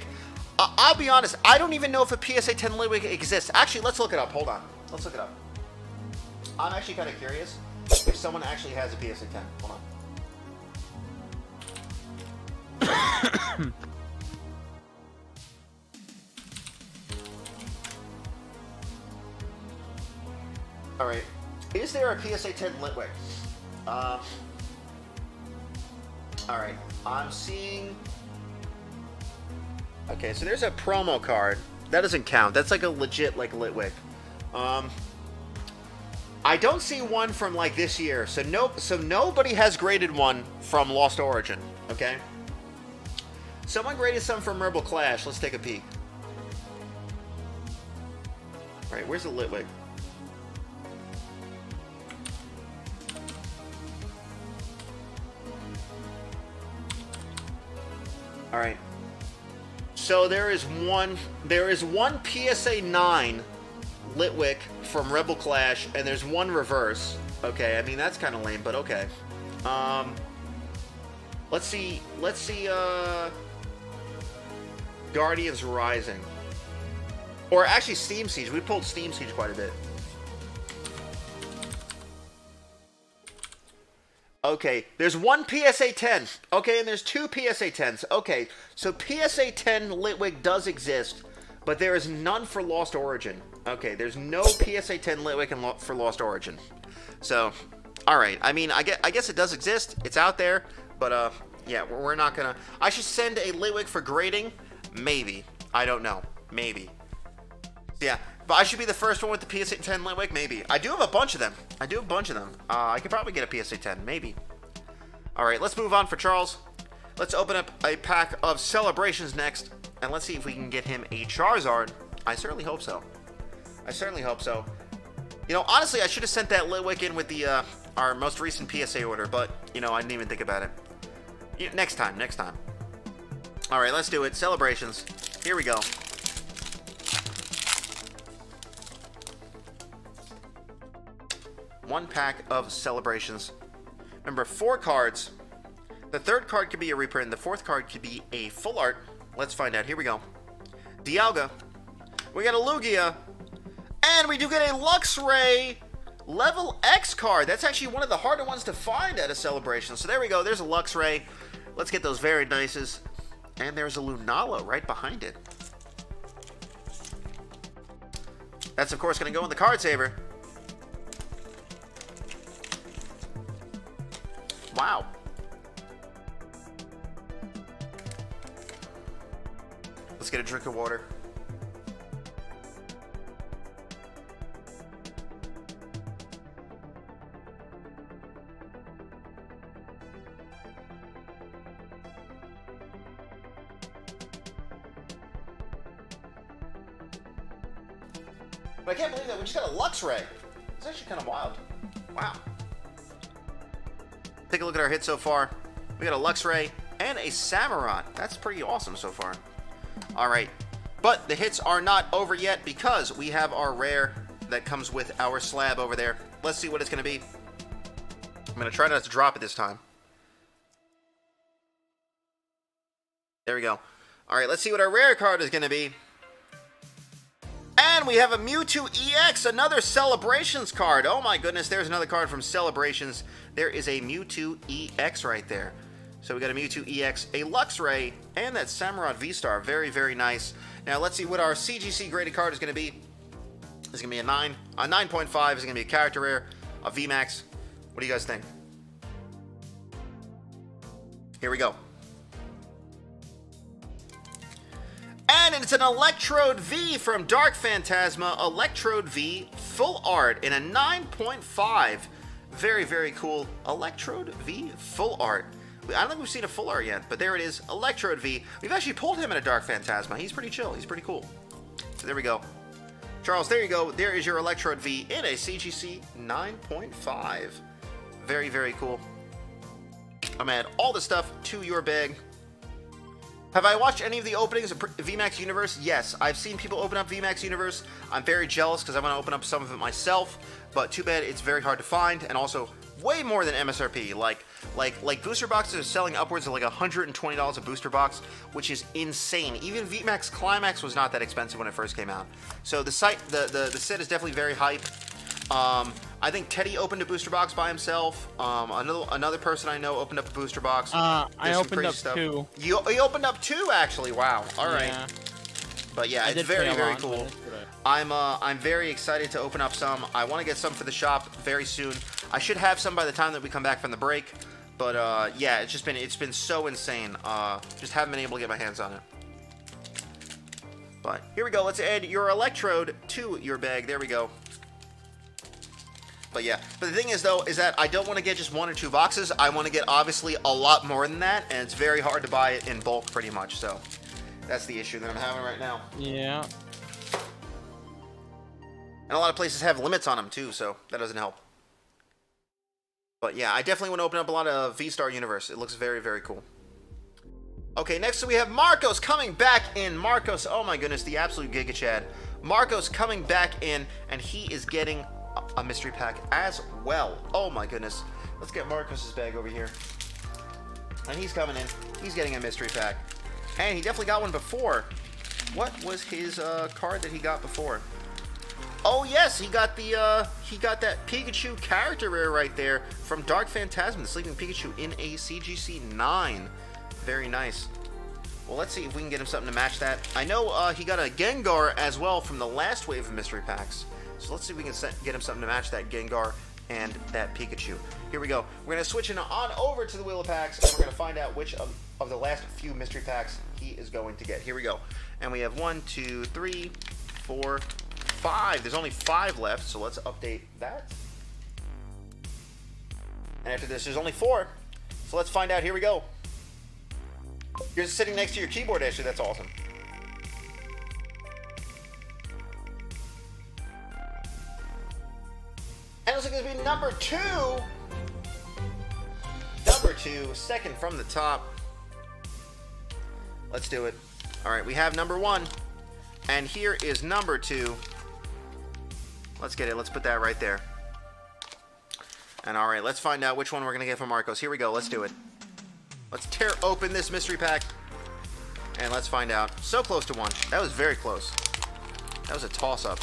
I'll be honest, I don't even know if a PSA 10 Litwick exists. Actually, let's look it up. Hold on. Let's look it up. I'm actually kind of curious if someone actually has a PSA 10. Hold on. All right. Is there a PSA 10 Litwick? Alright, I'm seeing... Okay, so there's a promo card. That doesn't count. That's like a legit, like, Litwick. I don't see one from, like, this year. So nobody has graded one from Lost Origin, okay? Someone graded some from Rebel Clash. Let's take a peek. Alright, where's the Litwick? All right. So there is one PSA 9 Litwick from Rebel Clash, and there's one reverse. Okay, I mean that's kind of lame, but okay. Let's see. Guardians Rising, or actually Steam Siege. We pulled Steam Siege quite a bit. Okay, there's one PSA 10. Okay, and there's 2 PSA 10s. Okay, so PSA 10 Litwick does exist, but there is none for Lost Origin. Okay, there's no PSA 10 Litwick for Lost Origin. So, all right. I mean, I guess it does exist. It's out there, but yeah, we're not gonna. I should send a Litwick for grading. Maybe. I don't know. Maybe. Yeah. But I should be the first one with the PSA 10 Litwick? Maybe. I do have a bunch of them. I could probably get a PSA 10. Maybe. Alright, let's move on for Charles. Let's open up a pack of Celebrations next. And let's see if we can get him a Charizard. I certainly hope so. You know, honestly, I should have sent that Litwick in with the our most recent PSA order. But, you know, I didn't even think about it. Next time. Alright, let's do it. Celebrations. Here we go. One pack of Celebrations. Remember, 4 cards. The 3rd card could be a reprint. The 4th card could be a full art. Let's find out. Here we go. Dialga. We got a Lugia. And we do get a Luxray Level X card. That's actually one of the harder ones to find at a Celebration. So there we go. There's a Luxray. Let's get those very nices. And there's a Lunala right behind it. That's, of course, going to go in the card saver. Wow. Let's get a drink of water. But I can't believe that we just got a Luxray. It's actually kind of wild. Wow. Take a look at our hits so far. We got a Luxray and a Samurott. That's pretty awesome so far. All right. But the hits are not over yet because we have our rare that comes with our slab over there. Let's see what it's going to be. I'm going to try not to drop it this time. There we go. All right, let's see what our rare card is going to be. And we have a Mewtwo EX, another Celebrations card. Oh my goodness, there's another card from Celebrations. There is a Mewtwo EX right there. So we got a Mewtwo EX, a Luxray, and that Samurott V-Star. Very, very nice. Now let's see what our CGC graded card is going to be. It's going to be a 9. A 9.5 is going to be a character rare, a VMAX. What do you guys think? Here we go. And it's an Electrode V from Dark Phantasma. Electrode V full art in a 9.5. Very, very cool. Electrode V full art. I don't think we've seen a full art yet, but there it is. Electrode V. We've actually pulled him in a Dark Phantasma. He's pretty chill. He's pretty cool. So there we go. Charles, there you go. There is your Electrode V in a CGC 9.5. Very, very cool. I'm going to add all the stuff to your bag. Have I watched any of the openings of VMAX Universe? Yes, I've seen people open up VMAX Universe. I'm very jealous because I want to open up some of it myself, but too bad it's very hard to find, and also way more than MSRP. Like booster boxes are selling upwards of like $120 a booster box, which is insane. Even VMAX Climax was not that expensive when it first came out. So the set is definitely very hype. I think Teddy opened a booster box by himself. Another person I know opened up a booster box. I opened up two. You opened up two, actually. Wow. All right. Yeah. But yeah, it's very, very cool. I'm very excited to open up some. I want to get some for the shop very soon. I should have some by the time that we come back from the break. But yeah, it's been so insane. Just haven't been able to get my hands on it. But here we go. Let's add your Electrode to your bag. There we go. But yeah, but the thing is though, is that I don't want to get just 1 or 2 boxes. I want to get obviously a lot more than that, and it's very hard to buy it in bulk pretty much. So that's the issue that I'm having right now. Yeah. And a lot of places have limits on them too, so that doesn't help. But yeah, I definitely want to open up a lot of V-Star Universe. It looks very, very cool. Okay, next we have Marcos coming back in. Marcos, oh my goodness, the absolute Giga Chad. Marcos coming back in, and he is getting a mystery pack as well. Oh my goodness. Let's get Marcos's bag over here. And he's coming in. He's getting a mystery pack. And he definitely got one before. What was his card that he got before? Oh yes, he got that Pikachu character rare right there from Dark Phantasm, the Sleeping Pikachu in a CGC 9. Very nice. Well, let's see if we can get him something to match that. I know he got a Gengar as well from the last wave of mystery packs. So let's see if we can get him something to match that Gengar and that Pikachu. Here we go. We're going to switch on over to the Wheel of Packs, and we're going to find out which of the last few mystery packs he is going to get. Here we go. And we have 1, 2, 3, 4, 5. There's only 5 left, so let's update that. And after this, there's only 4. So let's find out. Here we go. You're sitting next to your keyboard, Ashley. That's awesome. And it looks like it's going to be number 2. Number 2, second from the top. Let's do it. All right, we have number 1. And here is number 2. Let's get it. Let's put that right there. And all right, let's find out which one we're going to get from Marcos. Here we go. Let's do it. Let's tear open this mystery pack. And let's find out. So close to 1. That was very close. That was a toss-up.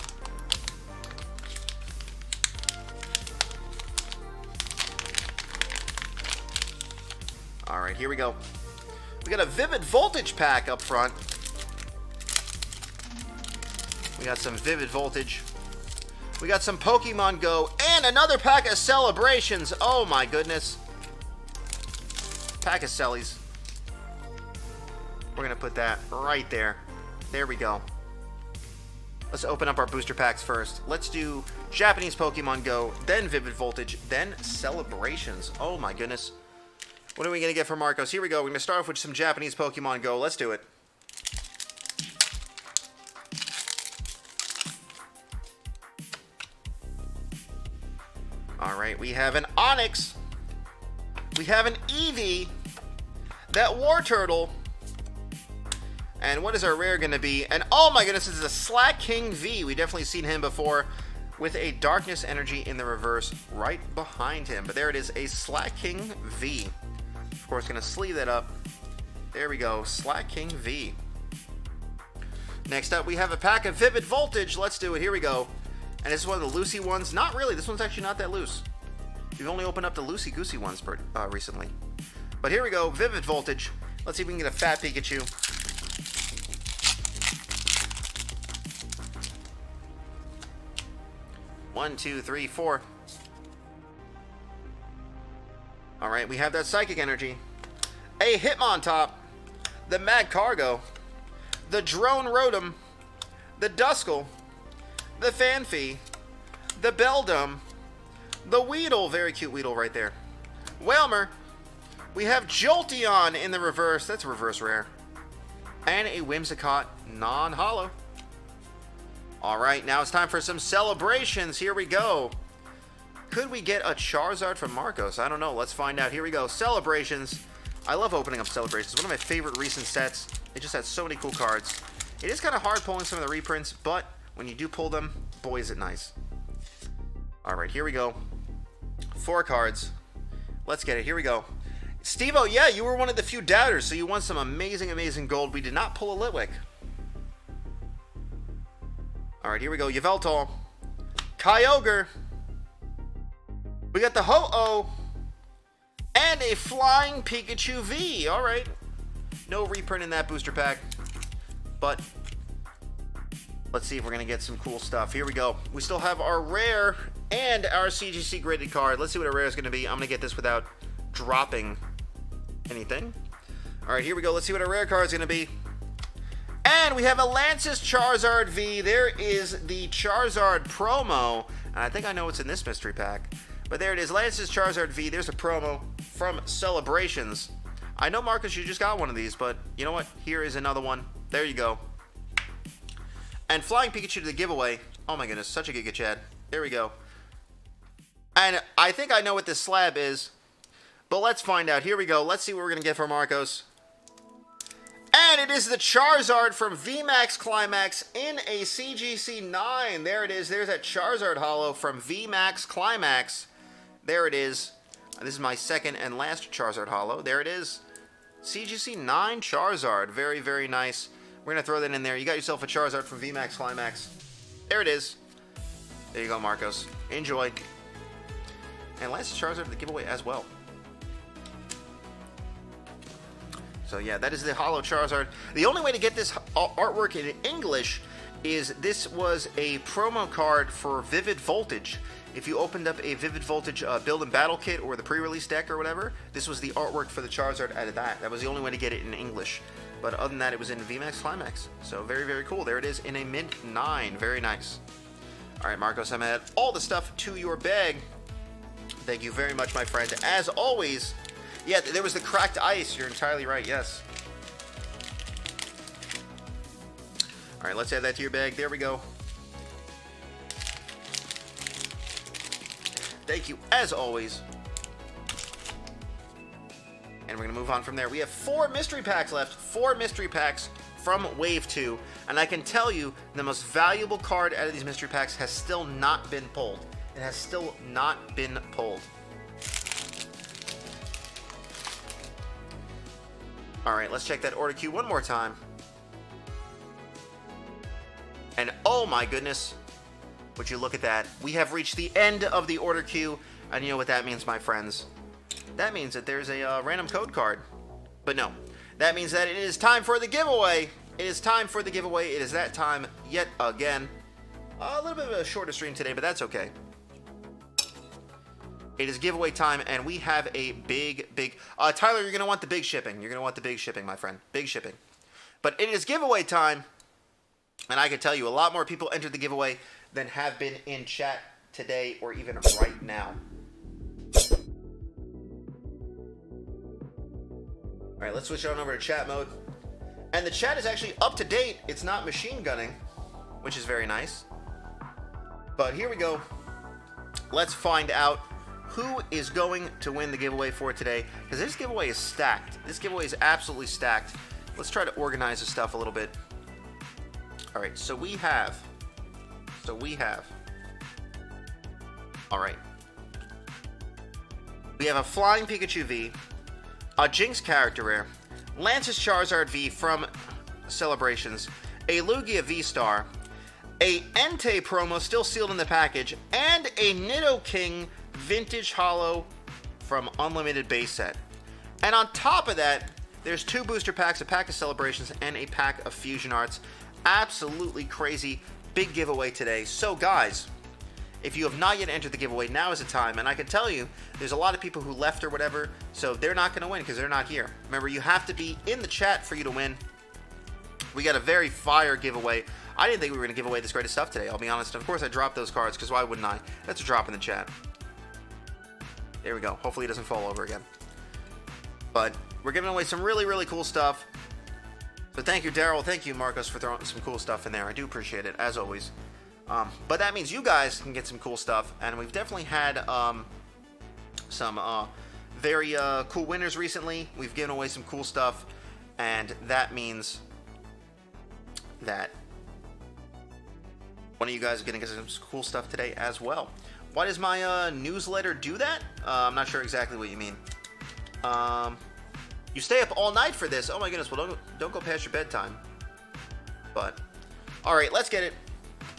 All right, here we go. We got a Vivid Voltage pack up front. We got some Vivid Voltage. We got some Pokemon Go and another pack of Celebrations. Oh my goodness. Pack of Cellies. We're going to put that right there. There we go. Let's open up our booster packs first. Let's do Japanese Pokemon Go, then Vivid Voltage, then Celebrations. Oh my goodness. What are we going to get from Marcos? Here we go. We're going to start off with some Japanese Pokemon Go. Let's do it. Alright, we have an Onix. We have an Eevee. That War Turtle. And what is our rare going to be? And oh my goodness, this is a Slack King V. We've definitely seen him before with a Darkness Energy in the reverse right behind him. But there it is, a Slack King V. Of course, going to sleeve that up. There we go, Slack King V. Next up, we have a pack of Vivid Voltage. Let's do it. Here we go. And this is one of the Lucy ones. Not really. This one's actually not that loose. We've only opened up the loosey-goosey ones recently. But here we go. Vivid Voltage. Let's see if we can get a fat Pikachu. One, two, three, 4. Alright, we have that Psychic Energy. A Hitmontop. The Magcargo. The Drone Rotom. The Duskull. The Fanfy. The Beldum. The Weedle. Very cute Weedle right there. Whalmer. We have Jolteon in the reverse. That's a reverse rare. And a Whimsicott non-holo. All right, now it's time for some celebrations. Here we go. Could we get a Charizard from Marcos? I don't know. Let's find out. Here we go. Celebrations. I love opening up celebrations. One of my favorite recent sets. It just has so many cool cards. It is kind of hard pulling some of the reprints, but when you do pull them, boy, is it nice. All right, here we go. 4 cards. Let's get it. Here we go. Steve-O, yeah, you were one of the few doubters, so you won some amazing, amazing gold. We did not pull a Litwick. All right, here we go. Yveltal. Kyogre. We got the Ho-Oh. And a Flying Pikachu V. All right. No reprint in that booster pack. But let's see if we're going to get some cool stuff. Here we go. We still have our rare and our CGC graded card. Let's see what a rare is going to be. I'm going to get this without dropping anything. All right, here we go. Let's see what a rare card is going to be. And we have a Lance's Charizard V. There is the Charizard promo. And I think I know what's in this mystery pack. But there it is, Lance's Charizard V. There's a promo from Celebrations. I know, Marcus, you just got one of these, but you know what? Here is another one. There you go. And Flying Pikachu to the giveaway. Oh my goodness, such a Giga Chad. There we go. And I think I know what this slab is, but let's find out. Here we go. Let's see what we're going to get from Marcos. And it is the Charizard from VMAX Climax in a CGC 9. There it is. There's that Charizard holo from VMAX Climax. There it is. This is my second and last Charizard holo. There it is. CGC 9 Charizard. Very, very nice. We're going to throw that in there. You got yourself a Charizard from VMAX Climax. There it is. There you go, Marcos. Enjoy. And last Charizard to the giveaway as well. So yeah, that is the holo Charizard. The only way to get this artwork in English is this was a promo card for Vivid Voltage. If you opened up a Vivid Voltage Build and Battle Kit or the pre-release deck or whatever, this was the artwork for the Charizard out of that. That was the only way to get it in English. But other than that, it was in VMAX Climax. So very, very cool. There it is in a mint 9. Very nice. All right, Marcos, I'm going to add all the stuff to your bag. Thank you very much, my friend. As always, yeah, there was the cracked ice. You're entirely right, yes. All right, let's add that to your bag. There we go. Thank you, as always. And we're going to move on from there. We have 4 mystery packs left. 4 mystery packs from Wave 2. And I can tell you, the most valuable card out of these mystery packs has still not been pulled. It has still not been pulled. All right, let's check that order queue one more time. And oh my goodness, would you look at that? We have reached the end of the order queue, and you know what that means, my friends. That means that there's a random code card. But no, that means that it is time for the giveaway. It is time for the giveaway. It is that time yet again. A little bit of a shorter stream today, but that's okay. It is giveaway time, and we have a big... Tyler, you're going to want the big shipping. You're going to want the big shipping, my friend. Big shipping. But it is giveaway time, and I can tell you a lot more people entered the giveaway than have been in chat today or even right now. All right, let's switch on over to chat mode. And the chat is actually up to date. It's not machine gunning, which is very nice. But here we go. Let's find out who is going to win the giveaway for today, because this giveaway is stacked. This giveaway is absolutely stacked. Let's try to organize the stuff a little bit. All right, so we have, all right. We have a Flying Pikachu V, a Jinx character rare, Lance's Charizard V from Celebrations, a Lugia V-Star, a Entei promo still sealed in the package, and a Nidoking Vintage Holo from Unlimited Base Set. And on top of that, there's 2 booster packs, a pack of Celebrations, and a pack of Fusion Arts. Absolutely crazy big giveaway today. So guys, if you have not yet entered the giveaway, now is the time. And I can tell you, there's a lot of people who left or whatever, so they're not going to win because they're not here. Remember, you have to be in the chat for you to win. We got a very fire giveaway. I didn't think we were going to give away this greatest stuff today, I'll be honest. Of course, I dropped those cards, because why wouldn't I? That's a drop in the chat. There we go. Hopefully it doesn't fall over again. But we're giving away some really, really cool stuff. So thank you, Daryl. Thank you, Marcos, for throwing some cool stuff in there. I do appreciate it, as always. But that means you guys can get some cool stuff, and we've definitely had some very cool winners recently. We've given away some cool stuff, and that means that one of you guys is going to get some cool stuff today as well. Why does my newsletter do that? I'm not sure exactly what you mean. You stay up all night for this? Oh my goodness, well don't go past your bedtime. But, alright, let's get it.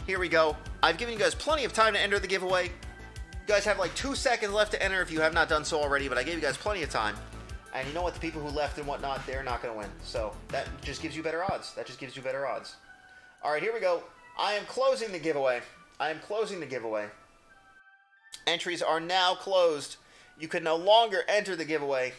Here we go. I've given you guys plenty of time to enter the giveaway. You guys have like 2 seconds left to enter if you have not done so already, but I gave you guys plenty of time. And you know what? The people who left and whatnot, they're not going to win. So that just gives you better odds. That just gives you better odds. Alright, here we go. I am closing the giveaway. I am closing the giveaway. Entries are now closed. You can no longer enter the giveaway.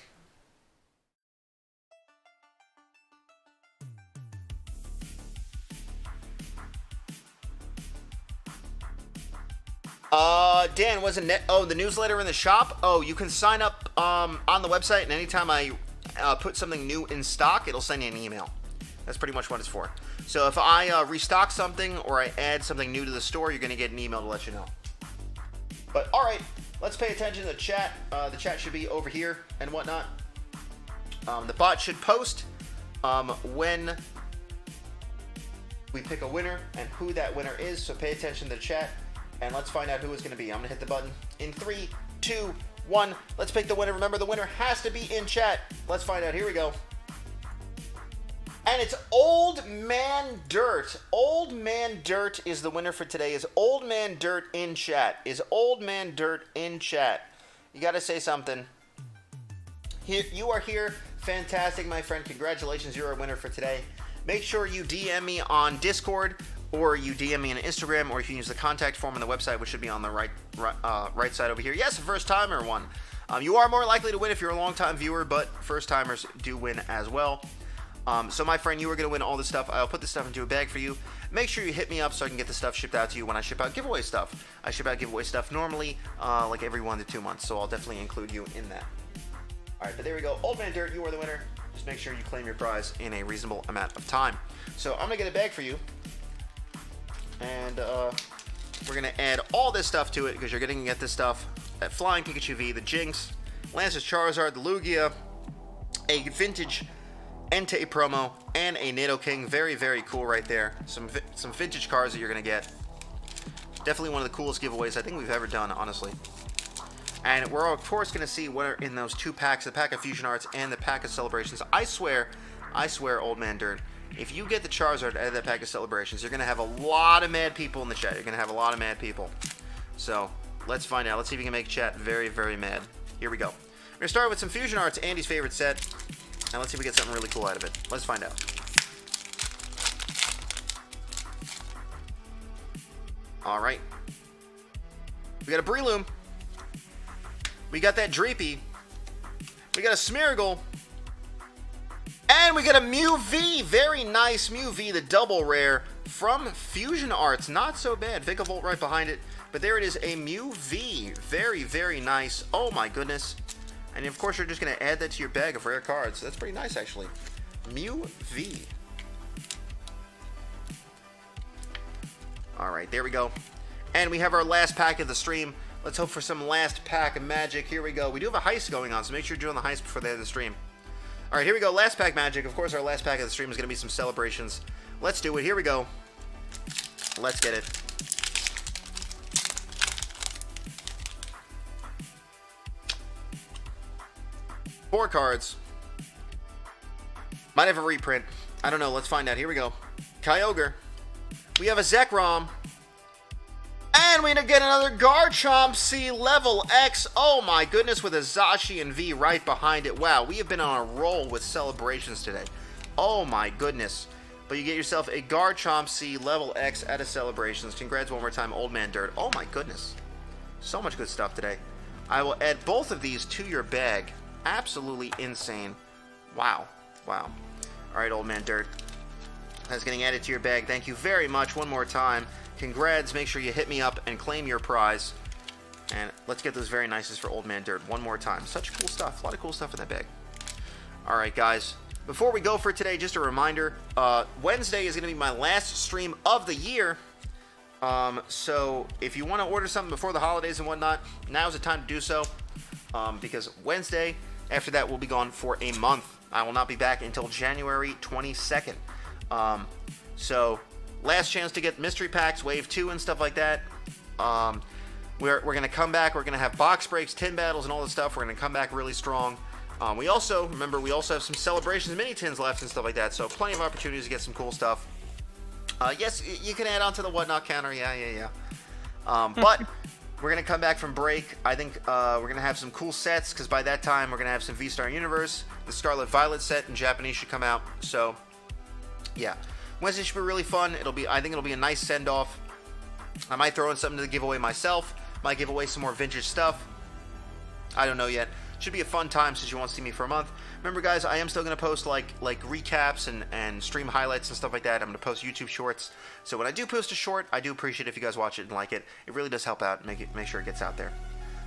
Dan, wasn't it? Oh, the newsletter in the shop? Oh, you can sign up on the website, and anytime I put something new in stock, it'll send you an email. That's pretty much what it's for. So if I restock something or I add something new to the store, you're going to get an email to let you know. But, alright, let's pay attention to the chat. The chat should be over here and whatnot. The bot should post when we pick a winner and who that winner is. So pay attention to the chat, and let's find out who it's going to be. I'm going to hit the button in 3, 2, 1. Let's pick the winner. Remember, the winner has to be in chat. Let's find out. Here we go. And it's Old Man Dirt. Old Man Dirt is the winner for today. Is Old Man Dirt in chat? Is Old Man Dirt in chat? You got to say something. Here, you are here. Fantastic, my friend. Congratulations. You're a winner for today. Make sure you DM me on Discord, or you DM me on Instagram, or you can use the contact form on the website, which should be on the right side over here. Yes, a first-timer won. You are more likely to win if you're a long-time viewer, but first-timers do win as well. So my friend, you are going to win all this stuff. I'll put this stuff into a bag for you. Make sure you hit me up so I can get the stuff shipped out to you when I ship out giveaway stuff. I ship out giveaway stuff normally like every 1 to 2 months, so I'll definitely include you in that. Alright, but there we go. Old Man Dirt, you are the winner. Just make sure you claim your prize in a reasonable amount of time. So I'm going to get a bag for you. And we're going to add all this stuff to it because you're going to get this stuff. That Flying Pikachu V, the Jinx, Lance's Charizard, the Lugia, a vintage Entei promo, and a Nidoking. Very, very cool right there. Some vintage cards that you're going to get. Definitely one of the coolest giveaways I think we've ever done, honestly. And we're, of course, going to see what are in those 2 packs, the pack of Fusion Arts and the pack of Celebrations. I swear, Old Man Dirt, if you get the Charizard out of that pack of Celebrations, you're going to have a lot of mad people in the chat. You're going to have a lot of mad people. So, let's find out. Let's see if we can make chat very, very mad. Here we go. We're going to start with some Fusion Arts, Andy's favorite set. And let's see if we get something really cool out of it. Let's find out. Alright. We got a Breloom. We got that Dreepy. We got a Smeargle. And we got a Mew V. Very nice Mew V, the double rare from Fusion Arts. Not so bad. Vikavolt right behind it. But there it is, a Mew V. Very, very nice. Oh my goodness. And of course, you're just going to add that to your bag of rare cards. That's pretty nice, actually. Mew V. Alright, there we go. And we have our last pack of the stream. Let's hope for some last pack of magic. Here we go. We do have a heist going on, so make sure you're doing the heist before the end of the stream. Alright, here we go. Last pack magic. Of course, our last pack of the stream is going to be some celebrations. Let's do it. Here we go. Let's get it. Four cards. Might have a reprint. I don't know. Let's find out. Here we go. Kyogre. We have a Zekrom. And we're going to get another Garchomp C level X. Oh my goodness, with a Zacian V right behind it. Wow, we have been on a roll with celebrations today. Oh my goodness. But you get yourself a Garchomp C level X out of celebrations. Congrats one more time, Old Man Dirt. Oh my goodness. So much good stuff today. I will add both of these to your bag. Absolutely insane. Wow. Wow. Alright, Old Man Dirt. That's getting added to your bag. Thank you very much one more time. Congrats. Make sure you hit me up and claim your prize. And let's get those very nices for Old Man Dirt one more time. Such cool stuff. A lot of cool stuff in that bag. Alright, guys. Before we go for today, just a reminder. Wednesday is going to be my last stream of the year. So if you want to order something before the holidays and whatnot, now's the time to do so. Because Wednesday, after that, we'll be gone for a month. I will not be back until January 22nd. So last chance to get mystery packs, wave 2 and stuff like that. We're going to come back. We're going to have box breaks, tin battles, and all this stuff. We're going to come back really strong. We also have some celebrations mini tins left and stuff like that. So plenty of opportunities to get some cool stuff. Yes, you can add on to the whatnot counter. Yeah. But we're going to come back from break. I think we're going to have some cool sets, because by that time we're going to have some V-Star Universe. The Scarlet Violet set in Japanese should come out. So, yeah. Wednesday should be really fun. I think it'll be a nice send-off. I might throw in something to the giveaway myself. Might give away some more vintage stuff. I don't know yet. Should be a fun time since you won't see me for a month. Remember, guys, I am still going to post like recaps and stream highlights and stuff like that. I'm going to post YouTube shorts. So when I do post a short, I do appreciate if you guys watch it and like it. It really does help out and make sure it gets out there.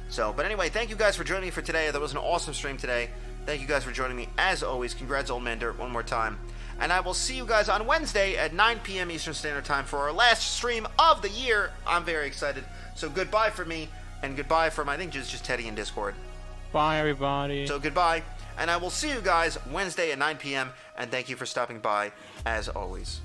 So, but anyway, thank you guys for joining me for today. That was an awesome stream today. Thank you guys for joining me. As always, congrats, Old Man Dirt, one more time. And I will see you guys on Wednesday at 9 p.m. Eastern Standard Time for our last stream of the year. I'm very excited. So goodbye from me, and goodbye from, I think, just Teddy in Discord. Bye, everybody. So goodbye, and I will see you guys Wednesday at 9 p.m., and thank you for stopping by, as always.